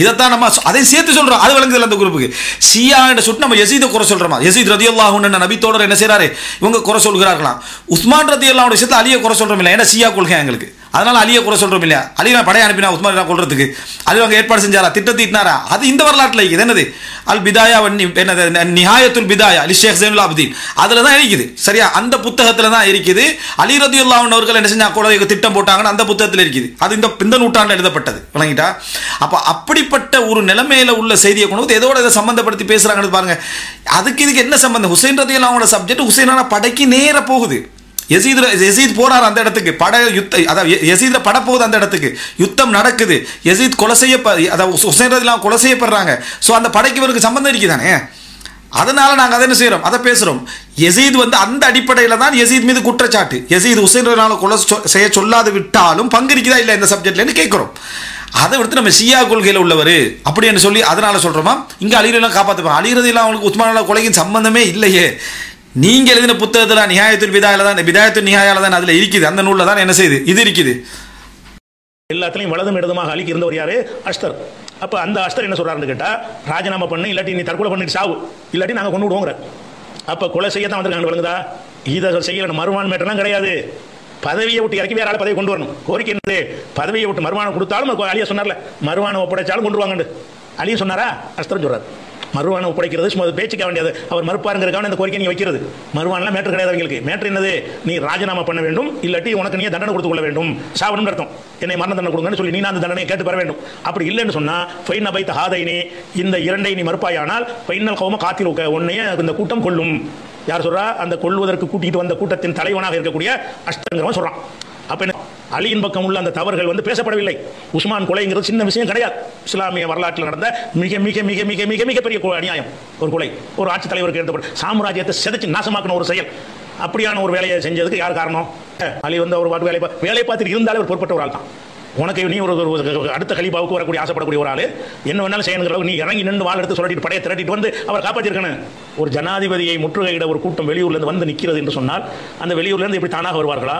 இதைத்தான் நம்ம அதை சேர்த்து சொல்கிறோம். அது விளங்குதில்லை அந்த குரூப்புக்கு. ஷியா என்ற சுட்டு நம்ம யசீதை குறை சொல்கிறோமா? யசீத் ரதியல்லாஹு அன்ஹு நபித்தோடர் என்ன செய்கிறாரு, இவங்க குறை சொல்கிறார்களாம். உஸ்மான் ரதியல்லாஹு விஷயத்தில் அலியை குறை சொல்கிறோம் இல்லை, ஏன்னா ஷியா கொள்கை எங்களுக்கு. அதனால் அலியை குறை சொல்கிறோம் இல்லையா? அலியை படையை அனுப்பினா உஸ்மான் கொள்றதுக்கு அலி அவங்க ஏற்பாடு செஞ்சாரா, திட்டத்திட்டாரா? அது இந்த வரலாற்றில் இருக்குது. என்னது அல் பிதாயா என்னது நிஹாயத்துல் பிதாயா அலி ஷேக் ஜைனுல் ஆபிதீன் அதில் தான் இருக்குது. சரியா, அந்த புத்தகத்தில் தான் இருக்குது. அலி ரதியல்லாஹு அன்ஹு அவர்கள் என்ன செஞ்சா கொலை திட்டம் போட்டாங்கன்னு அந்த புத்தகத்தில் இருக்குது. அது இந்த நூற்றாண்டில் எழுதப்பட்டது. விளங்கிட்டா? அப்போ அப்படிப்பட்ட ஒரு நிலைமையில உள்ள செய்தியை கொண்டு வந்து எதோட இதை சம்பந்தப்படுத்தி பேசுகிறாங்கன்னு பாருங்க. அதுக்கு இதுக்கு என்ன சம்பந்தம்? ஹுசைன் ரதியல்லாஹு அன்ஹு சப்ஜெக்ட் ஹுசைனான படைக்கு நேர போகுது. யசீத் போறார் அந்த இடத்துக்கு, படை யுத்தம், அதாவது யசீத்ல பட போகுது அந்த இடத்துக்கு, யுத்தம் நடக்குது, யசீத் கொலை அதாவது ஹுசைன் ரலியல்லாஹு கொலை செய்யப்படுறாங்க. ஸோ அந்த படைக்கு இவருக்கு சம்பந்தம் இருக்குதானே. அதனால நாங்கள் அதை என்ன செய்கிறோம், அதை பேசுகிறோம். யசீத் வந்து அந்த அடிப்படையில் தான் யசீத் மீது குற்றச்சாட்டு. யசீத் ஹுசைன் ரலியல்லாஹு கொலை செய்ய சொல்லாது விட்டாலும் பங்கு இருக்குதா இல்லை இந்த சப்ஜெக்ட்லன்னு கேட்குறோம். அதை விடுத்து நம்ம ஷியா கொள்கையில் உள்ளவர் அப்படின்னு சொல்லி அதனால சொல்கிறோமா, இங்கே அலி ரலியல்லாஹு காப்பாற்றுப்போம். அலி ரலியல்லாஹு அவங்களுக்கு உஸ்மான் ரலியல்லாஹு கொலைக்கு சம்பந்தமே இல்லையே. நீங்கள் எழுதின புத்தகத்தில் நிஹாயத்துல் பிதாயில தான், பிதாயத்துல் நிஹாயால தான் அதில் இருக்குது. அந்த நூலில் தான் என்ன செய்யுது இது இருக்குது. எல்லாத்துலையும் வலதும் இடதுமாக அலிக்கு இருந்தவர் யாரு, அஸ்தர். அப்போ அந்த அஸ்தர் என்ன சொல்றாருன்னு கேட்டால், ராஜினாமா பண்ணு, இல்லாட்டி நீ தற்கொலை பண்ணிட்டு சாவு, இல்லாட்டி நாங்கள் கொண்டு விடுவோங்கிற. அப்போ கொலை செய்ய தான் வந்திருக்காங்க. விளங்குதா? இதை செய்யணும். மறுவான் மேட்டெல்லாம் கிடையாது. பதவியை விட்டு இறக்கி வேற ஆள் பதவி கொண்டு வரணும். கோரிக்கை என்னது? பதவியை விட்டு மறுவானம் கொடுத்தாலும் அலியா சொன்னார்ல, மறுவானம் ஒப்படைச்சாலும் கொண்டு வாங்க. அலியா சொன்னாரா? அஸ்தர் சொல்றாரு. மறுவானை ஒப்படைக்கிறது சும்மா பேச்சுக்க வேண்டியது. அவர் மறுப்பாருங்கிறதுக்கான இந்த கோரிக்கை நீங்க வைக்கிறது. மறுவானெல்லாம் மேட்ரு கிடையாது. அவங்களுக்கு மேட்ரு என்னது? நீ ராஜினாமா பண்ண வேண்டும், இல்லாட்டி உனக்கு நீ தண்டனை கொடுத்து கொள்ள வேண்டும், சாவணும் அர்த்தம். என்னை மரண தண்டனை கொடுங்கன்னு சொல்லி நீ அந்த தண்டனையை கேட்டு பெற வேண்டும். அப்படி இல்லைன்னு சொன்னா ஃபைன் அபைத்த ஹாதைனி, இந்த இரண்டை நீ மறுப்பாயானால் ஃபைனல் கௌம காத்திலுக்க, உன்னையே இந்த கூட்டம் கொள்ளும். யார் சொல்றா? அந்த கொள்வதற்கு கூட்டிட்டு வந்த கூட்டத்தின் தலைவனாக இருக்கக்கூடிய அஸ்தங்கிறவன் சொல்றான். அப்ப என்ன, அலியின் பக்கம் உள்ள அந்த தவறுகள் வந்து பேசப்படவில்லை. உஸ்மான் கொலைங்கிறது சின்ன விஷயம் கிடையாது. இஸ்லாமிய வரலாற்றில் நடந்த மிக மிக மிக மிக மிக மிகப்பெரிய அநியாயம். ஒரு கொலை, ஒரு ஆட்சி தலைவருக்கு எடுத்தப்பட்ட சாம்ராஜ்யத்தை சிதைச்சு நாசமாக்கின ஒரு செயல். அப்படியான ஒரு வேலையை செஞ்சதுக்கு யார் காரணம்? அலி வந்து அவர் வேலை பார்த்துட்டு இருந்தாலே ஒரு பொறுப்பட்ட ஒரு ஆள் தான். உனக்கு நீ ஒரு அடுத்த கலீஃபாவுக்கு வரக்கூடிய ஆசைப்படக்கூடிய ஒரு ஆள், என்ன வேணாலும் செய்யணுங்கிற நீ இறங்கி நின்று வாள் எடுத்து சொல்லிட்டு படையை திரட்டிட்டு வந்து அவர் காப்பாற்றிருக்கணும். ஒரு ஜனாதிபதியை முற்றுகையிட ஒரு கூட்டம் வெளியூர்லேருந்து வந்து நிற்கிறது என்று சொன்னால் அந்த வெளியூர்லேருந்து எப்படி தானாக வருவார்களா?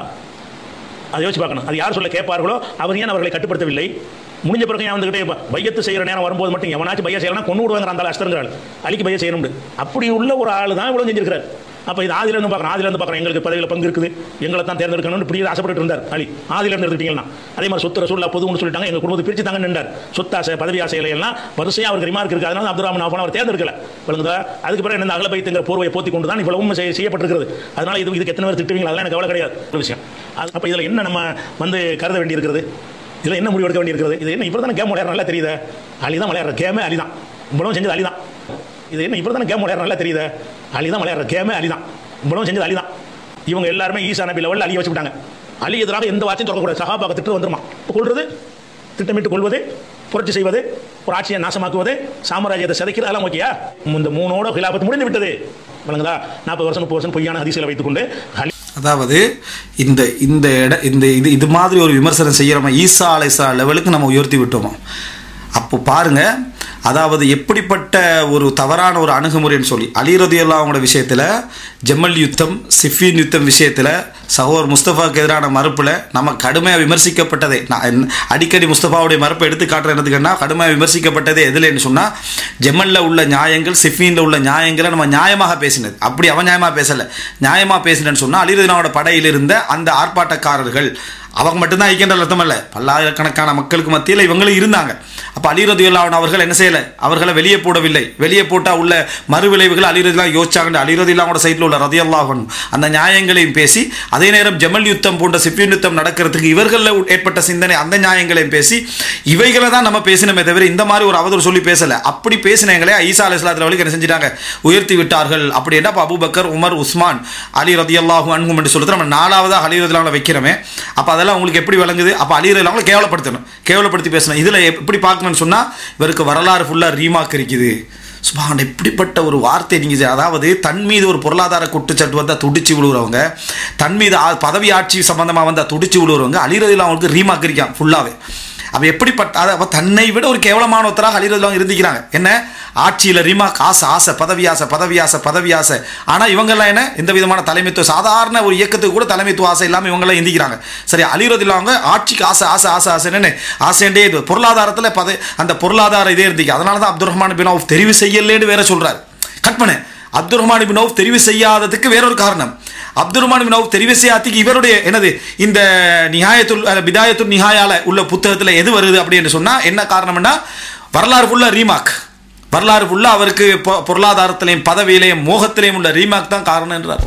அதை யோசிச்சு பார்க்கணும். அது யார் சொல்ல கேட்பார்களோ அவர் ஏன் அவர்களை கட்டுப்படுத்தவில்லை? முடிஞ்ச பிறகு ஏன் வந்துகிட்டே பையத்து செய்கிற நேரம் வரும்போது மட்டும் எவனாச்சும் பைய செய்யலாம் கொண்டு விடுவாங்க. அந்த அஸ்தருங்கிறாள் அலிக்கு பைய செய்யணும். அப்படி உள்ள ஒரு ஆள் தான் இவ்வளோ செஞ்சிருக்கிறார். அப்போ இது ஆதிலேருந்து பார்க்குறோம், எங்களுக்கு பதவியில் பங்கு இருக்குது, எங்களை தான் தேர்ந்தெடுக்கணும்னு இப்படி ஆசைப்பட்டு இருந்தார் அலி. ஆதிலேருந்து எடுத்துட்டீங்கன்னா அதே மாதிரி சொத்து ரசூல்லா பொதுன்னு சொல்லிட்டாங்க, எங்கள் குடும்பத்தை பிரித்து தாங்க நின்றார். சொத்தாசை பதவி ஆசைகளை எல்லாம் வரிசையாக அவருக்கு ரிமார்க் இருக்குது. அதனால அப்துல் ரஹ்மான் அவர் தேர்ந்தெடுக்கல. விளங்குதா? அதுக்கு பிறகு என்ன அகலபைத்துங்கிற போர்வையை போத்தி கொண்டு தான் இவ்வளவும் செய்யப்பட்டிருக்கிறது. அதனால இதுக்கு எத்தனை பேர் திட்டுவீங்களா? அதெல்லாம் எனக்கு கவலை கிடையாது ஒரு விஷயம். அப்போ இதில் என்ன நம்ம வந்து கருத வேண்டியிருக்கிறது? இதில் என்ன முடிவு எடுக்க வேண்டியிருக்கிறது? இது என்ன இவர் தானே கேம் விளையாடுற நல்லா தெரியுது. அலி தான் விளையாடுற கேமே அலி தான். இவ்வளவு செஞ்சது அலி தான். இது என்ன இவர் தானே கேம் விளையாடுற நல்லா தெரியுது. அலி தான் விளையாடுற கேமே அலி தான். இவ்வளவு செஞ்சது அலி தான். இவங்க எல்லாருமே ஈசா நபி லெவலில் அலியை வச்சுக்கிட்டாங்க. அலி எதிராக எந்த வார்த்தையும் தொடரக்கூடாது. சஹாபாக்கு திட்டு வந்துருமா? கொள்வது, திட்டமிட்டு கொள்வது, புரட்சி செய்வது, ஒரு ஆட்சியை நாசமாக்குவது, சாம்ராஜ்யத்தை சிதைக்கிறது, அதெல்லாம் ஓகேயா? இந்த மூணோட ஹிலாபத் முடிந்து விட்டது. விளங்குதா? 40 வருஷம் 30 வருஷம் பொய்யான ஹதீஸ்களை வைத்துக்கொண்டு அதாவது இது மாதிரி ஒரு விமர்சனம் செய்கிறோமா ஈசா அலைஹிஸ்ஸலாம் லெவலுக்கு நம்ம உயர்த்தி விட்டோமா? அப்போ பாருங்க, அதாவது எப்படிப்பட்ட ஒரு தவறான ஒரு அணுகுமுறைன்னு சொல்லி அலி ரலியல்லாஹு அவங்களோட விஷயத்தில் ஜமல் யுத்தம் சிஃபின் யுத்தம் விஷயத்தில் சகோதர் முஸ்தபாவுக்கு எதிரான மறுப்பில் நம்ம கடுமையாக விமர்சிக்கப்பட்டதே. நான் அடிக்கடி முஸ்தபாவுடைய மறுப்பை எடுத்து காட்டுறதுக்குன்னா கடுமையாக விமர்சிக்கப்பட்டதே எதுலன்னு சொன்னால் ஜமலில் உள்ள நியாயங்கள் சிஃபினில் உள்ள நியாயங்களை நம்ம நியாயமாக பேசினது. அப்படி அவன் நியாயமாக பேசலை, நியாயமாக பேசினேன்னு சொன்னால் அலி ரலியல்லாஹு படையில் இருந்த அந்த ஆர்ப்பாட்டக்காரர்கள் அவங்க மட்டும்தான் ஐக்கியன்ற அர்த்தம் இல்லை, பல்லாயிரக்கணக்கான மக்களுக்கு மத்தியில் இவங்களும் இருந்தாங்க. அப்போ அலி ரலியல்லாஹு அவர்கள் என்ன செய்யலை, அவர்களை வெளியே போடவில்லை. வெளியே போட்டால் உள்ள மறுவிளைவுகள் அலி ரலியல்லாஹு யோசிச்சாங்க. அலி ரலியல்லாஹு சைட்டில் உள்ள ரலியல்லாஹு அந்த நியாயங்களையும் பேசி, அதே நேரம் ஜமல் யுத்தம் போன்ற சிஃபின் யுத்தம் நடக்கிறதுக்கு இவர்களில் ஏற்பட்ட சிந்தனை அந்த நியாயங்களையும் பேசி, இவைகளை தான் நம்ம பேசினமே தவிர இந்த மாதிரி ஒரு அவதூறு சொல்லி பேசலை. அப்படி பேசினவங்களே ஈசா அலைஹிஸ்ஸலாத்து அவர்களுக்கு என்ன செஞ்சிட்டாங்க, உயர்த்தி விட்டார்கள். அப்படி என்ன அபூபக்கர், உமர், உஸ்மான், அலி ரலியல்லாஹு அன்ஹும் என்று சொல்லிட்டு நம்ம 4வதாக அலி ரலியல்லாஹு வைக்கிறோமே. அப்போ அதெல்லாம் உங்களுக்கு எப்படி விளங்குது? அப்போ அலி ரலியல்லாஹு கேவலப்படுத்தணும், கேவலப்படுத்தி பேசணும். இதில் எப்படி பார்க்கணும்னு சொன்னால் இவருக்கு வரலாறு ஃபுல்லாக ரீமார்க் இருக்குது. சுபான் இப்படிப்பட்ட ஒரு வார்த்தை நீங்கள், அதாவது தன் மீது ஒரு பொருளாதார குற்றச்சாட்டு வந்தால் துடிச்சு விழுவுறவங்க, தன் மீது பதவி ஆட்சி சம்பந்தமாக வந்தால் துடிச்சு விழுவுறவங்க அலி ரலியல்லாஹு அவங்களுக்கு ரீமார்க் இருக்காங்க ஃபுல்லாகவே. அவ எப்படிப்பட்ட, அதை தன்னை விட ஒரு கேவலமான ஒருத்தராக அலி ரலியல்லாஹு இருந்திக்கிறாங்க. என்ன ஆட்சியில் ரிமாக் ஆசை, ஆசை, பதவி ஆசை, பதவி ஆசை, பதவி ஆசை. ஆனால் இவங்கெல்லாம் என்ன எந்த விதமான தலைமைத்துவம், சாதாரண ஒரு இயக்கத்துக்கு கூட தலைமைத்துவ ஆசை இல்லாமல் இவங்கெல்லாம் எந்திக்கிறாங்க. சரி, அலி ரலியல்லாஹு ஆட்சிக்கு ஆசை, ஆசை, ஆசை, ஆசைன்னு ஆசைண்டே இது. பொருளாதாரத்தில் அந்த பொருளாதார இதே இருந்துச்சு. அதனால தான் அப்துல் ரஹ்மான் பின் அவுஃப் தெரிவு செய்யலேன்னு வேற சொல்றாரு. கற்பனை, அப்துல் ரஹ்மான் பின் அவுஃப் தெரிவு செய்யாததுக்கு வேறொரு காரணம். அப்துல் ரஹ்மான் பின் அவுஃப் தெரிவு செய்யாததுக்கு இவருடைய என்னது, இந்த பிதாயத்துல் நிஹாயால உள்ள புத்தகத்தில் எது வருது அப்படின்னு சொன்னா என்ன காரணம்னா, வரலாறு ஃபுல்லா ரீமார்க், வரலாறு ஃபுல்லா அவருக்கு பொருளாதாரத்திலையும் பதவியிலையும் மோகத்திலையும் உள்ள ரீமார்க் தான் காரணம் என்றார்.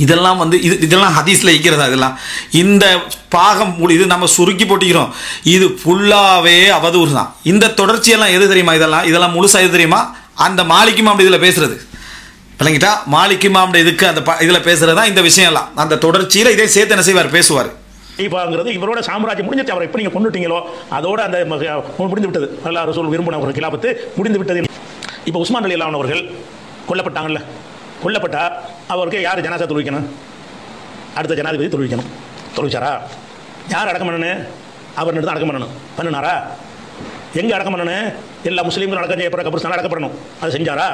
இதெல்லாம் இதெல்லாம் ஹதீஸ்ல இருக்கிறதா? இதெல்லாம் இந்த பாகம் இது நம்ம சுருக்கி போட்டிக்கிறோம். இது ஃபுல்லாவே அவதூறு தான். இந்த தொடர்ச்சியெல்லாம் எது தெரியுமா? இதெல்லாம் முழுசா எது தெரியுமா? அந்த மாலிக் இமாம் இதில் பேசுறது விளங்கிட்டா, மாலிக் இமாம் இதுக்கு அந்த இதில் பேசுறது தான் இந்த விஷயம் எல்லாம். அந்த தொடர்ச்சியில் இதே சேர்த்து என்ன செய்வார், பேசுவார். ஹலீஃபாங்கிறது இவரோட சாம்ராஜ்யம் முடிஞ்சிச்சு. அவரை எப்போ நீங்கள் கொண்டுட்டீங்களோ அதோட அந்த முடிந்து விட்டது. அல்லாஹ் ரசூல் விரும்பினவர்கள் கிலாபத்து முடிந்து விட்டது. இப்போ உஸ்மான் ரலியல்லாஹு அவர்கள் கொல்லப்பட்டாங்கல்ல, கொல்லப்பட்டா அவருக்கு யார் ஜனாசா தொழுவிக்கணும்? அடுத்த ஜனாதிபதி தொழுவிக்கணும். தொழுவிச்சாரா? யார் அடக்கம் பண்ணணும்? அவர் தான் அடக்கம் பண்ணணும். பண்ணினாரா? எங்கே அடக்கம் பண்ணணும்? எல்லா முஸ்லீம்களும் அடக்கம் செய்யப்படுற கபர்ஸ்தான அடக்கப்படணும். அதை செஞ்சாரா?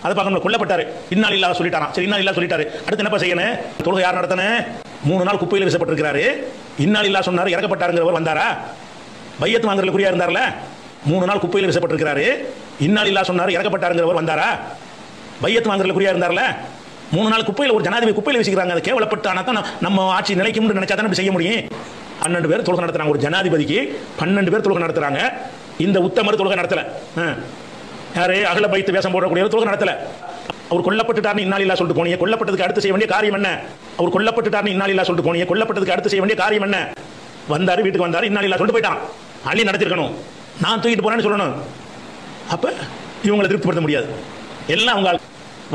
அதை பார்க்கணும். கொல்லப்பட்டாரு, இன்னா லில்லாஹ் சொல்லிட்டாராம். சரி, இன்னா லில்லாஹ் சொல்லிட்டாரு, அடுத்து என்னப்பா செய்யணும்? தொழுகை யார் நடத்தணும்? 3 நாள் குப்பையில் வீசப்பட்டிருக்கிறாரு. இன்னா லில்லாஹ் சொன்னார், இறக்கப்பட்டாருங்கிறவர் வந்தாரா? பையத்து வாங்குறதுல குறியா இருந்தார்ல, 3 நாள் குப்பையில் வீசப்பட்டிருக்கிறாரு. இன்னா லில்லாஹ் சொன்னார், இறக்கப்பட்டாருங்கிறவர் வந்தாரா? பையத்து வாங்குறதுல குறியா இருந்தார்ல, 3 நாள் குப்பையில் ஒரு ஜனாதிபதி குப்பையில் வீசிக்கிறாங்க. அதை கேவலப்பட்டு ஆனால் தான் நம்ம ஆட்சி நிலைக்கும்னு நினைச்சா தான் செய்ய முடியும். 12 பேர் தொழுகை நடத்துறாங்க. ஒரு ஜனாதிபதிக்கு 12 பேர் தொழுகை நடத்துறாங்க. இந்த உத்தமர் தொழுகை நடத்தல. யாரு அகல பைத்து வேஷம் போடக்கூடிய தொழுகை நடத்தல. அவர் கொல்லப்பட்டுட்டார்னு இன்னா லில்லாஹ் சொல்லிட்டு போனீங்க, கொல்லப்பட்டதுக்கு அடுத்து செய்ய வேண்டிய காரியம் என்ன? அவர் கொல்லப்பட்டுட்டார்னு இன்னா லில்லாஹ் சொல்லிட்டு போனீங்க, கொல்லப்பட்டதுக்கு அடுத்து செய்ய வேண்டிய காரியம் என்ன? வந்தாரு, வீட்டுக்கு வந்தாரு, இன்னா லில்லாஹ் சொல்லிட்டு போயிட்டான். அலி நடத்திருக்கணும், நான் தூக்கிட்டு போறேன்னு சொல்லணும். அப்ப இவங்களை திருப்திப்படுத்த முடியாது. எல்லாம் அவங்க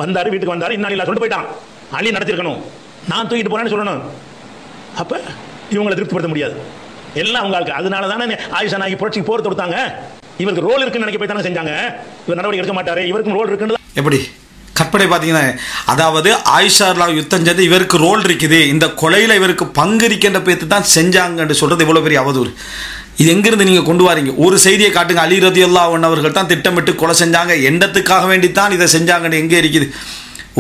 வந்தாரு, வீட்டுக்கு வந்தாரு, இன்னா லில்லாஹ் சொல்லிட்டு போயிட்டான். அலி நடத்திருக்கணும், நான் தூக்கிட்டு போறேன்னு சொல்லணும். அப்ப இவங்களை திருப்திப்படுத்த முடியாது. எல்லாம் அவங்க. அதனால தானே ஆயிஷா நாயகி புரட்சிக்கு போர் தொடுத்தாங்க. இவருக்கு ரோல் இருக்குன்னு நினைக்க போய் தானே செஞ்சாங்க. இவர் நடவடிக்கை எடுக்க மாட்டாரு, இவருக்கும் ரோல் இருக்குன்னு. எப்படி கற்பனை பார்த்தீங்கன்னா, அதாவது ஆயிஷா யுத்தம் செஞ்சு இவருக்கு ரோல் இருக்குது, இந்த கொலையில் இவருக்கு பங்கு இருக்கின்ற பேத்து தான் செஞ்சாங்கன்னு சொல்றது எவ்வளோ பெரிய அவதூறு. இது எங்கிருந்து நீங்கள் கொண்டு வாரீங்க? ஒரு செய்தியை காட்டுங்க, அலி ரலியல்லாஹு அன்ஹு அவர்கள் தான் திட்டமிட்டு கொலை செஞ்சாங்க, எண்ணத்துக்காக வேண்டித்தான் இதை செஞ்சாங்கன்னு எங்கே இருக்குது?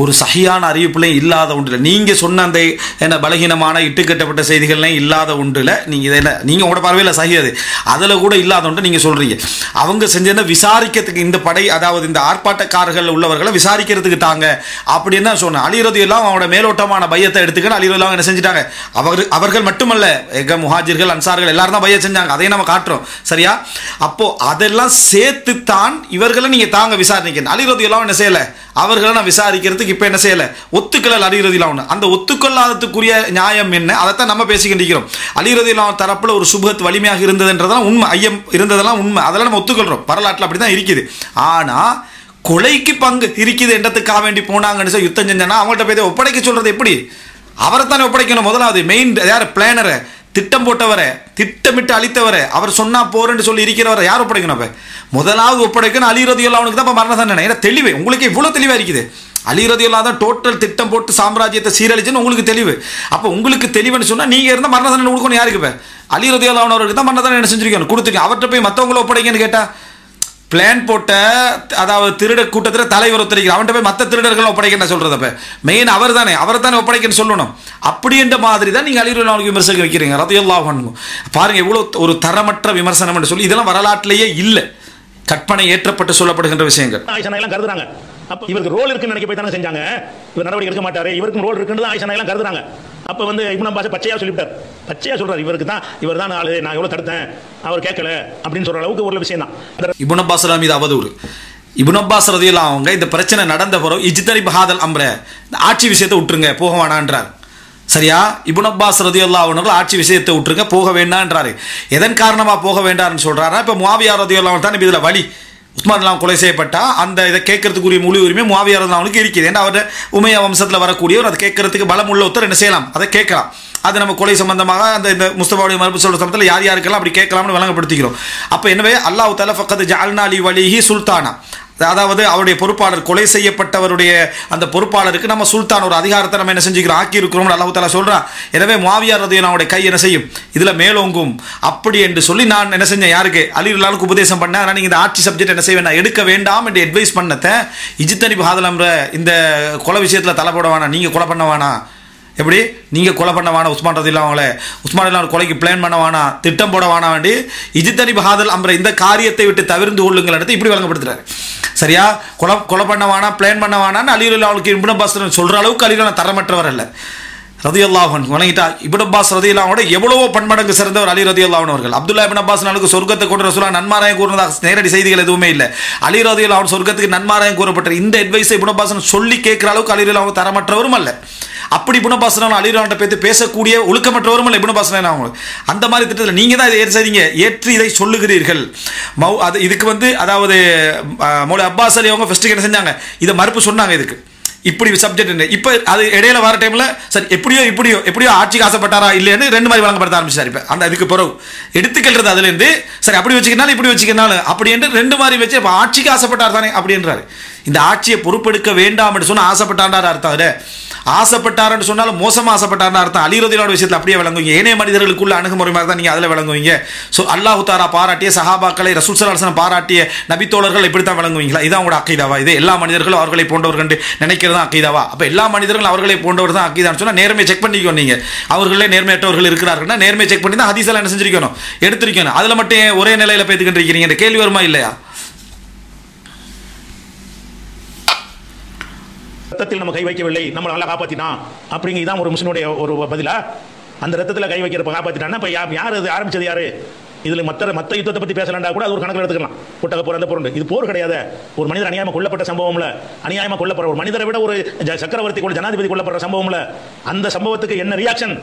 ஒரு சகியான அறிவிப்புலையும் இல்லாத ஒன்றில் நீங்கள் சொன்ன அந்த என்ன பலகீனமான இட்டுக்கட்டப்பட்ட செய்திகள்லாம் இல்லாத ஒன்றில் நீங்கள் இதை என்ன நீங்கள் உங்களோட பார்வையில் சகியாது, அதில் கூட இல்லாத ஒன்று நீங்கள் சொல்கிறீங்க. அவங்க செஞ்சதை விசாரிக்கிறதுக்கு இந்த படை, அதாவது இந்த ஆர்ப்பாட்டக்காரர்கள் உள்ளவர்களை விசாரிக்கிறதுக்கு தாங்க அப்படின்னு தான் சொன்னேன். அலி ரலியல்லாஹு அவனோட மேலோட்டமான பையத்தை எடுத்துக்கிட்டு அலி ரலியல்லாஹு என்ன செஞ்சுட்டாங்க? அவர்கள் மட்டுமல்ல, முஹாஜிர்கள் அன்சார்கள் எல்லாரும் தான் பைய செஞ்சாங்க. அதையும் நம்ம காட்டுறோம், சரியா? அப்போ அதெல்லாம் சேர்த்து தான் இவர்களை நீங்கள் தாங்க விசாரிக்க. அலி ரலியல்லாஹு என்ன செய்யலை, அவர்களை நான் விசாரிக்கிறதுக்கு இப்ப என்ன செய்யல, ஒத்துக்கல அலி ரலியல்லாஹு அன்ஹு. அந்த ஒத்துக்கொள்ளாததுக்குரிய நியாயம் என்ன, அதைத்தான் நம்ம பேசிக்கிட்டிருக்கிறோம். அலி ரலியல்லாஹு அன்ஹு தரப்புல ஒரு சுபஹத் வலிமையாக இருந்ததுன்றதெல்லாம் உண்மை, ஐயம் இருந்ததெல்லாம் உண்மை, அதெல்லாம் நம்ம ஒத்துக்கொள்றோம். வரலாற்றில் அப்படிதான் இருக்குது. ஆனா கொலைக்கு பங்கு இருக்குது என்றதுக்காக வேண்டி போனாங்கன்னு சொல்லி யுத்தம் செஞ்சா அவங்கள்ட்ட போய் ஒப்படைக்க சொல்றது எப்படி? அவரை தானே ஒப்படைக்கணும். முதலாவது மெயின் யார், பிளானரை, திட்டம் போட்டவரை, திட்டமிட்டு அளித்தவரை, அவர் சொன்னா போறேன்னு சொல்லி இருக்கிறவரை யார் ஒப்படைக்கணும்? அப்ப முதலாவது ஒப்படைக்கணும் அலி ரலியல்லாஹு அன்ஹுக்கு தான் மரண தண்டனை. ஏன்னா தெளிவு உங்களுக்கு இவ்வளவு தெளிவா இருக்குது. அலி ரலியல்லாஹு தான் டோட்டல் திட்டம் போட்டு சாம்ராஜ்யத்தை சீரழிச்சுன்னு உங்களுக்கு தெளிவு. அப்போ உங்களுக்கு தெளிவுன்னு சொன்னா நீங்க இருந்த மரண தண்டனை கொடுக்கணும் யாருக்கு? இப்ப அலி ரலியல்லாஹு அன்ஹு அவருக்கு தான் மரண தண்டனை செஞ்சிருக்கணும், கொடுத்துருக்கேன். அவர்கிட்ட போய் மற்றவங்களை ஒப்படைக்கன்னு கேட்டா பிளான் போட்ட அதாவது திருட கூட்டத்தில் தலைவர் ஒத்துழைக்கிறார், அவன்கிட்ட போய் மற்ற திருடர்கள் ஒப்படைக்க சொல்றது. அப்ப மெயின் அவர் தானே ஒப்படைக்கன்னு சொல்லணும். அப்படின்ற மாதிரி தான் நீங்க அலி ரலியல்லாஹு அன்ஹு விமர்சனம் வைக்கிறீங்க ரலியல்லாஹு அன்ஹு. பாருங்க எவ்வளவு ஒரு தரமற்ற விமர்சனம் என்று சொல்லி, இதெல்லாம் வரலாற்றிலேயே இல்லை, கற்பனை ஏற்றப்பட்டு சொல்லப்படுகின்ற விஷயங்கள். ஆயிஷா எல்லாம் கருதுறாங்க. அப்ப இவருக்கு ரோல் இருக்குன்னு நினைக்க போய் தானே செஞ்சாங்க. இவர் நடவடிக்கை எடுக்க மாட்டாரு, இவருக்கும் ரோல் இருக்குன்னு ஆயிஷா எல்லாம் கருதுறாங்க. அப்ப வந்து இப்னு அப்பாஸ் பச்சையா சொல்லிவிட்டார், பச்சையா சொல்றாரு, இவர் தான் ஆளு, நான் எவ்வளவு தடுத்தேன், அவர் கேட்கல அப்படின்னு சொல்ற அளவுக்கு ஒரு விஷயம் தான். இப்னு அப்பாஸ் மீது அவதூறு. இப்னு அப்பாஸ் ரலியல்லாஹு அவங்க இந்த பிரச்சனை நடந்த பிறகு இஜ்தனிப் ஹாதல் அம்ர, ஆட்சி விஷயத்தை விட்டுருங்க போக வேணான்றார். சரியா? இப்னு அப்பாஸ் ரலியல்லாஹு அன்ஹு ஆட்சி விஷயத்தை விட்டுருங்க போக வேண்டான்றாரு. எதன் காரணமா போக வேண்டாம்னு சொல்றாரா? இப்ப முஆவியா ரலியல்லாஹு அன்ஹு தான் இதுல வழி. உஸ்மான் எல்லாம் கொலை செய்யப்பட்டா அந்த இதை கேட்கறதுக்குரிய முழு உரிமை முஆவியா ரலியல்லாஹு அன்ஹுக்கு இருக்குது. ஏன்னா அவர் உமையா வம்சத்தில் வரக்கூடியவர், அதை கேட்கறதுக்கு பலம் உள்ள ஒருத்தர் என்ன செய்யலாம், அதை கேட்கலாம். அது நம்ம கொலை சம்பந்தமாக அந்த இந்த முஸ்தபாவுடைய மறுப்பு சொல்ற சம்பந்தத்தில் யார் யாருக்கெல்லாம் அப்படி கேட்கலாம்னு வழங்கப்படுத்திக்கிறோம். அப்போ எனவே அல்லாஹ் தஆலா ஃபக்கத் ஜஅல்னா லி வலிஹி சுல்தானா, அதாவது அவருடைய பொறுப்பாளர், கொலை செய்யப்பட்டவருடைய அந்த பொறுப்பாளருக்கு நம்ம சுல்தான் ஒரு அதிகாரத்தை நம்ம என்ன செஞ்சுக்கிறோம், ஆக்கி இருக்கிறோம் அல்லாஹ் தஆலா சொல்றான். எனவே முஆவியா ரலியல்லாஹு அன்ஹுடைய கை என்ன செய்யும், இதுல மேலோங்கும். அப்படி என்று சொல்லி நான் என்ன செஞ்சேன், யாருக்கு, அலி ரலியல்லாஹு அன்ஹுக்கு உபதேசம் பண்ணேன். ஆனால் நீங்க இந்த ஆட்சி சப்ஜெக்ட் என்ன செய்ய வேண்டாம், எடுக்க வேண்டாம் என்று அட்வைஸ் பண்ணத. இஜ்தனிப் ஹாதல் அம்ர, இந்த கொலை விஷயத்துல தலை போட வேணாம், நீங்க கொலை பண்ண வேணாம். எப்படி நீங்க கொலை பண்ண வேணாம் உஸ்மான் ரலியல்லாஹு அன்ஹு, உஸ்மான் ரலியல்லாஹு அன்ஹு கொலைக்கு பிளான் பண்ண வேணாம், திட்டம் போட வேணாம் வேண்டி இஜ்தனிப் ஹாதல் அம்ர, இந்த காரியத்தை விட்டு தவிர்த்து கொள்ளுங்கள் எடுத்து இப்படி வழங்கப்படுத்துறாரு. சரியா? கொலை பண்ண வேணாம், பிளான் பண்ண வேணாம்னு அலி ரலியல்லாஹு அன்ஹு இப்னு அப்பாஸ் சொல்ற அளவுக்கு அலி ரலியல்லாஹு தரமற்றவர் அல்ல ரலியல்லாஹு அன்ஹு. வணங்கிட்டா இப்னு அப்பாஸ் ரலியல்லாஹு அன்ஹு எவ்வளவோ பன்மடங்கு சிறந்தவர் அலி ரலியல்லாஹு அன்ஹு அவர்கள். அப்துல்லா இப்னு அப்பாஸ் நாளுக்கு சொர்க்கத்தை கொண்டு ரசூலுல்லாஹ் நன்மாராயம் கூறினதாக நேரடி செய்திகள் எதுவுமே இல்லை. அலி ரலியல்லாஹு அன்ஹு சொர்க்கத்துக்கு நன்மாராயம் கூறப்பட்ட இந்த அட்வைஸை இப்னு அப்பாஸ் சொல்லி கேட்கிற அளவுக்கு அலி ரலியல்லாஹு அன்ஹு தரமற்றவரும் அல்ல. அப்படி இப்னு அப்பாஸ் அலி ரலியல்லாஹு அன்ஹு பேசக்கூடிய ஒழுக்கமற்றவரும் அல்ல இப்னு அப்பாஸ் அவங்க. அந்த மாதிரி திட்டத்தில் நீங்க தான் இதை செய்றீங்க, ஏற்று இதை சொல்லுகிறீர்கள். அது இதுக்கு வந்து அதாவது மௌலவி அப்பாஸ் அலி அவங்க ஃபர்ஸ்ட் என்ன செஞ்சாங்க, இதை மறுப்பு சொன்னாங்க. இதுக்கு இப்படி சப்ஜெக்ட் இப்போ அது இடையில வர டைம்ல சரி எப்படியோ ஆட்சிக்கு ஆசைப்பட்டாரா இல்லைன்னு ரெண்டு மாதிரி வழங்கப்பட ஆரம்பிச்சார். இப்போ அந்த இதுக்கு பிறகு எடுத்துக்கிறது அதுல இருந்து சரி அப்படி வச்சுக்கினாலும் இப்படி வச்சுக்கினாலும் அப்படி என்று ரெண்டு மாதிரி வச்சு இப்போ ஆட்சிக்கு ஆசைப்பட்டார் தானே அப்படின்றாரு. இந்த ஆட்சியை பொறுப்பெடுக்க வேண்டாம் என்று சொன்னா ஆசைப்பட்டார் அர்த்தம், ஆசைப்பட்டார்னு சொன்னாலும் மோசமா ஆசைப்பட்டார்னு அர்த்தம். அலி ரலியல்லாஹு விஷயத்தில் அப்படியே விளங்குவீங்க, ஏனைய மனிதர்களுக்குள்ள அணுகுமுறை மாதிரி தான் நீங்க அதில் விளங்குவீங்க. ஸோ அல்லாஹ் தஆலா பாராட்டிய சஹாபாக்களை, ரசூல் ஸல்லல்லாஹு அலைஹி வஸல்லம் பாராட்டிய நபித்தோழர்கள் இப்படித்தான் விளங்குவீங்களா? இதான் உங்களோட அக்கீதாவா? இது எல்லா மனிதர்களும் அவர்களை போன்றவர்கள் நினைக்கிறது தான் அக்கீதாவா? அப்போ எல்லா மனிதர்களும் அவர்களை போன்றவர் தான் அக்கீதான்னு சொன்னா நேர்மையை செக் பண்ணிக்கோ. நீங்க அவர்களே நேர்மையற்றவர்கள் இருக்கிறார்கள்னா நேர்மையை செக் பண்ணி தான் ஹதீஸெல்லாம் என்ன செஞ்சிருக்கணும், எடுத்திருக்கணும். அதில் மட்டும் ஒரே நிலையில பேத்துக்கிட்டு இருக்கிறீங்க, கேள்வி வருமா இல்லையா? ரத்தத்தில் நம்ம கை வைக்கவில்லை, நம்ம நல்லா காப்பாத்தினான் அப்படிங்கிறதான் ஒரு முஸ்லிமுடைய ஒரு பதிலா. அந்த ரத்தத்தில் கை வைக்கிறப்ப காப்பாத்திட்டான்னா இப்போ யார் அது ஆரம்பிச்சது யாரு? இதுல மற்ற யுத்தத்தை பத்தி பேசலாம்டா கூட அது ஒரு கணக்கில் எடுத்துக்கலாம். ஒட்டக போர், அந்த போர், இது போர் கிடையாது. ஒரு மனிதர் அநியாயமா கொல்லப்பட்ட சம்பவம்ல, அநியாயமா கொல்லப்படுற ஒரு மனிதரை விட ஒரு சக்கரவர்த்தி கூட ஜனாதிபதி கொல்லப்படுற சம்பவம்ல, அந்த சம்பவத்துக்கு என்ன ரியாக்ஷன்?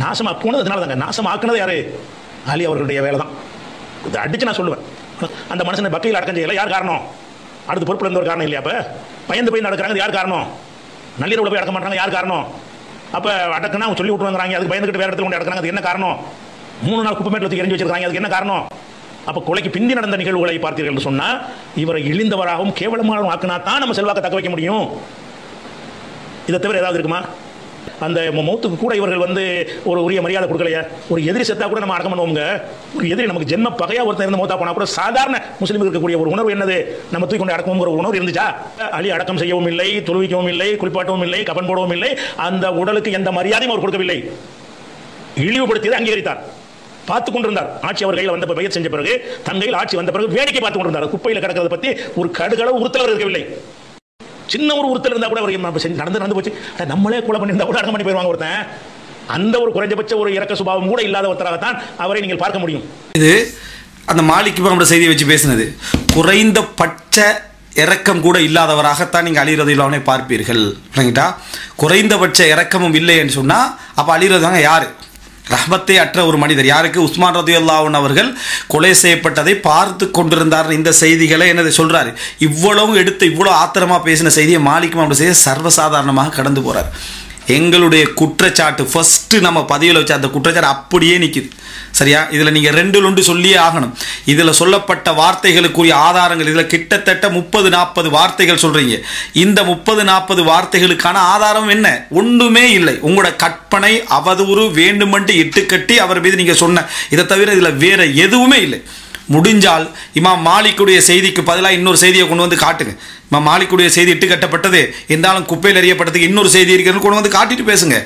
நாசம் ஆக்குனதுனால தாங்க. நாசம் ஆக்குனது யாரு? அலி அவர்களுடைய வேலை தான். இதை அடிச்சு நான் சொல்லுவேன், அந்த மனுஷனை பக்கையில் அடக்கம் செய்யல, யார் காரணம்? அடுத்து பொறுப்புல இருந்த ஒரு காரணம் இல்லையா? அப்ப பயந்து போய் நடக்கிறாங்க, யார் காரணம்? நள்ளிரவுல போய் அடக்க மாட்டாங்க, யார் காரணம்? அப்ப அடக்குனா சொல்லி விட்டுருவாங்க, அதுக்கு பயந்துகிட்டு வேற இடத்துல கொண்டு அடக்குறாங்க, அது என்ன காரணம்? 3 நாள் குப்பமேட்டில் தூக்கி எரிஞ்சு வச்சிருக்காங்க, அதுக்கு என்ன காரணம்? அப்ப கொலைக்கு பிந்தி நடந்த நிகழ்வுகளை பார்த்தீர்கள் என்று சொன்னா இவரை இழிந்தவராகவும் கேவலமாகவும் ஆக்கினா தான் நம்ம செல்வாக்க தக்க வைக்க முடியும். இதை தவிர ஏதாவது இருக்குமா? அந்த மௌத்துக்கு கூட இவர்கள் வந்து ஒரு உரிய மரியாதை கொடுக்கலையா? ஒரு எதிரி செத்தா கூட நம்ம அடக்கம் பண்ணுவோங்க. ஒரு எதிரி நமக்கு ஜென்ம பகையா ஒருத்தர் இருந்து மௌத்தா போனா கூட சாதாரண முஸ்லீமுக்கு இருக்கக்கூடிய ஒரு உணர்வு என்னது? நம்ம தூக்கி கொண்டு அடக்கம்ங்கிற ஒரு உணர்வு இருந்துச்சா? அலி அடக்கம் செய்யவும் இல்லை, தொழுவிக்கவும் இல்லை, குளிப்பாட்டவும் இல்லை, கபன் போடவும் இல்லை, அந்த உடலுக்கு எந்த மரியாதையும் அவர் கொடுக்கவில்லை. இழிவுபடுத்தியதை அங்கீகரித்தார், பார்த்து கொண்டிருந்தார். ஆட்சி அவர் கையில் வந்த பயிர் செஞ்ச பிறகு, தன் கையில் ஆட்சி வந்த பிறகு வேடிக்கை பார்த்து கொண்டிருந்தார். குப்பையில் கிடக்கிறத பத்தி ஒரு கடுகளவு உறுத்தலவர் இருக்கவில்லை. சின்ன ஒரு உறுத்தல் இருந்தா கூட நடந்து போச்சு, நம்மளே கொலை பண்ணியிருந்தா கூட அடக்கம் பண்ணி போயிருவாங்க ஒருத்தன். அந்த ஒரு குறைஞ்சபட்ச ஒரு இறக்க சுபாவம் கூட இல்லாத ஒருத்தராகத்தான் அவரை நீங்கள் பார்க்க முடியும். இது அந்த மாலிக் இமாம் செய்தியை வச்சு பேசினது. குறைந்தபட்ச இரக்கம் கூட இல்லாதவராகத்தான் நீங்கள் அலி ரலியல்லாஹு அன்ஹு பார்ப்பீர்கள். குறைந்தபட்ச இரக்கமும் இல்லை என்று சொன்னா அப்ப அலி ரலியல்லாஹு அன்ஹு யாரு? ரஹ்மத்தே அற்ற ஒரு மனிதர். யாருக்கு? உஸ்மான் ரலியல்லாஹு அன்ஹு அவர்கள் கொலை செய்யப்பட்டதை பார்த்து கொண்டிருந்தார். இந்த செய்திகளை என்னது சொல்றாரு? இவ்வளவு எடுத்து இவ்வளவு ஆத்திரமா பேசின செய்தியை மாலிக் இமாம் செய்ய சர்வசாதாரணமாக கடந்து போறார். எங்களுடைய குற்றச்சாட்டு ஃபர்ஸ்ட் நம்ம பதிவில் வச்ச அந்த குற்றச்சாட்டு அப்படியே நிற்குது. சரியா? இதில் நீங்கள் 2 சொல்லியே ஆகணும். இதில் சொல்லப்பட்ட வார்த்தைகளுக்குரிய ஆதாரங்கள் இதில் கிட்டத்தட்ட 30-40 வார்த்தைகள் சொல்றீங்க. இந்த 30-40 வார்த்தைகளுக்கான ஆதாரம் என்ன? ஒன்றுமே இல்லை. உங்களோட கற்பனை, அவதூறு, வேண்டுமென்று இட்டுக்கட்டி அவர் மீது நீங்கள் சொன்ன இதை தவிர இதில் வேற எதுவுமே இல்லை. முடிஞ்சால் இமாம் மாலிக்குடைய செய்திக்கு பதிலாக இன்னொரு செய்தியை கொண்டு வந்து காட்டுங்க. இமாம் மாலிக்குடைய செய்தி இட்டு கட்டப்பட்டது இருந்தாலும் குப்பையில் எறியப்பட்டதுக்கு இன்னொரு செய்தி இருக்கிறது கொண்டு வந்து காட்டிட்டு பேசுங்க.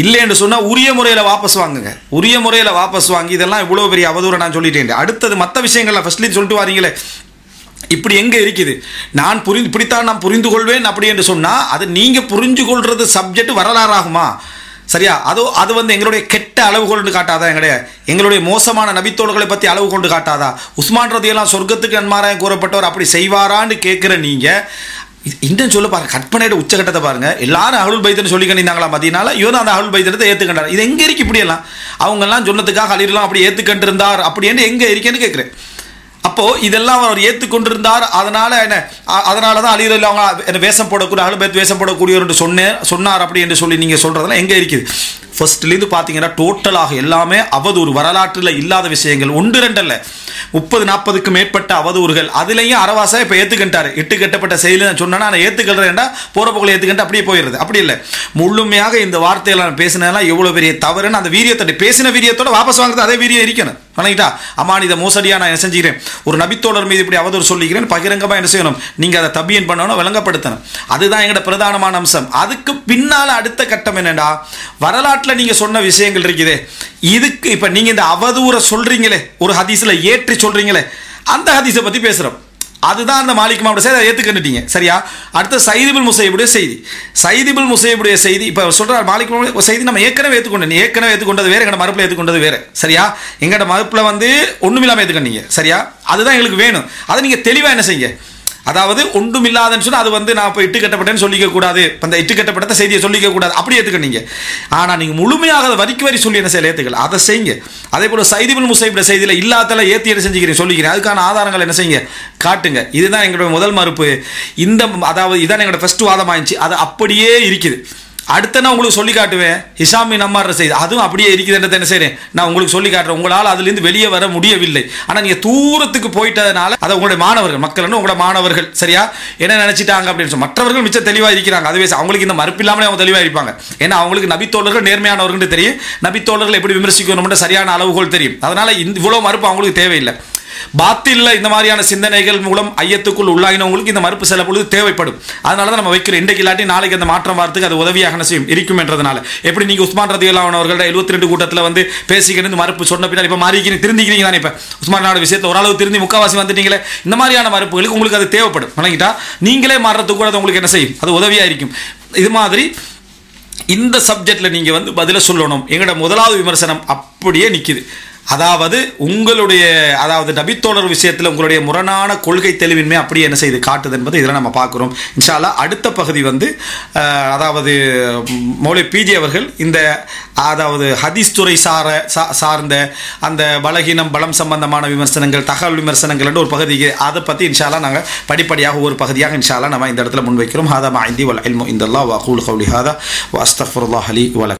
இல்லைன்னு சொன்னால் உரிய முறையில் வாபஸ் வாங்குங்க. உரிய முறையில் வாபஸ் வாங்கி இதெல்லாம் இவ்வளோ பெரிய அவதூறு நான் சொல்லிட்டேன். அடுத்தது மற்ற விஷயங்கள்ல ஃபர்ஸ்ட்லேயும் சொல்லிட்டு வாரீங்களே, இப்படி எங்கே இருக்குது? இப்படித்தான் நான் புரிந்து கொள்வேன் அப்படி என்று சொன்னால் அது நீங்கள் புரிஞ்சு கொள்வது சப்ஜெக்ட் வரலாறாகுமா? சரியா? அது வந்து எங்களுடைய கெட்ட அளவு கொண்டு காட்டாதா? எங்களுடைய மோசமான நபித்தோழர்களை பற்றி அளவு கொண்டு காட்டாதா? உஸ்மான் ரதியெல்லாம் சொர்க்கத்துக்கு நன்மாராயம் கூறப்பட்டவர் அப்படி செய்வாரான்னு கேட்குற நீங்கள் இன்னும் சொல்ல பாருங்க, கற்பனையோட உச்சகட்டத்தை பாருங்க. எல்லாரும் அஹ்லுல் பைத்னு சொல்லி கண்டிருந்தாங்களா மதீனால, இவரும் அந்த அஹ்லுல் பைத்தை ஏற்றுக்கண்டார். இது எங்கே இருக்கு? இப்படியெல்லாம் அவங்கெல்லாம் சொன்னதுக்காக அலிலாம் அப்படி ஏற்றுக்கண்டிருந்தார் அப்படின்னு எங்கே இருக்கேன்னு கேட்குறேன். அப்போ இதெல்லாம் அவர் ஏற்றுக்கொண்டிருந்தார். அதனால தான் அலிரல் அவங்க வேஷம் போடக்கூடிய அஹ்லுல் பைத் வேஷம் போடக்கூடியவர் என்று சொன்னார் அப்படி என்று சொல்லி நீங்கள் சொல்றதெல்லாம் எங்கே இருக்குது? ஃபர்ஸ்ட்லேருந்து பார்த்தீங்கன்னா டோட்டலாக எல்லாமே அவதூறு, வரலாற்றில் இல்லாத விஷயங்கள். 1-2 30-40க்கும் மேற்பட்ட அவதூறுகள். அதுலேயும் அரவாசா இப்போ ஏற்றுக்கிட்டாரு. இட்டு கட்டப்பட்ட செயல் நான் சொன்னா நான் ஏற்றுக்கிறேன்டா போகிற போக்கில் ஏற்றுக்கிட்டு அப்படியே போயிடுறது. அப்படி இல்லை, முழுமையாக இந்த வார்த்தையெல்லாம் பேசினதெல்லாம் எவ்வளோ பெரிய தவறுன்னு அந்த வீரியத்தோட பேசின வீரியத்தோட வாபஸ் வாங்குறது அதே வீரியம் இருக்கணும். வணங்கிட்டா அம்மான் இதை மோசடியாக நான் என்ன செஞ்சுக்கிறேன், ஒரு நபித்தோழர் மீது இப்படி அவதூறு சொல்லிக்கிறேன், பகிரங்கமாக என்ன செய்யணும், நீங்கள் அதை தபியன் பண்ணணும், விளங்கப்படுத்தணும். அதுதான் எங்களோட பிரதானமான அம்சம். அதுக்கு பின்னால் அடுத்த கட்டம் என்னடா, வரலாற்றில் நீங்கள் சொன்ன விஷயங்கள் இருக்குதே, இதுக்கு இப்போ நீங்கள் இந்த அவதூறை சொல்கிறீங்களே, ஒரு ஹதீஸில் ஏற்றி சொல்கிறீங்களே, அந்த ஹதீஸை பற்றி பேசுகிறோம். அதுதான் அந்த மாலிக் மாவோட செய்தி, அதை ஏற்றுக்கிட்டீங்க. சரியா? அடுத்து சயீத் இப்னு முஸையிபுடைய செய்தி. சயீத் இப்னு முஸையிபுடைய செய்தி இப்போ சொல்கிறார் மாலிக் மாவோட செய்தி நம்ம ஏற்கனவே ஏற்றுக்கொண்டது வேறு, எங்களோட மறுப்பில் ஏற்றுக்கொண்டது வேறு. சரியா? எங்களோட மறுப்பில் வந்து ஒன்றுமில்லாமல் ஏற்றுக்கொண்டீங்க. சரியா? அதுதான் எங்களுக்கு வேணும். அதை நீங்கள் தெளிவாக என்ன செய்யுங்க, அதாவது ஒன்றும் இல்லாதன்னு சொன்னால் அது வந்து நான் இப்போ இட்டு கட்டப்பட்டேன்னு சொல்லிக்க கூடாது, அந்த இட்டு கட்டப்பட்ட செய்தியை சொல்லிக்க கூடாது, அப்படி ஏற்றுக்கணீங்க. ஆனால் நீங்கள் முழுமையாக அதை வரி சொல்லி என்ன செய்யல ஏற்றுக்கல, அதை செய்யுங்க. அதே போல் சயீத் இப்னு முஸையிபுடைய செய்தியில் இல்லாதல ஏற்றி என்ன செஞ்சுக்கிறேன் சொல்லிக்கிறேன், அதுக்கான ஆதாரங்கள் என்ன செய்யுங்க காட்டுங்க. இதுதான் எங்களுடைய முதல் மறுப்பு. அதாவது இதான் எங்களோட ஃபர்ஸ்ட் வாதமாயிடுச்சு. அது அப்படியே இருக்குது. அடுத்த நான் உங்களுக்கு சொல்லி காட்டுவேன் ஹிஷாம் பின் அம்மார் செய்தி, அதுவும் அப்படியே இருக்குதுன்றதை என்ன செய்கிறேன் நான் உங்களுக்கு சொல்லி காட்டுறேன். உங்களால் அதுலேருந்து வெளியே வர முடியவில்லை. ஆனால் நீங்கள் தூரத்துக்கு போயிட்டதுனால அதை உங்களுடைய மாணவர்கள், மக்கள் உங்களோட மாணவர்கள் சரியா என்ன நினச்சிட்டாங்க அப்படின்னு சொல்லி, மற்றவர்கள் மிச்சம் தெளிவாக இருக்கிறாங்க. அதுவே அவங்களுக்கு இந்த மறுப்பு இல்லாமலே அவங்க தெளிவாக இருப்பாங்க. ஏன்னா அவங்களுக்கு நபித்தோழர்கள் நேர்மையானவர்கள் தெரியும், நபித்தோழர்கள் எப்படி விமர்சிக்கணும்னு சரியான அளவுகோல் தெரியும். அதனால் இவ்வளோ மறுப்பு அவங்களுக்கு தேவையில்லை. பாத்தில்ல இந்த மாதிரியான சிந்தனைகள் மூலம் ஐயத்துக்குள் உள்ளாகினவங்களுக்கு இந்த மறுப்பு சில பொழுது தேவைப்படும். அதனால தான் நம்ம வைக்கிறோம். இன்றைக்கு இல்லாட்டி நாளைக்கு அந்த மாற்றம் வரத்துக்கு அது உதவியாக செய்யும் இருக்கும் என்றதுனால. எப்படி நீங்கள் உஸ்மான் ரதியல்லாஹு அவர்களோட 72 கூட்டத்தில் வந்து பேசிக்கிட்டு மறுப்பு சொன்ன பின்னால் இப்போ மாறிக்கிறீங்க, திருந்திக்கிறீங்க தானே. இப்போ உஸ்மானோட விஷயத்தில் ஓரளவு திருந்தி முக்காவாசி வந்துட்டீங்களே. இந்த மாதிரியான மறுப்புகளுக்கு உங்களுக்கு அது தேவைப்படும். வணங்கிட்டா நீங்களே மாறுறதுக்கு கூட அது உங்களுக்கு என்ன செய்யும், அது உதவியாக இருக்கும். இது மாதிரி இந்த சப்ஜெக்டில் நீங்கள் வந்து பதில சொல்லணும். எங்களோட முதலாவது விமர்சனம் அப்படியே நிற்கிது. அதாவது உங்களுடைய நபித்தோழர் விஷயத்தில் உங்களுடைய முரணான கொள்கை தெளிவின்மை அப்படியே என்ன செய்து காட்டுது என்பது இதில் நம்ம பார்க்குறோம். இன்ஷா அல்லாஹ் அடுத்த பகுதி வந்து அதாவது மௌலை பிஜே அவர்கள் இந்த ஹதீஸ் துறை சார்ந்த அந்த பலகீனம் பலம் சம்பந்தமான விமர்சனங்கள், தகவல் விமர்சனங்கள் என்று ஒரு பகுதி, அதை பற்றி இன்ஷா அல்லாஹ் நாங்கள் படிப்படியாக ஒரு பகுதியாக இன்ஷா அல்லாஹ் நம்ம இந்த இடத்துல முன்வைக்கிறோம். ஹாதா மா இந்தி வல் இல்மு இந்தல்லாஹ் வ அகூலு கௌலி ஹாதா வ அஸ்தக்ஃபிருல்லாஹ் லி வ லக்கும்.